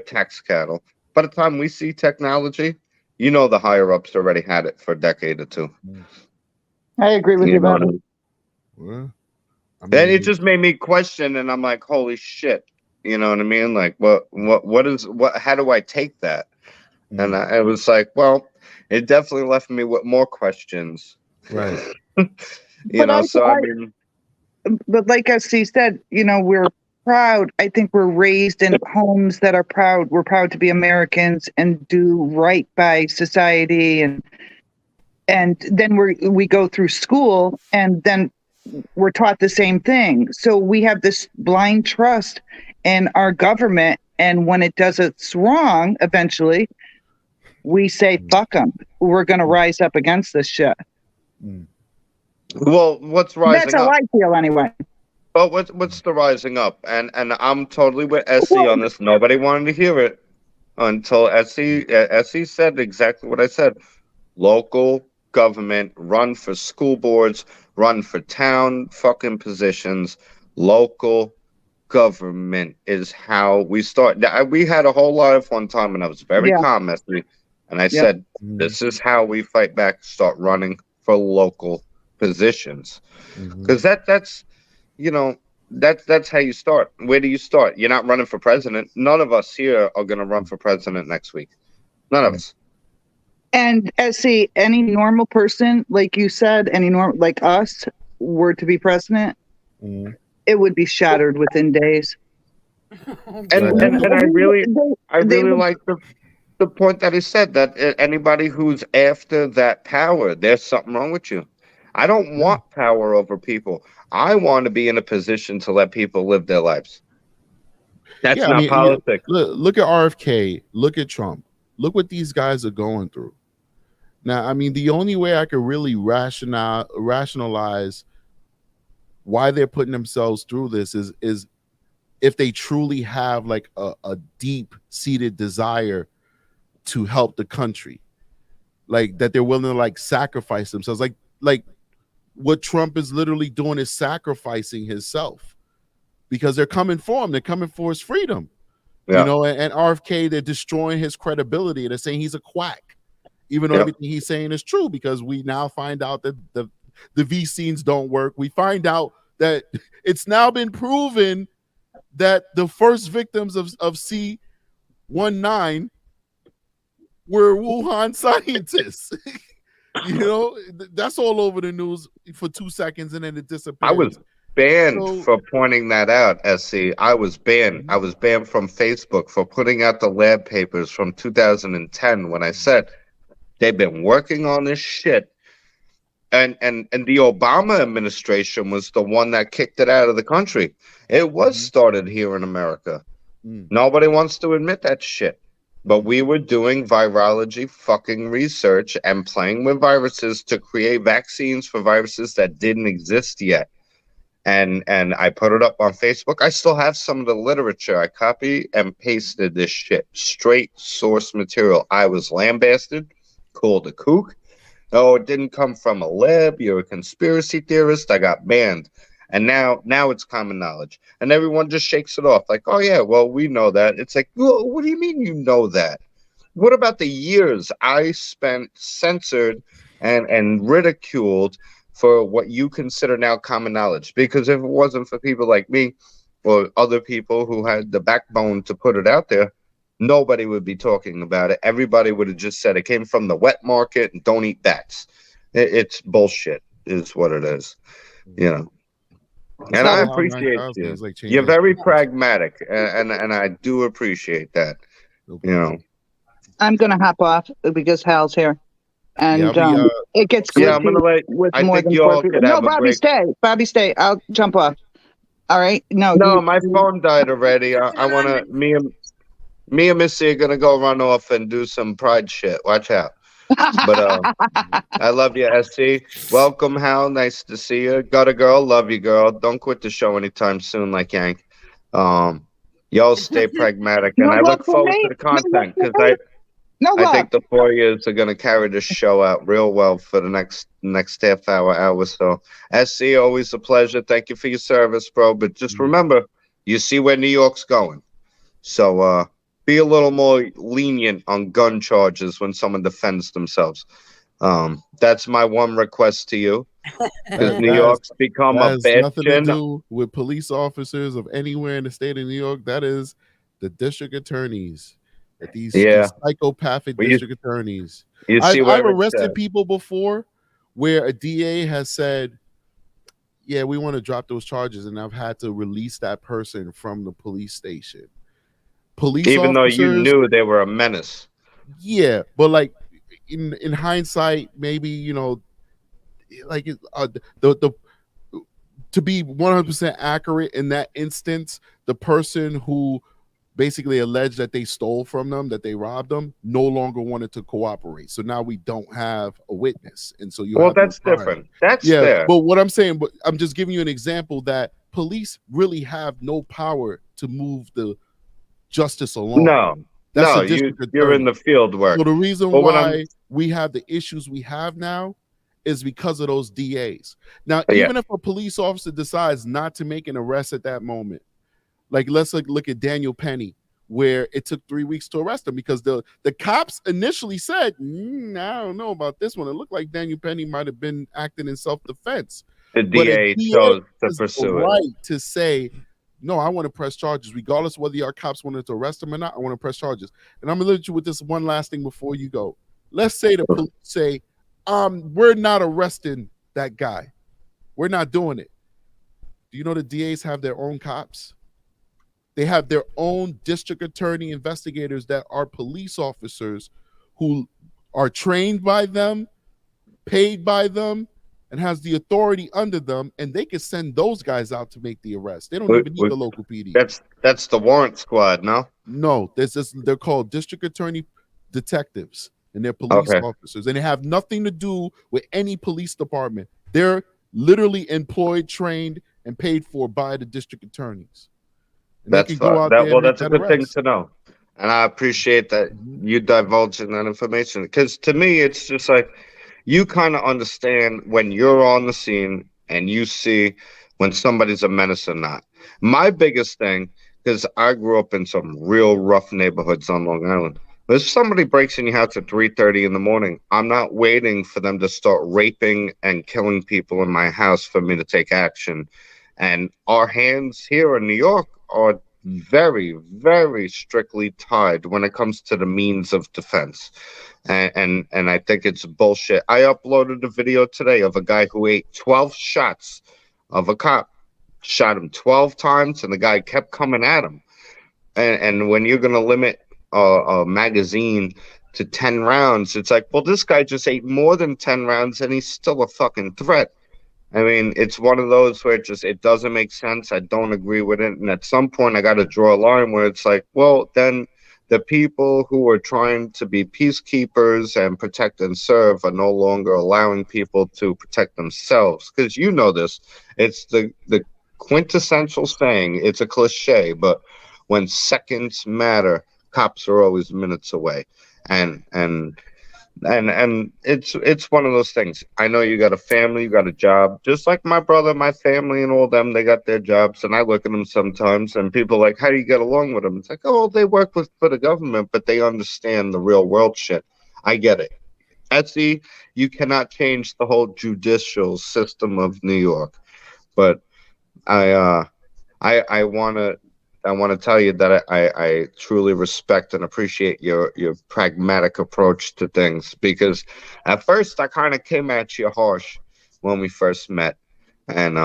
K: tax cattle. By the time we see technology, the higher ups already had it for a decade or two.
L: I agree with you about it.
K: And it just made me question, and I'm like, holy shit. You know what I mean? Like, how do I take that? And I was like, well, it definitely left me with more questions.
M: Right.
L: But like SC said, we're proud. I think we're raised in homes that are proud. We're proud to be Americans and do right by society. And then we go through school, and then we're taught the same thing. So we have this blind trust in our government. And when it does it's wrong, eventually, we say, fuck them. We're going to rise up against this shit.
K: Well, what's rising up?
L: That's how I feel anyway.
K: Well, what's the rising up? And I'm totally with SC on this. Nobody wanted to hear it until SC said exactly what I said. Local government, run for school boards, run for town fucking positions. Local government is how we start. We had a whole life one time, and I was very calm, SC. And I said, this is how we fight back, start running for local positions. Because that's how you start. Where do you start? You're not running for president. None of us here are going to run for president next week. None of us.
L: And SC, any normal person, like you said, like us, were to be president, it would be shattered within days.
K: And I really like the point that he said, that anybody who's after that power, there's something wrong with you. I don't want power over people. I want to be in a position to let people live their lives. That's not politics.
M: Look at RFK. Look at Trump. Look what these guys are going through. Now, I mean, the only way I could really rationalize why they're putting themselves through this is if they truly have like a deep-seated desire to help the country, like that they're willing to like sacrifice themselves, like what Trump is literally doing is sacrificing himself because they're coming for him. They're coming for his freedom, and RFK, they're destroying his credibility. They're saying he's a quack, even though everything he's saying is true, because we now find out that the vaccines don't work. We find out that it's now been proven that the first victims of C19 were Wuhan scientists. You know, that's all over the news for 2 seconds and then it disappears.
K: I was banned for pointing that out, SC. I was banned. I was banned from Facebook for putting out the lab papers from 2010 when I said they've been working on this shit. And the Obama administration was the one that kicked it out of the country. It was started here in America. Nobody wants to admit that shit. But we were doing virology fucking research and playing with viruses to create vaccines for viruses that didn't exist yet. And I put it up on Facebook. I still have some of the literature. I copy and pasted this shit. Straight source material. I was lambasted, called a kook. Oh, it didn't come from a lab. You're a conspiracy theorist. I got banned. And now it's common knowledge. And everyone just shakes it off. Like, oh, yeah, well, we know that. It's like, well, what do you mean you know that? What about the years I spent censored and ridiculed for what you consider now common knowledge? Because if it wasn't for people like me or other people who had the backbone to put it out there, nobody would be talking about it. Everybody would have just said it came from the wet market and don't eat bats. It's bullshit is what it is, you know. And I appreciate you.
M: Like
K: You're very pragmatic, and I do appreciate that. You know,
L: I'm gonna hop off because Hal's here, and it gets
K: yeah. I'm gonna let. I think you all could have
L: Bobby, stay. Bobby, stay. I'll jump off. All right. No,
K: my phone died already. I wanna. Me and Missy are gonna go run off and do some pride shit. Watch out. But I love you, SC. Welcome, Hal. Nice to see you. Got a girl. Love you, girl. Don't quit the show anytime soon, like Yank. Y'all stay pragmatic, and I look forward to the content because I think the 4 years are gonna carry this show out real well for the next half hour. So, SC, always a pleasure. Thank you for your service, bro. But just remember, you see where New York's going. So, be a little more lenient on gun charges when someone defends themselves. That's my one request to you. Because New York's become a bastion.
M: Nothing to do with police officers of anywhere in the state of New York. That is the district attorneys. These psychopathic district attorneys. I've arrested people before where a DA has said, yeah, we want to drop those charges, and I've had to release that person from the police station.
K: Even though you knew they were a menace.
M: Yeah, but like in hindsight, maybe, you know, like to be 100% accurate in that instance, the person who basically alleged that they stole from them, that they robbed them, no longer wanted to cooperate. So now we don't have a witness, and so
K: that's different. That's fair.
M: But what I'm saying, but I'm just giving you an example that police really have no power to move the justice alone.
K: You're in the field work.
M: So the reason why we have the issues we have now is because of those DAs. Now, even if a police officer decides not to make an arrest at that moment, like let's look at Daniel Penny, where it took 3 weeks to arrest him because the cops initially said, I don't know about this one. It looked like Daniel Penny might have been acting in self-defense.
K: The DA chose to pursue it.
M: Right to say, no, I want to press charges, regardless of whether our cops wanted to arrest him or not. I want to press charges. And I'm going to leave you with this one last thing before you go. Let's say the police say, we're not arresting that guy. We're not doing it. Do you know the DAs have their own cops? They have their own district attorney investigators that are police officers who are trained by them, paid by them, and has the authority under them, and they can send those guys out to make the arrest. They don't even need the local PD.
K: That's the warrant squad, no?
M: No, they're called district attorney detectives, and they're police officers, and they have nothing to do with any police department. They're literally employed, trained, and paid for by the district attorneys. And
K: that's a good thing to know. And I appreciate that you divulging that information, because to me, it's just like, you kind of understand when you're on the scene and you see when somebody's a menace or not. My biggest thing, because I grew up in some real rough neighborhoods on Long Island, if somebody breaks in your house at 3:30 in the morning, I'm not waiting for them to start raping and killing people in my house for me to take action. And our hands here in New York are very, very strictly tied when it comes to the means of defense. And I think it's bullshit. I uploaded a video today of a guy who ate 12 shots of a cop, shot him 12 times, and the guy kept coming at him. And when you're going to limit a magazine to 10 rounds, it's like, well, this guy just ate more than 10 rounds and he's still a fucking threat. I mean, it's one of those where it doesn't make sense. I don't agree with it. And at some point I got to draw a line where it's like, well, then the people who are trying to be peacekeepers and protect and serve are no longer allowing people to protect themselves. Because you know this, it's the quintessential saying, it's a cliche, but when seconds matter, cops are always minutes away. And it's one of those things. I know you got a family, you got a job, just like my brother, my family, and all them. They got their jobs, and I look at them sometimes, and people are like, "How do you get along with them?" It's like, "Oh, they work for the government, but they understand the real world shit." I get it. Etsy, you cannot change the whole judicial system of New York, but I want to tell you that I truly respect and appreciate your pragmatic approach to things, because at first I kind of came at you harsh when we first met, and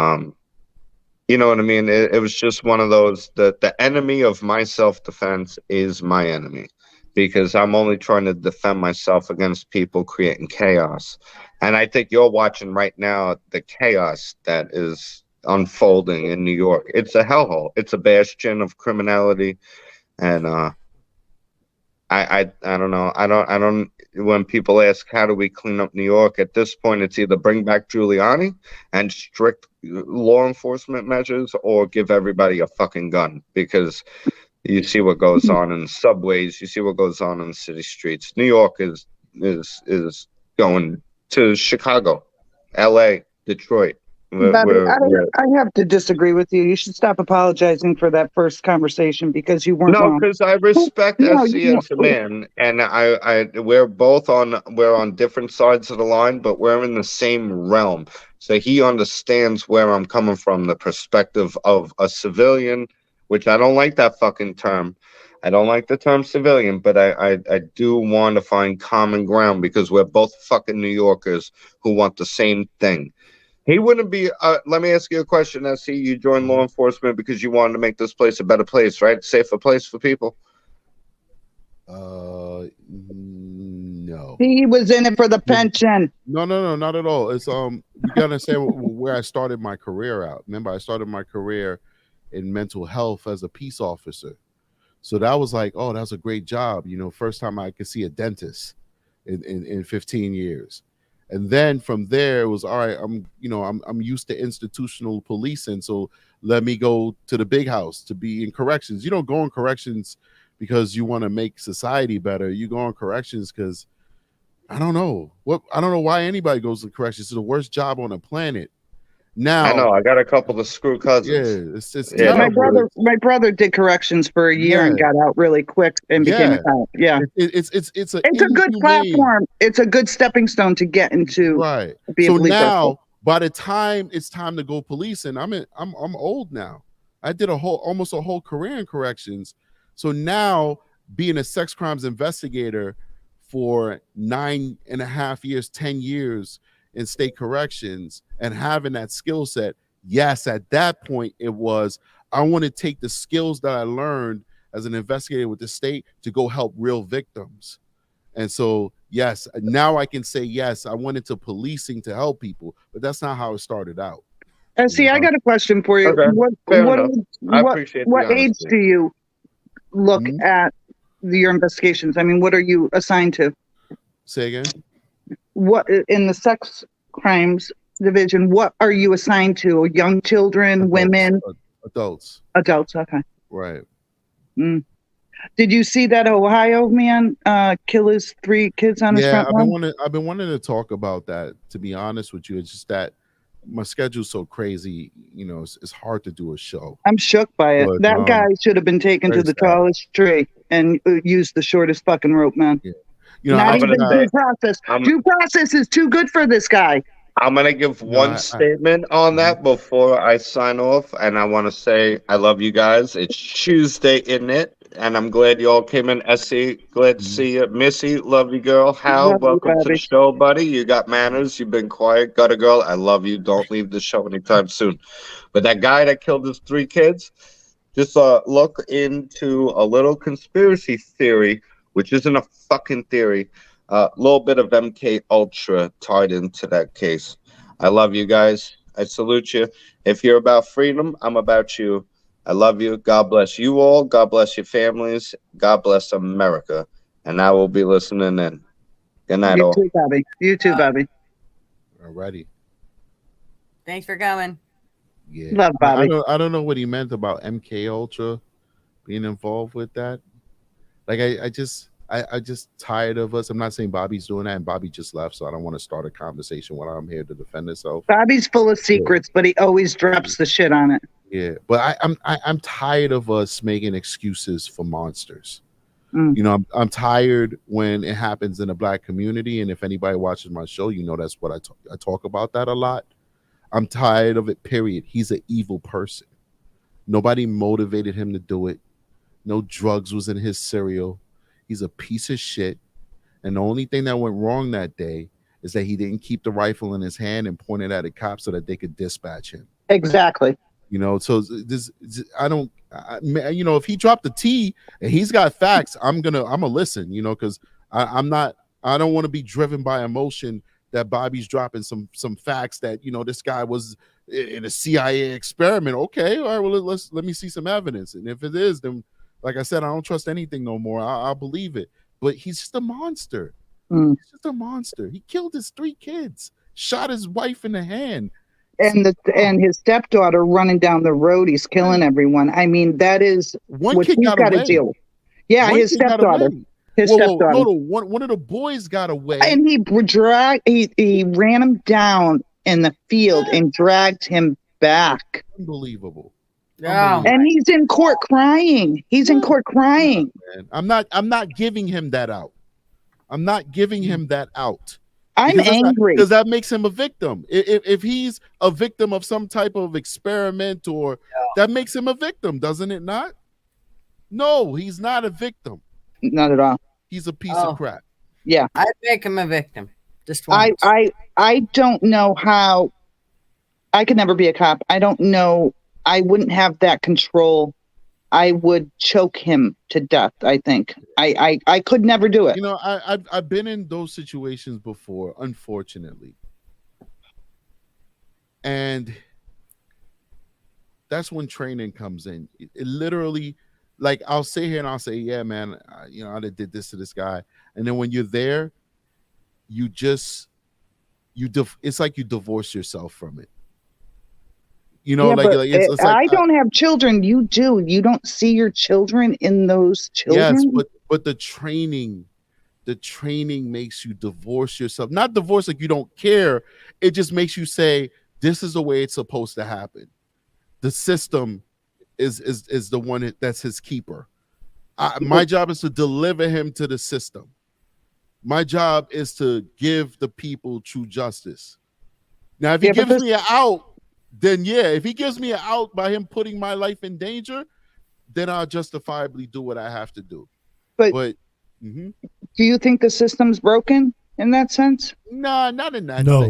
K: you know what I mean. It was just one of those, the enemy of my self-defense is my enemy, because I'm only trying to defend myself against people creating chaos, and I think you're watching right now the chaos that is unfolding in New York. It's a hellhole. It's a bastion of criminality, and I don't know. I don't. When people ask how do we clean up New York, at this point, it's either bring back Giuliani and strict law enforcement measures, or give everybody a fucking gun, because you see what goes on in subways. You see what goes on in city streets. New York is going to Chicago, L.A., Detroit.
L: Bobby, I have to disagree with you. You should stop apologizing for that first conversation, because you weren't wrong.
K: No, because I respect SC as a man, and we're on different sides of the line, but we're in the same realm. So he understands where I'm coming from, the perspective of a civilian, which I don't like that fucking term. I don't like the term civilian, but I do want to find common ground, because we're both fucking New Yorkers who want the same thing. He wouldn't be. Let me ask you a question. I see you joined law enforcement because you wanted to make this place a better place, right? Safer place for people.
M: No.
L: He was in it for the pension.
M: No, not at all. It's you gotta understand where I started my career out. Remember, I started my career in mental health as a peace officer. So that was like, oh, that's a great job. You know, first time I could see a dentist in 15 years. And then from there, it was all right. I'm used to institutional policing, so let me go to the big house to be in corrections. You don't go in corrections because you want to make society better. You go in corrections because I don't know why anybody goes to corrections. It's the worst job on the planet. Now
K: I know I got a couple of screw cousins.
M: Yeah, it's terrible.
L: My brother did corrections for a year and got out really quick and became a cop. Yeah,
M: it's a
L: good platform. It's a good stepping stone to get into.
M: Right.
L: Be
M: so
L: a police
M: now,
L: officer.
M: by the time it's time to go policing, I'm old now. I did almost a whole career in corrections. So now, being a sex crimes investigator for 9.5 years, 10 years in state corrections, and having that skill set, yes, at that point it was, I want to take the skills that I learned as an investigator with the state to go help real victims. And so, yes, now I can say, yes, I went into policing to help people, but that's not how it started out.
L: See, I got a question for you.
K: Okay,
L: What age do you look at your investigations? I mean, what are you assigned to?
M: Say again?
L: What in the sex crimes division, what are you assigned to? Young children, women?
M: Adults.
L: Adults, okay.
M: Right.
L: Did you see that Ohio man kill his 3 kids on his front lawn?
M: I've been wanting to talk about that, to be honest with you. It's just that my schedule's so crazy, you know, it's hard to do a show.
L: I'm shook by it.
M: But,
L: that guy should have been taken to the tallest tree and used the shortest fucking rope, man.
M: Yeah. You know,
L: not even due process. Due process is too good for this guy.
K: I'm gonna give
M: No,
K: one statement on that before I sign off, and I want to say I love you guys. It's Tuesday, isn't it? And I'm glad you all came in. Essie, glad to see you. Missy, love you, girl. Hal,
L: Love you,
K: welcome to the
L: Bobby.
K: show, buddy. You got manners. You've been quiet. Got a girl. I love you. Don't leave the show anytime soon. But that guy that killed his 3 kids, just look into a little conspiracy theory, which isn't a fucking theory. A little bit of MK Ultra tied into that case. I love you guys. I salute you. If you're about freedom, I'm about you. I love you. God bless you all. God bless your families. God bless America. And I will be listening in. Good night,
L: You
K: all.
L: too, Bobby. You too, Bobby.
M: Alrighty.
A: Thanks for coming.
M: Yeah.
L: Love Bobby.
M: I don't know what he meant about MK Ultra being involved with that. Like I just tired of us. I'm not saying Bobby's doing that, and Bobby just left, so I don't want to start a conversation when I'm here to defend myself.
L: Bobby's full of secrets, but he always drops the shit on it.
M: Yeah, but I'm tired of us making excuses for monsters.
L: Mm.
M: You know, I'm tired when it happens in the Black community, and if anybody watches my show, you know that's what I talk about that a lot. I'm tired of it. Period. He's an evil person. Nobody motivated him to do it. No drugs was in his cereal. He's a piece of shit. And the only thing that went wrong that day is that he didn't keep the rifle in his hand and point it at a cop so that they could dispatch him.
L: Exactly.
M: You know, so this you know, if he dropped the T and he's got facts, I'm gonna listen, you know, because I don't want to be driven by emotion that Bobby's dropping some facts that, you know, this guy was in a CIA experiment. Okay, all right, well, let me see some evidence. And if it is, then like I said, I don't trust anything no more. I'll believe it. But he's just a monster.
L: Mm.
M: He's just a monster. He killed his 3 kids, shot his wife in the hand.
L: And his stepdaughter running down the road, he's killing everyone. I mean, that is
M: One
L: what
M: kid
L: he's
M: got
L: got to
M: away.
L: deal with. Yeah,
M: One
L: his
M: kid got
L: stepdaughter.
M: away.
L: His
M: Whoa,
L: stepdaughter.
M: no, one of the boys got away.
L: And he ran him down in the field and dragged him back.
M: Unbelievable.
A: Oh.
L: And he's in court crying. He's in court crying.
M: Man. I'm not giving him that out. I'm not giving him that out.
L: I'm angry
M: because that makes him a victim. If he's a victim of some type of experiment, or that makes him a victim, doesn't it not? No, he's not a victim.
L: Not at all.
M: He's a piece of crap.
L: Yeah,
A: I'd make him a victim. Just once.
L: I don't know how. I could never be a cop. I don't know. I wouldn't have that control. I would choke him to death. I think I could never do it.
M: You know, I've been in those situations before, unfortunately, and that's when training comes in. It literally, like, I'll sit here and I'll say, yeah, man, you know, I did this to this guy, and then when you're there, it's like you divorce yourself from it. You know,
L: yeah,
M: it's like
L: I don't have children. You do. You don't see your children in those children.
M: Yes, but the training makes you divorce yourself. Not divorce like you don't care. It just makes you say, this is the way it's supposed to happen. The system is the one that's his keeper. My job is to deliver him to the system. My job is to give the people true justice. Now, if he gives me an out, then yeah, if he gives me an out by him putting my life in danger, then I'll justifiably do what I have to do. But
L: do you think the system's broken in that sense?
M: Nah, not in that.
N: No.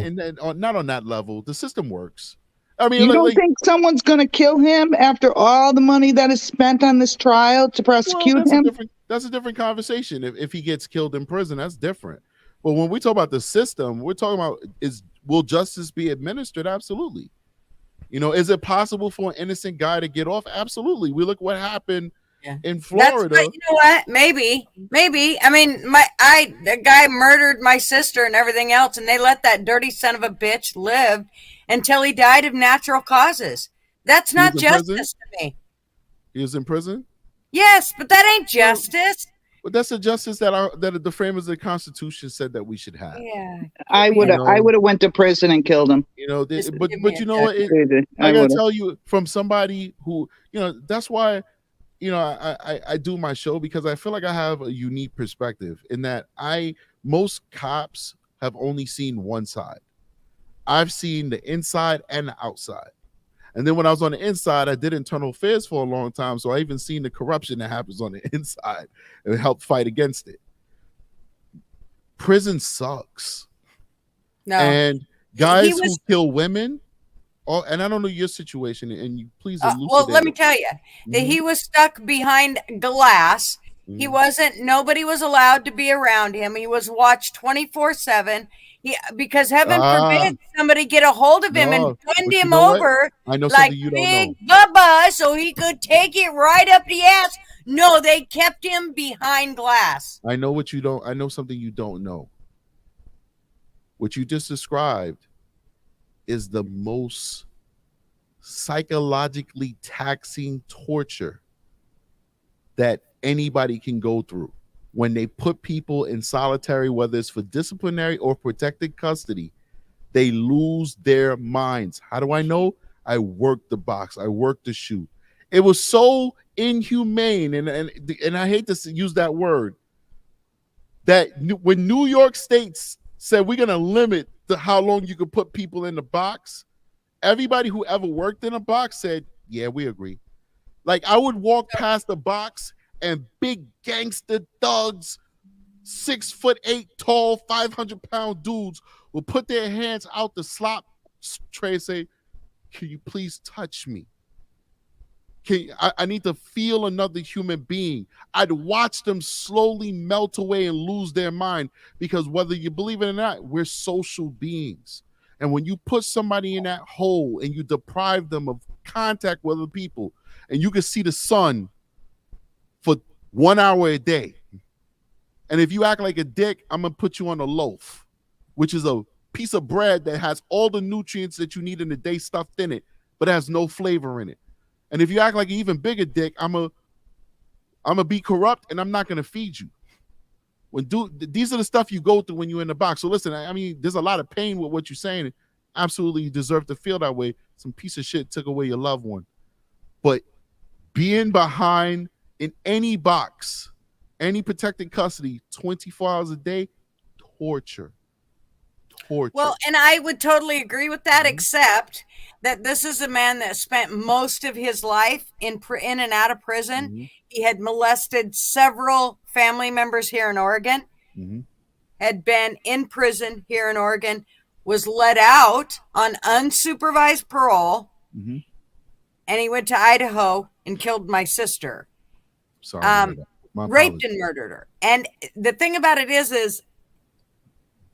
M: Not on that level. The system works. I mean,
L: you don't think someone's going to kill him after all the money that is spent on this trial to prosecute him?
M: That's a different conversation. If he gets killed in prison, that's different. But when we talk about the system, we're talking about will justice be administered? Absolutely. You know, is it possible for an innocent guy to get off? Absolutely. We look what happened in Florida.
A: You know what? Maybe. I mean, the guy murdered my sister and everything else, and they let that dirty son of a bitch live until he died of natural causes. That's not justice to me.
M: He was in prison?
A: Yes, but that ain't justice.
M: But that's the justice that the framers of the Constitution said that we should have.
A: Yeah,
L: I would have went to prison and killed him.
M: You know, but you know what? I gotta tell you, from somebody who, you know, that's why, you know, I do my show, because I feel like I have a unique perspective in that most cops have only seen one side. I've seen the inside and the outside. And then when I was on the inside, I did internal affairs for a long time. So I even seen the corruption that happens on the inside and helped fight against it. Prison sucks.
A: No.
M: And guys who kill women, and I don't know your situation, and you please elucidate.
A: Well, let me tell you that he was stuck behind glass. He wasn't, nobody was allowed to be around him. He was watched 24/7. Because heaven forbid somebody get a hold of him and bend him over like Big Bubba so he could take it right up the ass. No, they kept him behind glass.
M: I know what you don't. I know something you don't know. What you just described is the most psychologically taxing torture that anybody can go through. When they put people in solitary, whether it's for disciplinary or protected custody, they lose their minds. How do I know? I worked the box. I worked the shoot. It was so inhumane, and I hate to use that word, that when New York State said we're going to limit how long you could put people in the box, everybody who ever worked in a box said, yeah, we agree. Like, I would walk past the box and big gangster thugs, 6'8" tall, 500-pound dudes will put their hands out the slop tray and say, can you please touch me? I need to feel another human being. I'd watch them slowly melt away and lose their mind, because whether you believe it or not, we're social beings. And when you put somebody in that hole and you deprive them of contact with other people, and you can see the sun for 1 hour a day, and if you act like a dick, I'm going to put you on a loaf, which is a piece of bread that has all the nutrients that you need in the day stuffed in it, but it has no flavor in it. And if you act like an even bigger dick, I'm gonna be corrupt, and I'm not gonna feed you. These are the stuff you go through when you're in the box. So listen, I mean, there's a lot of pain with what you're saying. Absolutely, you deserve to feel that way. Some piece of shit took away your loved one. But being behind in any box, any protected custody, 24 hours a day, torture.
A: Well, and I would totally agree with that, except that this is a man that spent most of his life in and out of prison. He had molested several family members here in Oregon, had been in prison here in Oregon, was let out on unsupervised parole, and he went to Idaho and killed my sister.
M: Sorry,
A: raped and murdered her. And the thing about it is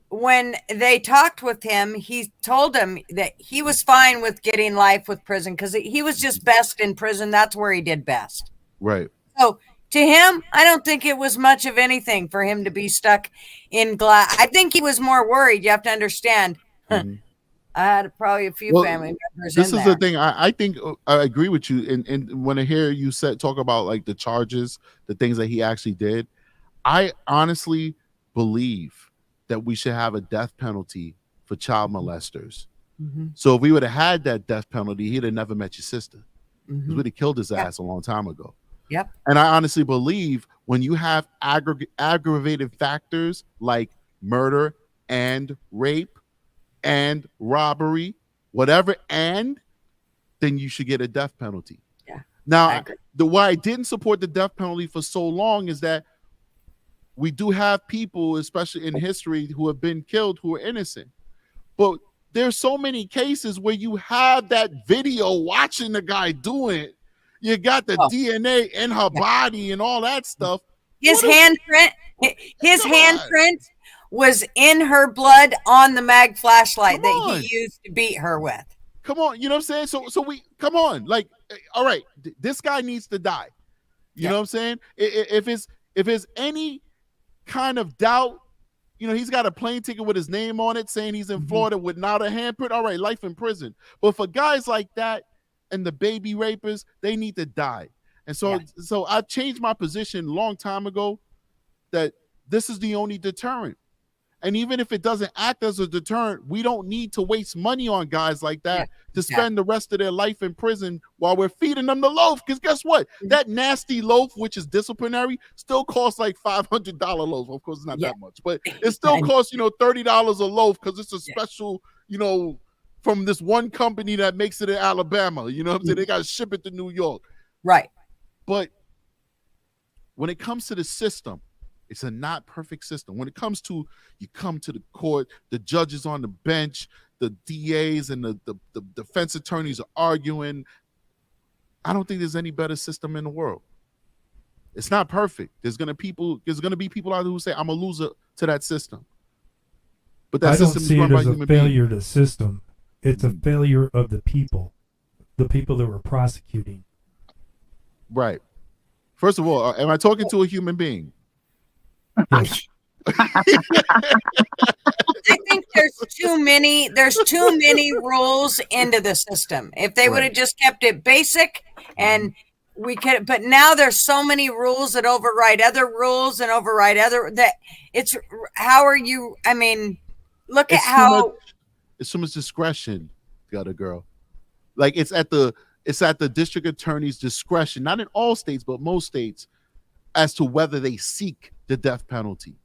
A: when they talked with him, he told them that he was fine with getting life with prison because he was just best in prison. That's where he did best.
M: Right.
A: So to him, I don't think it was much of anything for him to be stuck in glass. I think he was more worried. You have to understand. I had probably a few family members
M: this
A: in
M: is
A: there.
M: the thing. I think I agree with you. And when I hear you talk about like the charges, the things that he actually did, I honestly believe that we should have a death penalty for child molesters. So if we would have had that death penalty, he'd have never met your sister. Because we'd have killed his ass a long time ago.
A: Yep.
M: And I honestly believe when you have aggravated factors like murder and rape and robbery, whatever, and then you should get a death penalty.
A: Yeah.
M: Now, why I didn't support the death penalty for so long is that we do have people, especially in history, who have been killed who are innocent. But there's so many cases where you have that video watching the guy doing it. You got the DNA in her body and all that stuff.
A: His handprint was in her blood on the mag flashlight that he used to beat her with.
M: Come on, you know what I'm saying? So we come on, like, all right, this guy needs to die. You know what I'm saying? If it's any kind of doubt, you know, he's got a plane ticket with his name on it saying he's in Florida without a handprint. All right, life in prison. But for guys like that and the baby rapers, they need to die. And so I changed my position a long time ago that this is the only deterrent. And even if it doesn't act as a deterrent, we don't need to waste money on guys like that to spend the rest of their life in prison while we're feeding them the loaf. Because guess what? That nasty loaf, which is disciplinary, still costs like $500 loaf. Of course, it's not that much, but it still costs, $30 a loaf because it's a special, from this one company that makes it in Alabama. You know what I'm saying? They got to ship it to New York.
A: Right.
M: But when it comes to the system, it's a not perfect system. When it comes to, you come to the court, the judges on the bench, the DAs and the defense attorneys are arguing. I don't think there's any better system in the world. It's not perfect. There's gonna be people out there who say I'm a loser to that system. But that
N: I don't
M: system is
N: see
M: run
N: it
M: by
N: as a
M: human
N: failure
M: beings.
N: to the system. It's a failure of the people that were prosecuting.
M: Right. First of all, am I talking to a human being?
N: Yes.
A: I think there's too many rules into the system. If they would have just kept it basic and we could, but now there's so many rules that override other rules and override other, that it's, how are you, I mean, look at how
M: it's so much discretion, got a girl. Like it's at the district attorney's discretion, not in all states, but most states, as to whether they seek the death penalty.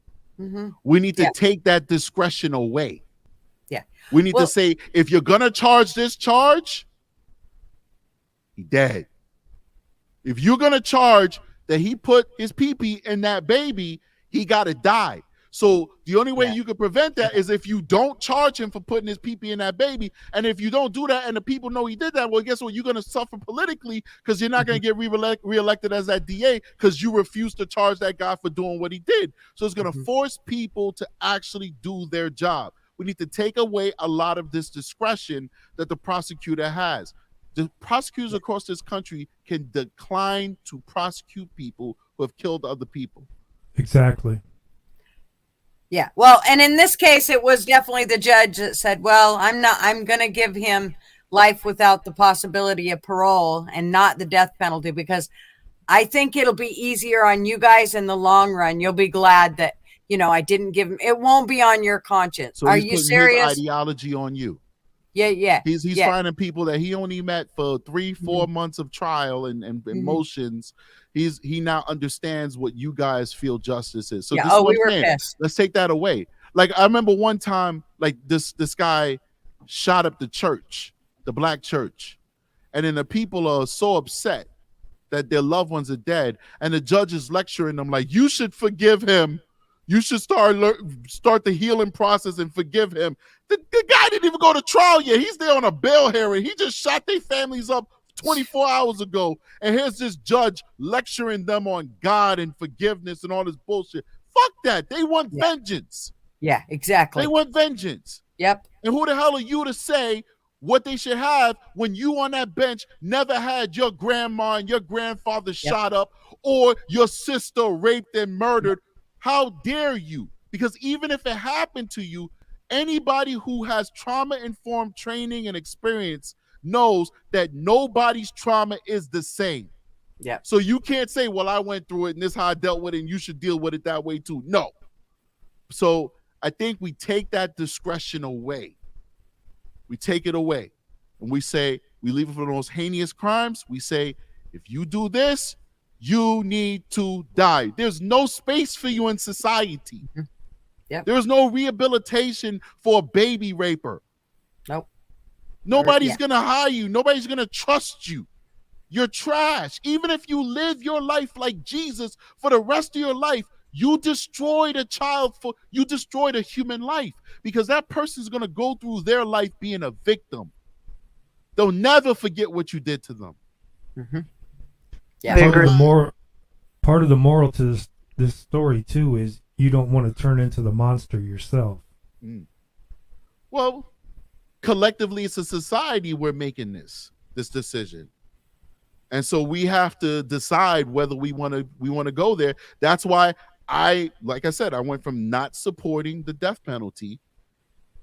M: We need to take that discretion away.
A: Yeah.
M: We need to say, if you're gonna charge this charge, he dead. If you're gonna charge that he put his pee-pee in that baby, he gotta die. So the only way you could prevent that is if you don't charge him for putting his pee-pee in that baby. And if you don't do that and the people know he did that, well, guess what? You're gonna suffer politically because you're not gonna get reelected as that DA because you refuse to charge that guy for doing what he did. So it's gonna force people to actually do their job. We need to take away a lot of this discretion that the prosecutor has. The prosecutors across this country can decline to prosecute people who have killed other people.
N: Exactly.
A: Yeah. Well, and in this case, it was definitely the judge that said, well, I'm going to give him life without the possibility of parole and not the death penalty, because I think it'll be easier on you guys in the long run. You'll be glad that, I didn't give him, it won't be on your conscience.
M: So
A: are
M: he's
A: you
M: putting
A: serious?
M: his ideology on you.
A: Yeah.
M: He's finding people that he only met for 3-4 months of trial and motions. He now understands what you guys feel justice is. So this is what
A: we
M: I'm
A: were
M: saying.
A: pissed.
M: Let's take that away. Like I remember one time, like this guy shot up the church, the black church, and then the people are so upset that their loved ones are dead, and the judge is lecturing them like, you should forgive him. You should start the healing process and forgive him. The guy didn't even go to trial yet. He's there on a bail hearing. He just shot their families up 24 hours ago. And here's this judge lecturing them on God and forgiveness and all this bullshit. Fuck that. They want vengeance.
A: Yeah, exactly.
M: They want vengeance.
A: Yep.
M: And who the hell are you to say what they should have when you on that bench never had your grandma and your grandfather shot up or your sister raped and murdered? How dare you? Because even if it happened to you, anybody who has trauma-informed training and experience knows that nobody's trauma is the same.
A: Yeah.
M: So you can't say, well, I went through it and this is how I dealt with it and you should deal with it that way too. No. So I think we take that discretion away. We take it away. And we say, we leave it for the most heinous crimes. We say, if you do this, you need to die. There's no space for you in society.
A: Yep.
M: There's no rehabilitation for a baby raper.
A: Nope.
M: Nobody's going to hire you. Nobody's going to trust you. You're trash. Even if you live your life like Jesus for the rest of your life, you destroyed a child, you destroyed a human life, because that person's going to go through their life being a victim. They'll never forget what you did to them.
A: Yeah.
N: Part of the moral to this story too is you don't want to turn into the monster yourself.
M: Well, collectively, it's a society we're making this decision, and so we have to decide whether we want to go there. That's why like I said, I went from not supporting the death penalty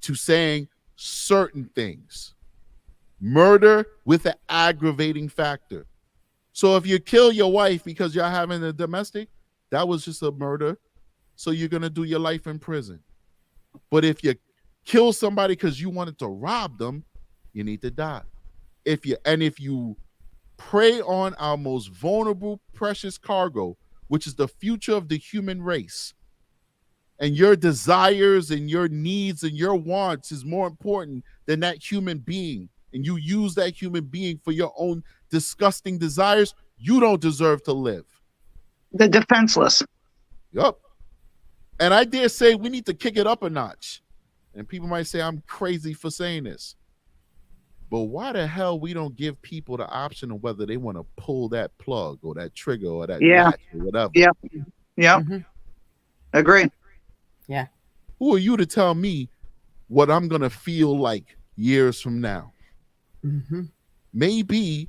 M: to saying certain things. Murder with an aggravating factor. So if you kill your wife because you're having a domestic, that was just a murder. So you're going to do your life in prison. But if you kill somebody because you wanted to rob them, you need to die. If you prey on our most vulnerable, precious cargo, which is the future of the human race, and your desires and your needs and your wants is more important than that human being, and you use that human being for your own disgusting desires, you don't deserve to live.
L: The defenseless.
M: Yup. And I dare say we need to kick it up a notch. And people might say I'm crazy for saying this. But why the hell we don't give people the option of whether they want to pull that plug or that trigger or that latch or whatever?
L: Yep. Agree.
A: Yeah.
M: Who are you to tell me what I'm going to feel like years from now? Maybe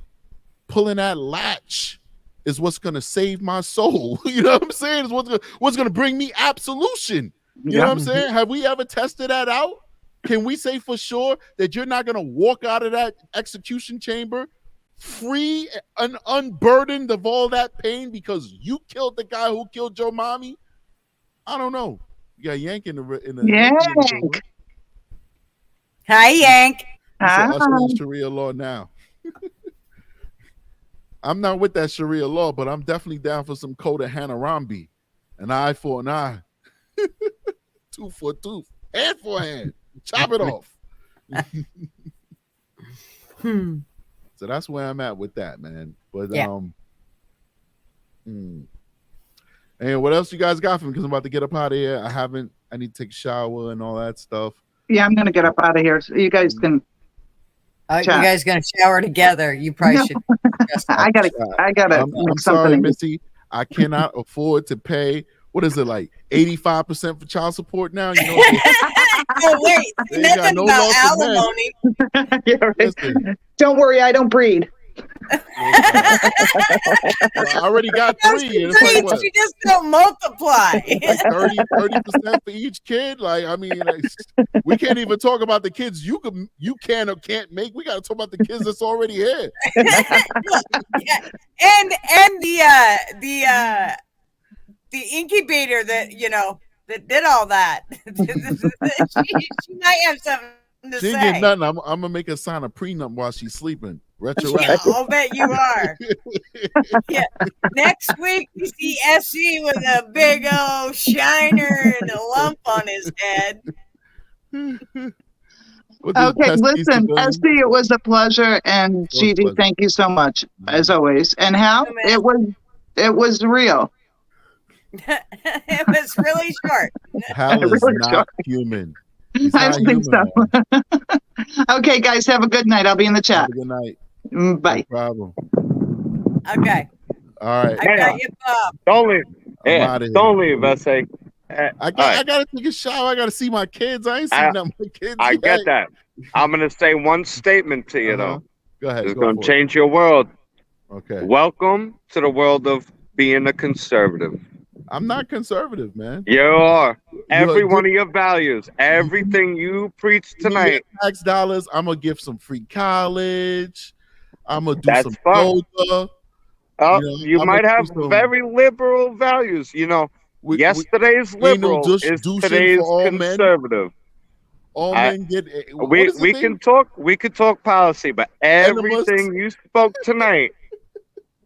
M: pulling that latch is what's going to save my soul. You know what I'm saying? Is what's going to bring me absolution. You know what I'm saying? Have we ever tested that out? Can we say for sure that you're not going to walk out of that execution chamber free and unburdened of all that pain because you killed the guy who killed your mommy? I don't know. You got Yank in the
L: Yank.
A: Hi, Yank.
M: Hi. Sharia law now. I'm not with that Sharia law, but I'm definitely down for some code of Hammurabi. An eye for an eye. Tooth for a tooth. Hand for a hand. Chop it off. So that's where I'm at with that, man. But and what else you guys got for me? Because I'm about to get up out of here. I need to take a shower and all that stuff.
L: Yeah, I'm gonna get up out of here. So you guys can
A: you guys gonna shower together. You probably should.
L: I gotta
M: I'm sorry, Missy. I cannot afford to pay. What is it, like 85% for child support now? You know,
A: oh wait, nothing
M: no
A: about alimony.
L: Yeah, right. Don't worry, I don't breed.
M: I already got three.
A: It's like, what? You just don't multiply.
M: Like 30% for each kid. Like, I mean, we can't even talk about the kids you can or can't make. We got to talk about the kids that's already here.
A: And the incubator that that did all that. she might have something to
M: she
A: say.
M: ain't get nothing. I'm gonna make her sign a prenup while she's sleeping. Retroactive.
A: Yeah, I'll bet you are. Yeah. Next week we see SC with a big old shiner and a lump on his head.
L: Okay, listen, SC, it was a pleasure, and Gigi, thank you so much as always. And Hal, it was real.
A: It was really short.
M: Hal is
L: Really
M: not
L: short.
M: human.
L: I think so. Okay, guys, have a good night. I'll be in the chat.
M: Have a good night.
L: Bye.
M: No problem.
A: Okay.
M: All right.
A: I got you, Bob.
K: Don't leave.
M: Don't
K: leave, I say.
M: I gotta take a shower. I gotta see my kids. I ain't seen my kids.
K: I
M: yet.
K: get that. I'm gonna say one statement to you though.
M: Go ahead.
K: It's gonna change your world.
M: Okay.
K: Welcome to the world of being a conservative.
M: I'm not conservative, man.
K: You are. Every one of your values, everything you preach tonight.
M: Tax dollars. I'm gonna give some free college. I'm gonna do some
K: fun.
M: yoga.
K: You might have very liberal values. You know, yesterday's liberal is today's conservative.
M: All men get.
K: We can talk policy, but everything you spoke tonight.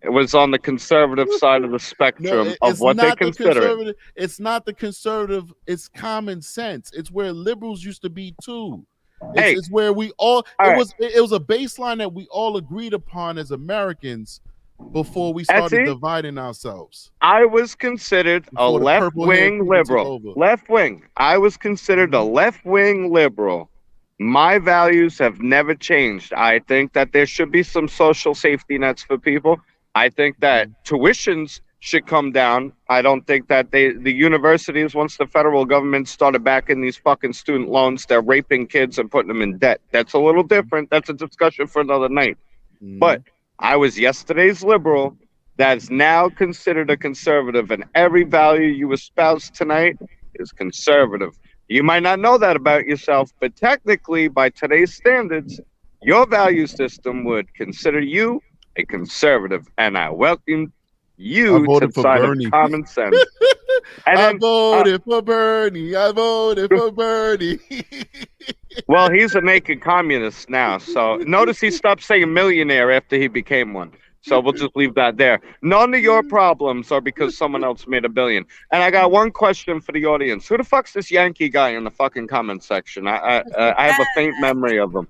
K: It was on the conservative side of the spectrum of what they consider it.
M: It's not the conservative. It's common sense. It's where liberals used to be too. It's where we all. It was a baseline that we all agreed upon as Americans before we started dividing ourselves.
K: I was considered a left-wing liberal. Left-wing. I was considered a left-wing liberal. My values have never changed. I think that there should be some social safety nets for people. I think that tuitions should come down. I don't think that the universities, once the federal government started backing these fucking student loans, they're raping kids and putting them in debt. That's a little different. That's a discussion for another night. But I was yesterday's liberal that's now considered a conservative, and every value you espouse tonight is conservative. You might not know that about yourself, but technically, by today's standards, your value system would consider you a conservative, and I welcome you to the side of common sense. And
M: I voted for Bernie. I voted for Bernie.
K: Well, he's a naked communist now, so notice he stopped saying millionaire after he became one. So we'll just leave that there. None of your problems are because someone else made $1 billion. And I got one question for the audience. Who the fuck's this Yankee guy in the fucking comment section? I have a faint memory of him.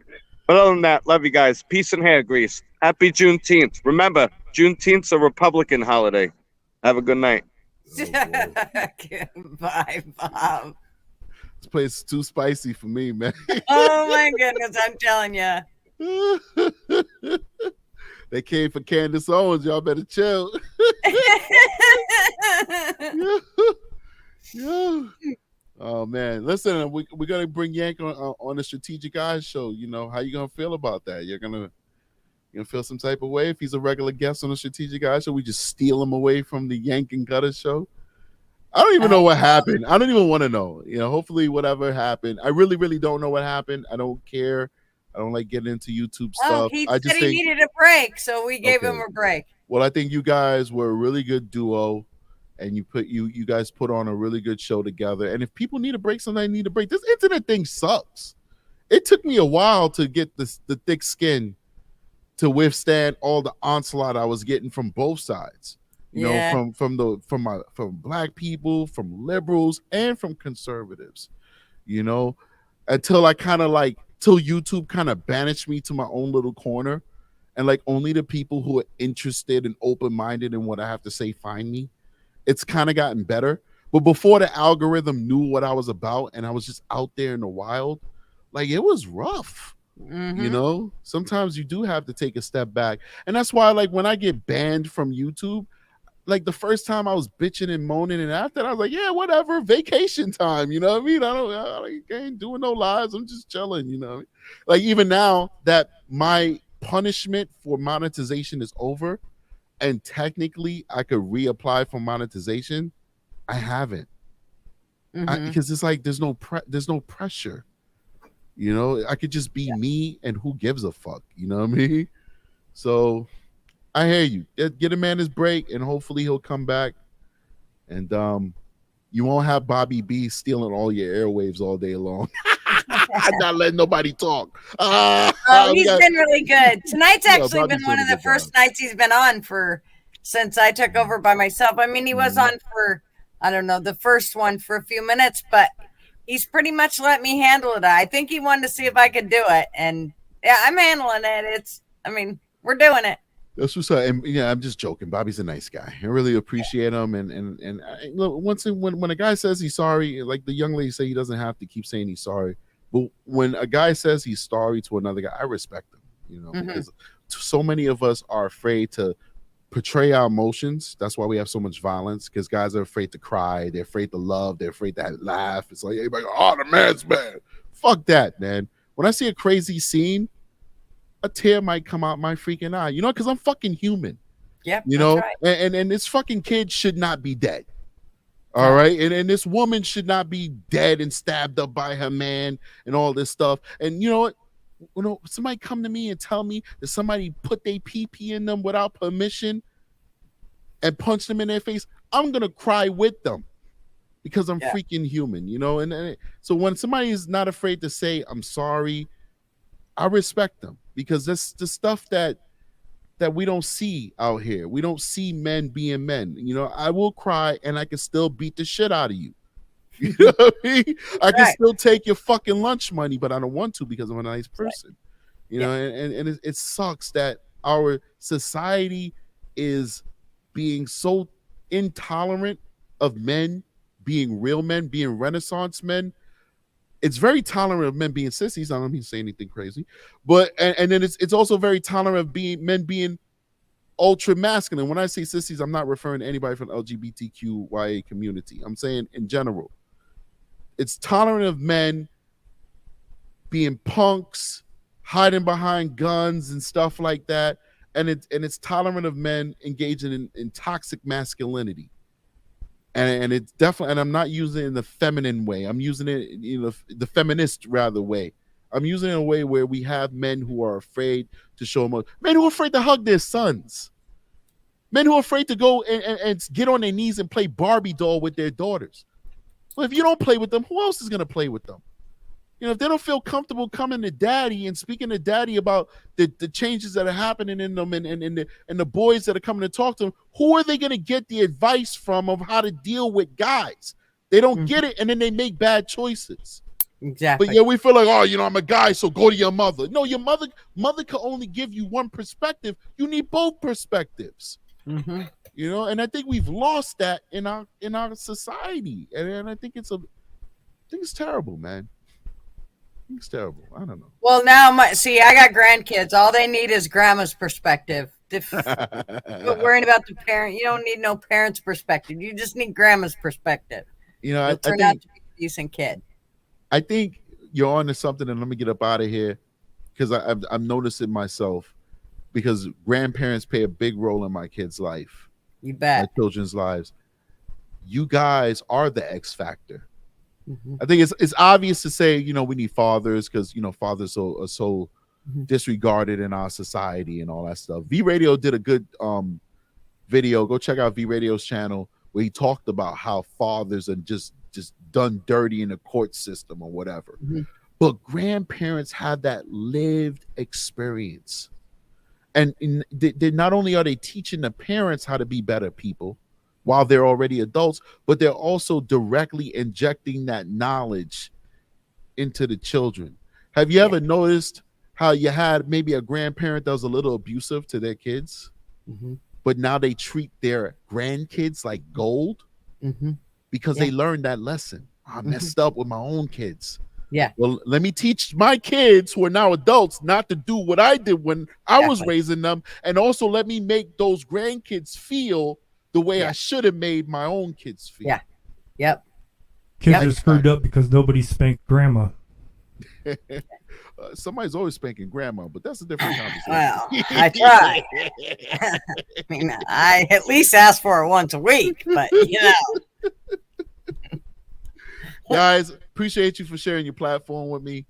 K: But other than that, love you guys. Peace and hair grease. Happy Juneteenth. Remember, Juneteenth's a Republican holiday. Have a good night.
A: Bye, Bob.
M: This place is too spicy for me, man.
A: Oh my goodness, I'm telling you.
M: They came for Candace Owens. Y'all better chill. Yeah. Oh man, listen, we're gonna bring Yank on the Strategic Eyes show. You know, how you gonna feel about that? You're gonna feel some type of way if he's a regular guest on the Strategic Eyes show. We just steal him away from the Yank and Gutter show. I don't even know what happened. I don't even want to know. You know, hopefully whatever happened. I really, really don't know what happened. I don't care. I don't like getting into YouTube stuff.
A: He
M: I
A: said
M: just
A: he needed a break, so we gave him a break.
M: Well, I think you guys were a really good duo, and you guys put on a really good show together. And if people need a break, sometimes need a break. This internet thing sucks. It took me a while to get the thick skin to withstand all the onslaught I was getting from both sides. You know, from black people, from liberals, and from conservatives. You know, until I kind of till YouTube kind of banished me to my own little corner, and like only the people who are interested and open-minded in what I have to say find me. It's kind of gotten better. But before the algorithm knew what I was about and I was just out there in the wild, like it was rough. You know, sometimes you do have to take a step back. And that's why, like, when I get banned from YouTube, like the first time I was bitching and moaning, and after that I was like, yeah, whatever, vacation time. You know what I mean? I ain't doing no lives. I'm just chilling, you know? Like even now that my punishment for monetization is over, and technically I could reapply for monetization, I haven't. Because it's like there's no pressure. You know, I could just be me, and who gives a fuck? You know what I mean? So I hear you. Get a man his break, and hopefully he'll come back. And you won't have Bobby B stealing all your airwaves all day long. Not letting nobody talk.
A: He's been really good. Tonight's actually been one of the first nights he's been on since I took over by myself. I mean, he was on for, I don't know, the first one for a few minutes, but he's pretty much let me handle it. I think he wanted to see if I could do it. And yeah, I'm handling it. We're doing it.
M: That's what's up. And yeah, I'm just joking. Bobby's a nice guy. I really appreciate him. And look, when a guy says he's sorry, like the young lady say, he doesn't have to keep saying he's sorry. But when a guy says he's sorry to another guy, I respect him. You know, because so many of us are afraid to portray our emotions. That's why we have so much violence, because guys are afraid to cry. They're afraid to love. They're afraid to laugh. It's like, everybody, the man's bad. Fuck that, man. When I see a crazy scene, a tear might come out my freaking eye, you know, because I'm fucking human.
A: Yep.
M: You know,
A: right.
M: and this fucking kid should not be dead. All right. And this woman should not be dead and stabbed up by her man and all this stuff. And you know what? When somebody come to me and tell me that somebody put their pee in them without permission and punch them in their face, I'm gonna cry with them because I'm freaking human, you know. And so when somebody is not afraid to say I'm sorry, I respect them, because that's the stuff that we don't see out here. We don't see men being men. You know, I will cry and I can still beat the shit out of you. You know what I mean? I can still take your fucking lunch money, but I don't want to because I'm a nice person. You know, and it sucks that our society is being so intolerant of men being real men, being Renaissance men. It's very tolerant of men being sissies. I don't mean to say anything crazy, but and then it's also very tolerant of men being ultra masculine. When I say sissies, I'm not referring to anybody from the LGBTQIA community. I'm saying in general. It's tolerant of men being punks, hiding behind guns and stuff like that, and it's tolerant of men engaging in toxic masculinity. And it's definitely, and I'm not using it in the feminine way. I'm using it, you know, the feminist rather way. I'm using it in a way where we have men who are afraid to show emotion, men who are afraid to hug their sons, men who are afraid to go and get on their knees and play Barbie doll with their daughters. Well, if you don't play with them, who else is going to play with them? You know, if they don't feel comfortable coming to daddy and speaking to daddy about the changes that are happening in them and the boys that are coming to talk to them, who are they going to get the advice from of how to deal with guys? They don't get it, and then they make bad choices.
A: Exactly.
M: But yeah, we feel like, oh, you know, I'm a guy, so go to your mother. No, your mother can only give you one perspective. You need both perspectives. You know, and I think we've lost that in our society, and I think it's terrible, man. It's terrible. I don't know.
A: Well, now I got grandkids. All they need is grandma's perspective. But worrying about the parent, you don't need no parent's perspective. You just need grandma's perspective.
M: You know,
A: You'll turn out to be a decent kid.
M: I think you're on to something, and let me get up out of here because I'm noticing myself because grandparents play a big role in my kids' life.
A: You bet.
M: My children's lives. You guys are the X factor. I think it's obvious to say, you know, we need fathers because, you know, fathers are so disregarded in our society and all that stuff. V Radio did a good video. Go check out V Radio's channel where he talked about how fathers are just done dirty in the court system or whatever. But grandparents have that lived experience. And they not only are they teaching the parents how to be better people while they're already adults, but they're also directly injecting that knowledge into the children. Have you ever noticed how you had maybe a grandparent that was a little abusive to their kids, but now they treat their grandkids like gold because they learned that lesson? I messed up with my own kids.
A: Yeah.
M: Well, let me teach my kids who are now adults not to do what I did when I was raising them, and also let me make those grandkids feel the way I should have made my own kids feel.
A: Yeah. Yep.
N: Kids are screwed up because nobody spanked grandma.
M: Somebody's always spanking grandma, but that's a different conversation.
A: Well, I try. I mean, I at least ask for it once a week, but you know.
M: Guys, appreciate you for sharing your platform with me.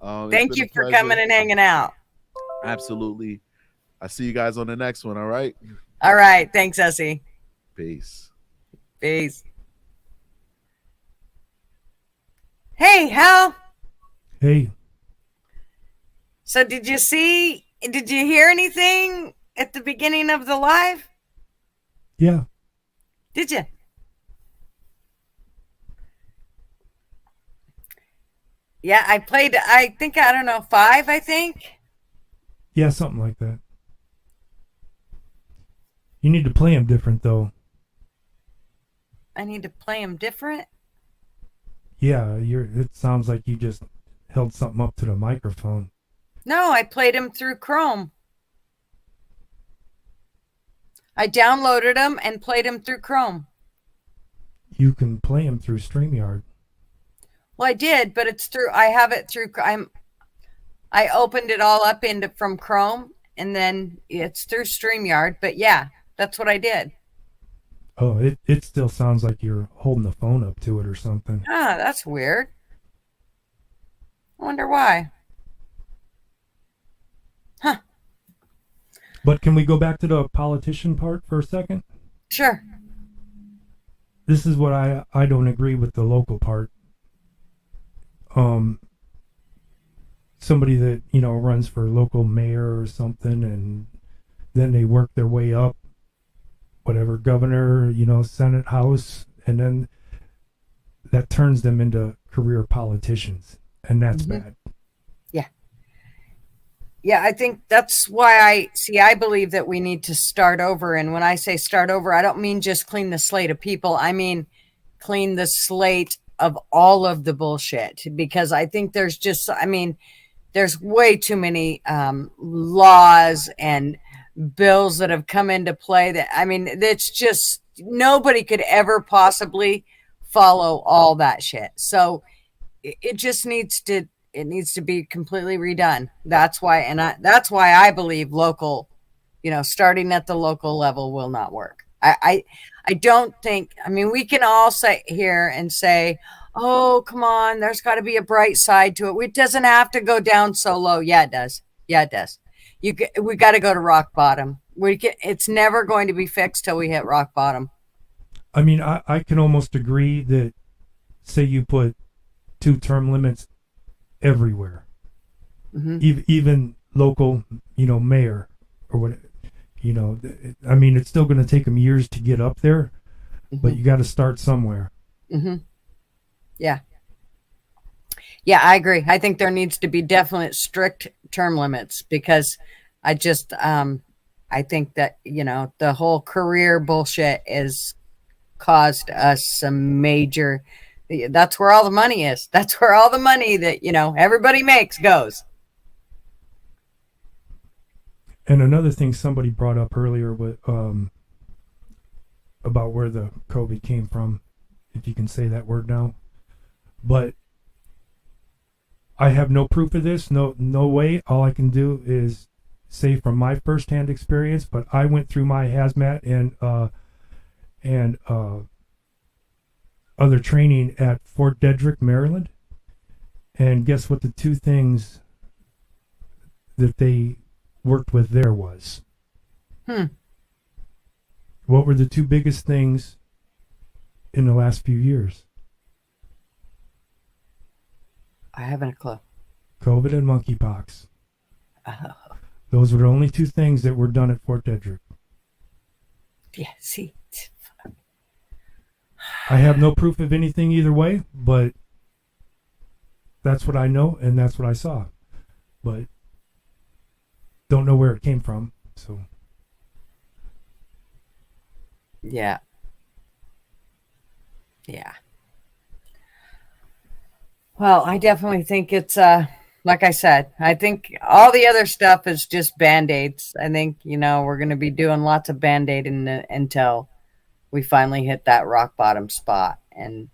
A: Thank you for coming and hanging out.
M: Absolutely. I see you guys on the next one. All right.
A: All right. Thanks, Essie.
M: Peace.
A: Peace. Hey, Hal.
N: Hey.
A: So did you hear anything at the beginning of the live?
N: Yeah.
A: Did you? Yeah, I played, I don't know, 5, I think.
N: Yeah, something like that. You need to play them different, though.
A: I need to play them different?
N: Yeah, it sounds like you just held something up to the microphone.
A: No, I played them through Chrome. I downloaded them and played them through Chrome.
N: You can play them through StreamYard.
A: Well, I did, but I have it through, I opened it all up from Chrome, and then it's through StreamYard, but yeah, that's what I did.
N: Oh, it still sounds like you're holding the phone up to it or something.
A: Ah, that's weird. I wonder why. Huh.
N: But can we go back to the politician part for a second?
A: Sure.
N: This is what I don't agree with the local part. Somebody that, you know, runs for local mayor or something, and then they work their way up, whatever, governor, you know, Senate, House, and then that turns them into career politicians, and that's bad.
A: Yeah. Yeah, I think that's why I believe that we need to start over. And when I say start over, I don't mean just clean the slate of people. I mean clean the slate of all of the bullshit, because I think there's way too many laws and bills that have come into play that, it's just, nobody could ever possibly follow all that shit. So it just needs to be completely redone. That's why I believe local, starting at the local level will not work. I don't think, we can all sit here and say, oh, come on, there's got to be a bright side to it. It doesn't have to go down so low. Yeah, it does. We got to go to rock bottom. It's never going to be fixed till we hit rock bottom.
N: I can almost agree that, say you put 2 term limits everywhere.
A: Mhm.
N: Even local, mayor or what, I mean, it's still going to take them years to get up there, but
A: Mhm.
N: you got to start somewhere.
A: Mhm. Yeah. Yeah, I agree. I think there needs to be definite strict term limits because I just I think that, the whole career bullshit is caused us some major, that's where all the money is. That's where all the money that, everybody makes goes.
N: And another thing somebody brought up earlier with about where the COVID came from, if you can say that word now, but I have no proof of this. No way. All I can do is say from my firsthand experience. But I went through my hazmat and other training at Fort Detrick, Maryland, and guess what? The two things that they worked with there was. What were the two biggest things in the last few years?
A: I haven't a clue.
N: COVID and monkeypox.
A: Oh.
N: Those were the only two things that were done at Fort Detrick.
A: Yeah, see.
N: I have no proof of anything either way, but that's what I know and that's what I saw. But don't know where it came from, so.
A: Yeah. Yeah. Well, I definitely think it's like I said, I think all the other stuff is just band-aids. I think, we're going to be doing lots of band-aiding until we finally hit that rock bottom spot, and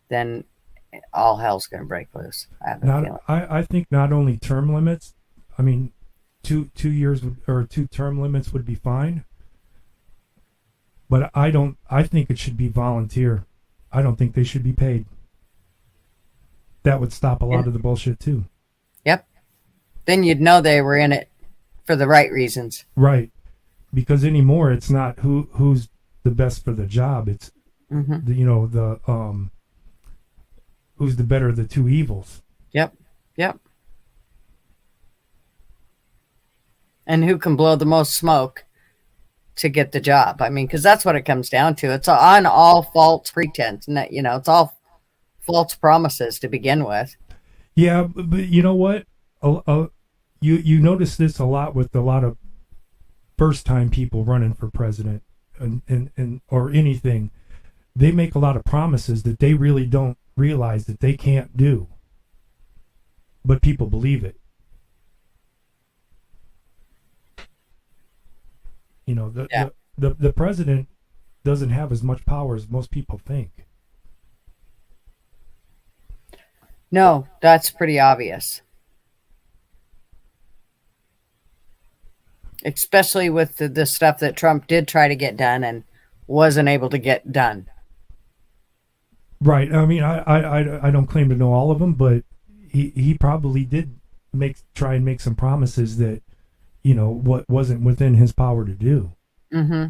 A: then all hell's going to break loose. I have a feeling.
N: I think not only term limits, I mean, 2 years or 2 term limits would be fine. But I think it should be volunteer. I don't think they should be paid. That would stop a lot of the bullshit too.
A: Yep. Then you'd know they were in it for the right reasons.
N: Right. Because anymore it's not who's the best for the job. It's who's the better of the two evils.
A: Yep. And who can blow the most smoke to get the job? I mean, because that's what it comes down to. It's on all false pretense, and that it's all false promises to begin with.
N: Yeah, but you know what? You notice this a lot with a lot of first-time people running for president and or anything. They make a lot of promises that they really don't realize that they can't do, but people believe it. The president doesn't have as much power as most people think.
A: No, that's pretty obvious. Especially with the stuff that Trump did try to get done and wasn't able to get done.
N: Right. I mean, I don't claim to know all of them, but he probably did try and make some promises that, what wasn't within his power to do.
A: Mm-hmm.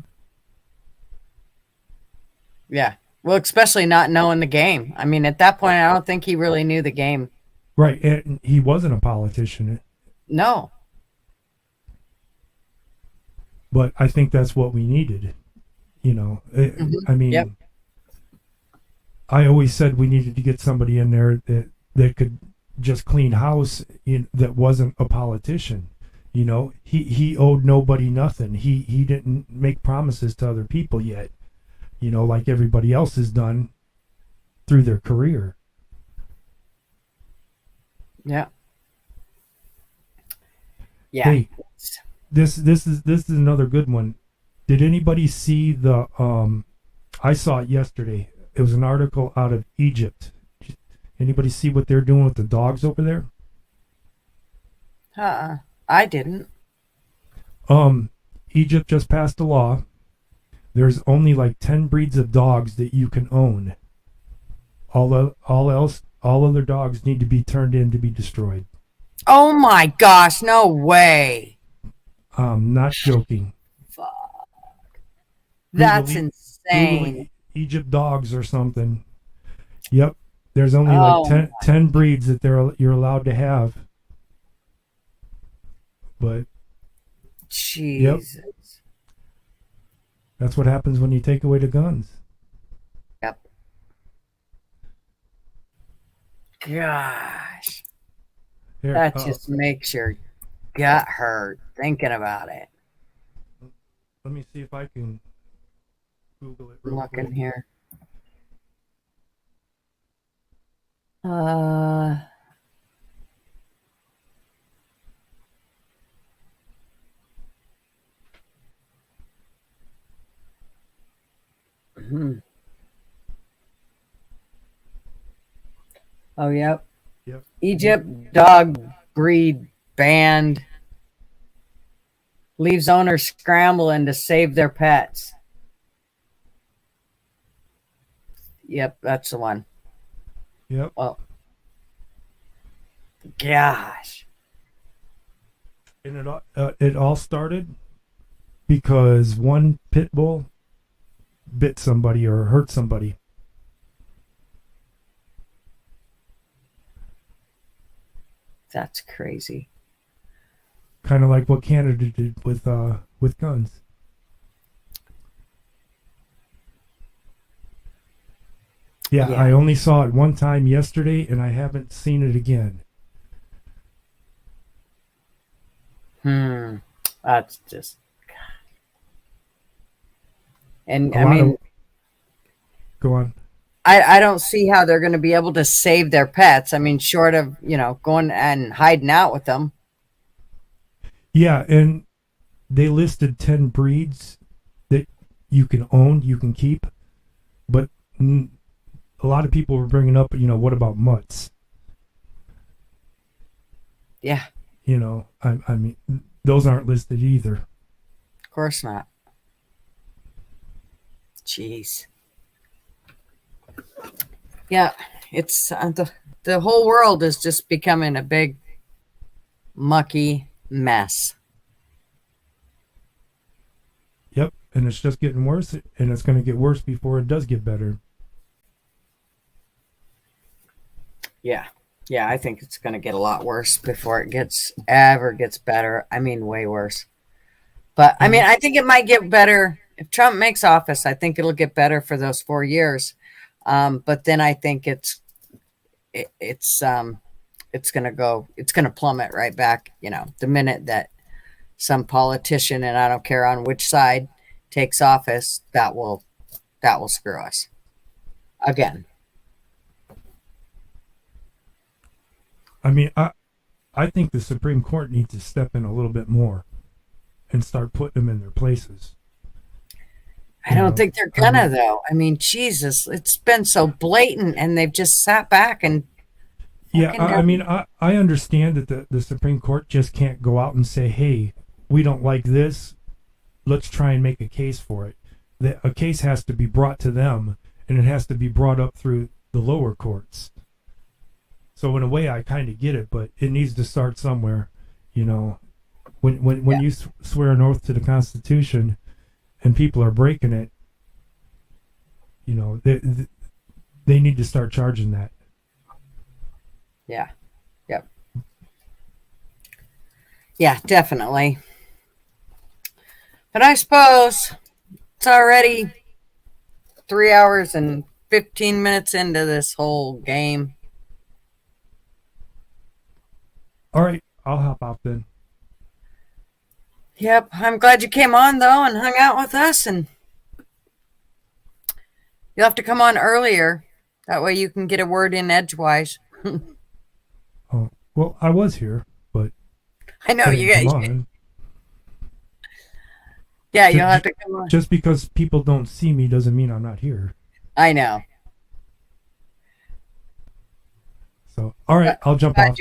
A: Yeah. Well, especially not knowing the game. I mean, at that point, I don't think he really knew the game.
N: Right. And he wasn't a politician.
A: No.
N: But I think that's what we needed. I mean,
A: yep.
N: I always said we needed to get somebody in there that could just clean house that wasn't a politician. He owed nobody nothing. He didn't make promises to other people yet, like everybody else has done through their career.
A: Yeah. Yeah.
N: Hey, this is another good one. Did anybody see the I saw it yesterday. It was an article out of Egypt. Anybody see what they're doing with the dogs over there?
A: I didn't.
N: Egypt just passed a law. There's only like 10 breeds of dogs that you can own. All other dogs need to be turned in to be destroyed.
A: Oh my gosh, no way.
N: Not joking.
A: Fuck. That's insane.
N: Google Egypt dogs or something. Yep. There's only
A: Oh,
N: like 10 breeds that you're allowed to have. But yep,
A: Jesus.
N: that's what happens when you take away the guns.
A: Yep. Gosh.
N: Here,
A: That just makes your gut hurt thinking about it.
N: let me see if I can Google it real
A: Looking
N: quick.
A: here. Oh, yep.
N: Yep.
A: Egypt dog breed banned. Leaves owners scrambling to save their pets. Yep, that's the one.
N: Yep.
A: Well, gosh.
N: And it all started because one pit bull bit somebody or hurt somebody.
A: That's crazy.
N: Kind of like what Canada did with guns. Yeah, I only saw it one time yesterday, and I haven't seen it again.
A: That's just. And I mean,
N: go on.
A: I don't see how they're going to be able to save their pets. I mean, short of, going and hiding out with them.
N: Yeah, and they listed 10 breeds that you can own, you can keep, but a lot of people were bringing up, what about mutts?
A: Yeah.
N: I mean, those aren't listed either.
A: Of course not. Jeez. Yeah, it's the whole world is just becoming a big mucky mess.
N: Yep, and it's just getting worse, and it's going to get worse before it does get better.
A: Yeah, I think it's going to get a lot worse before it ever gets better. I mean, way worse. But I mean, I think it might get better if Trump makes office. I think it'll get better for those 4 years. But then I think it's going to plummet right back. The minute that some politician, and I don't care on which side, takes office, that will screw us again.
N: I mean, I think the Supreme Court needs to step in a little bit more and start putting them in their places.
A: I don't think they're gonna, though. I mean, Jesus, it's been so blatant, and they've just sat back and.
N: Yeah, I mean, I understand that the Supreme Court just can't go out and say, hey, we don't like this, let's try and make a case for it. A case has to be brought to them, and it has to be brought up through the lower courts. So in a way, I kind of get it, but it needs to start somewhere. When you swear an oath to the Constitution, and people are breaking it, they need to start charging that.
A: Yeah. Yep. Yeah, definitely. But I suppose it's already 3 hours and 15 minutes into this whole game.
N: All right, I'll hop out then.
A: Yep, I'm glad you came on, though, and hung out with us, and you'll have to come on earlier. That way you can get a word in edgewise.
N: Oh, well, I was here, but
A: I know you guys. Yeah, you'll have to come on.
N: Just because people don't see me doesn't mean I'm not here.
A: I know.
N: So, all right, I'll jump off.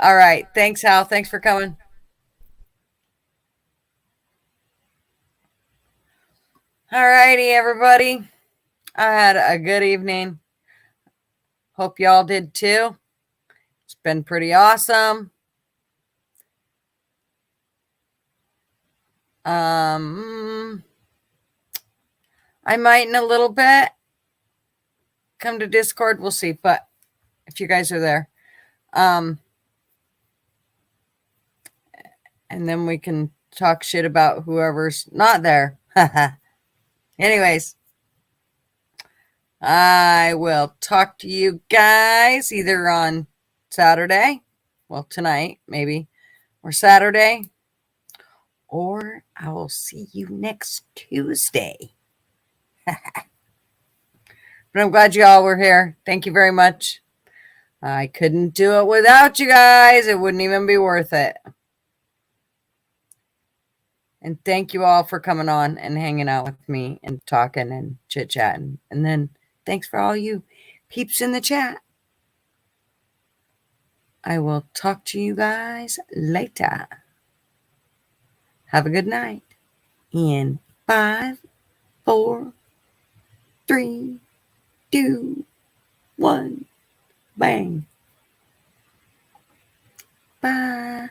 A: All right. Thanks, Hal. Thanks for coming. All righty, everybody. I had a good evening. Hope y'all did too. It's been pretty awesome. I might in a little bit come to Discord. We'll see. But if you guys are there. And then we can talk shit about whoever's not there. Anyways, I will talk to you guys either on Saturday, well, tonight, maybe, or Saturday, or I will see you next Tuesday. But I'm glad you all were here. Thank you very much. I couldn't do it without you guys. It wouldn't even be worth it. And thank you all for coming on and hanging out with me and talking and chit-chatting. And then thanks for all you peeps in the chat. I will talk to you guys later. Have a good night. In 5, 4, 3, 2, 1. Bang. Bye.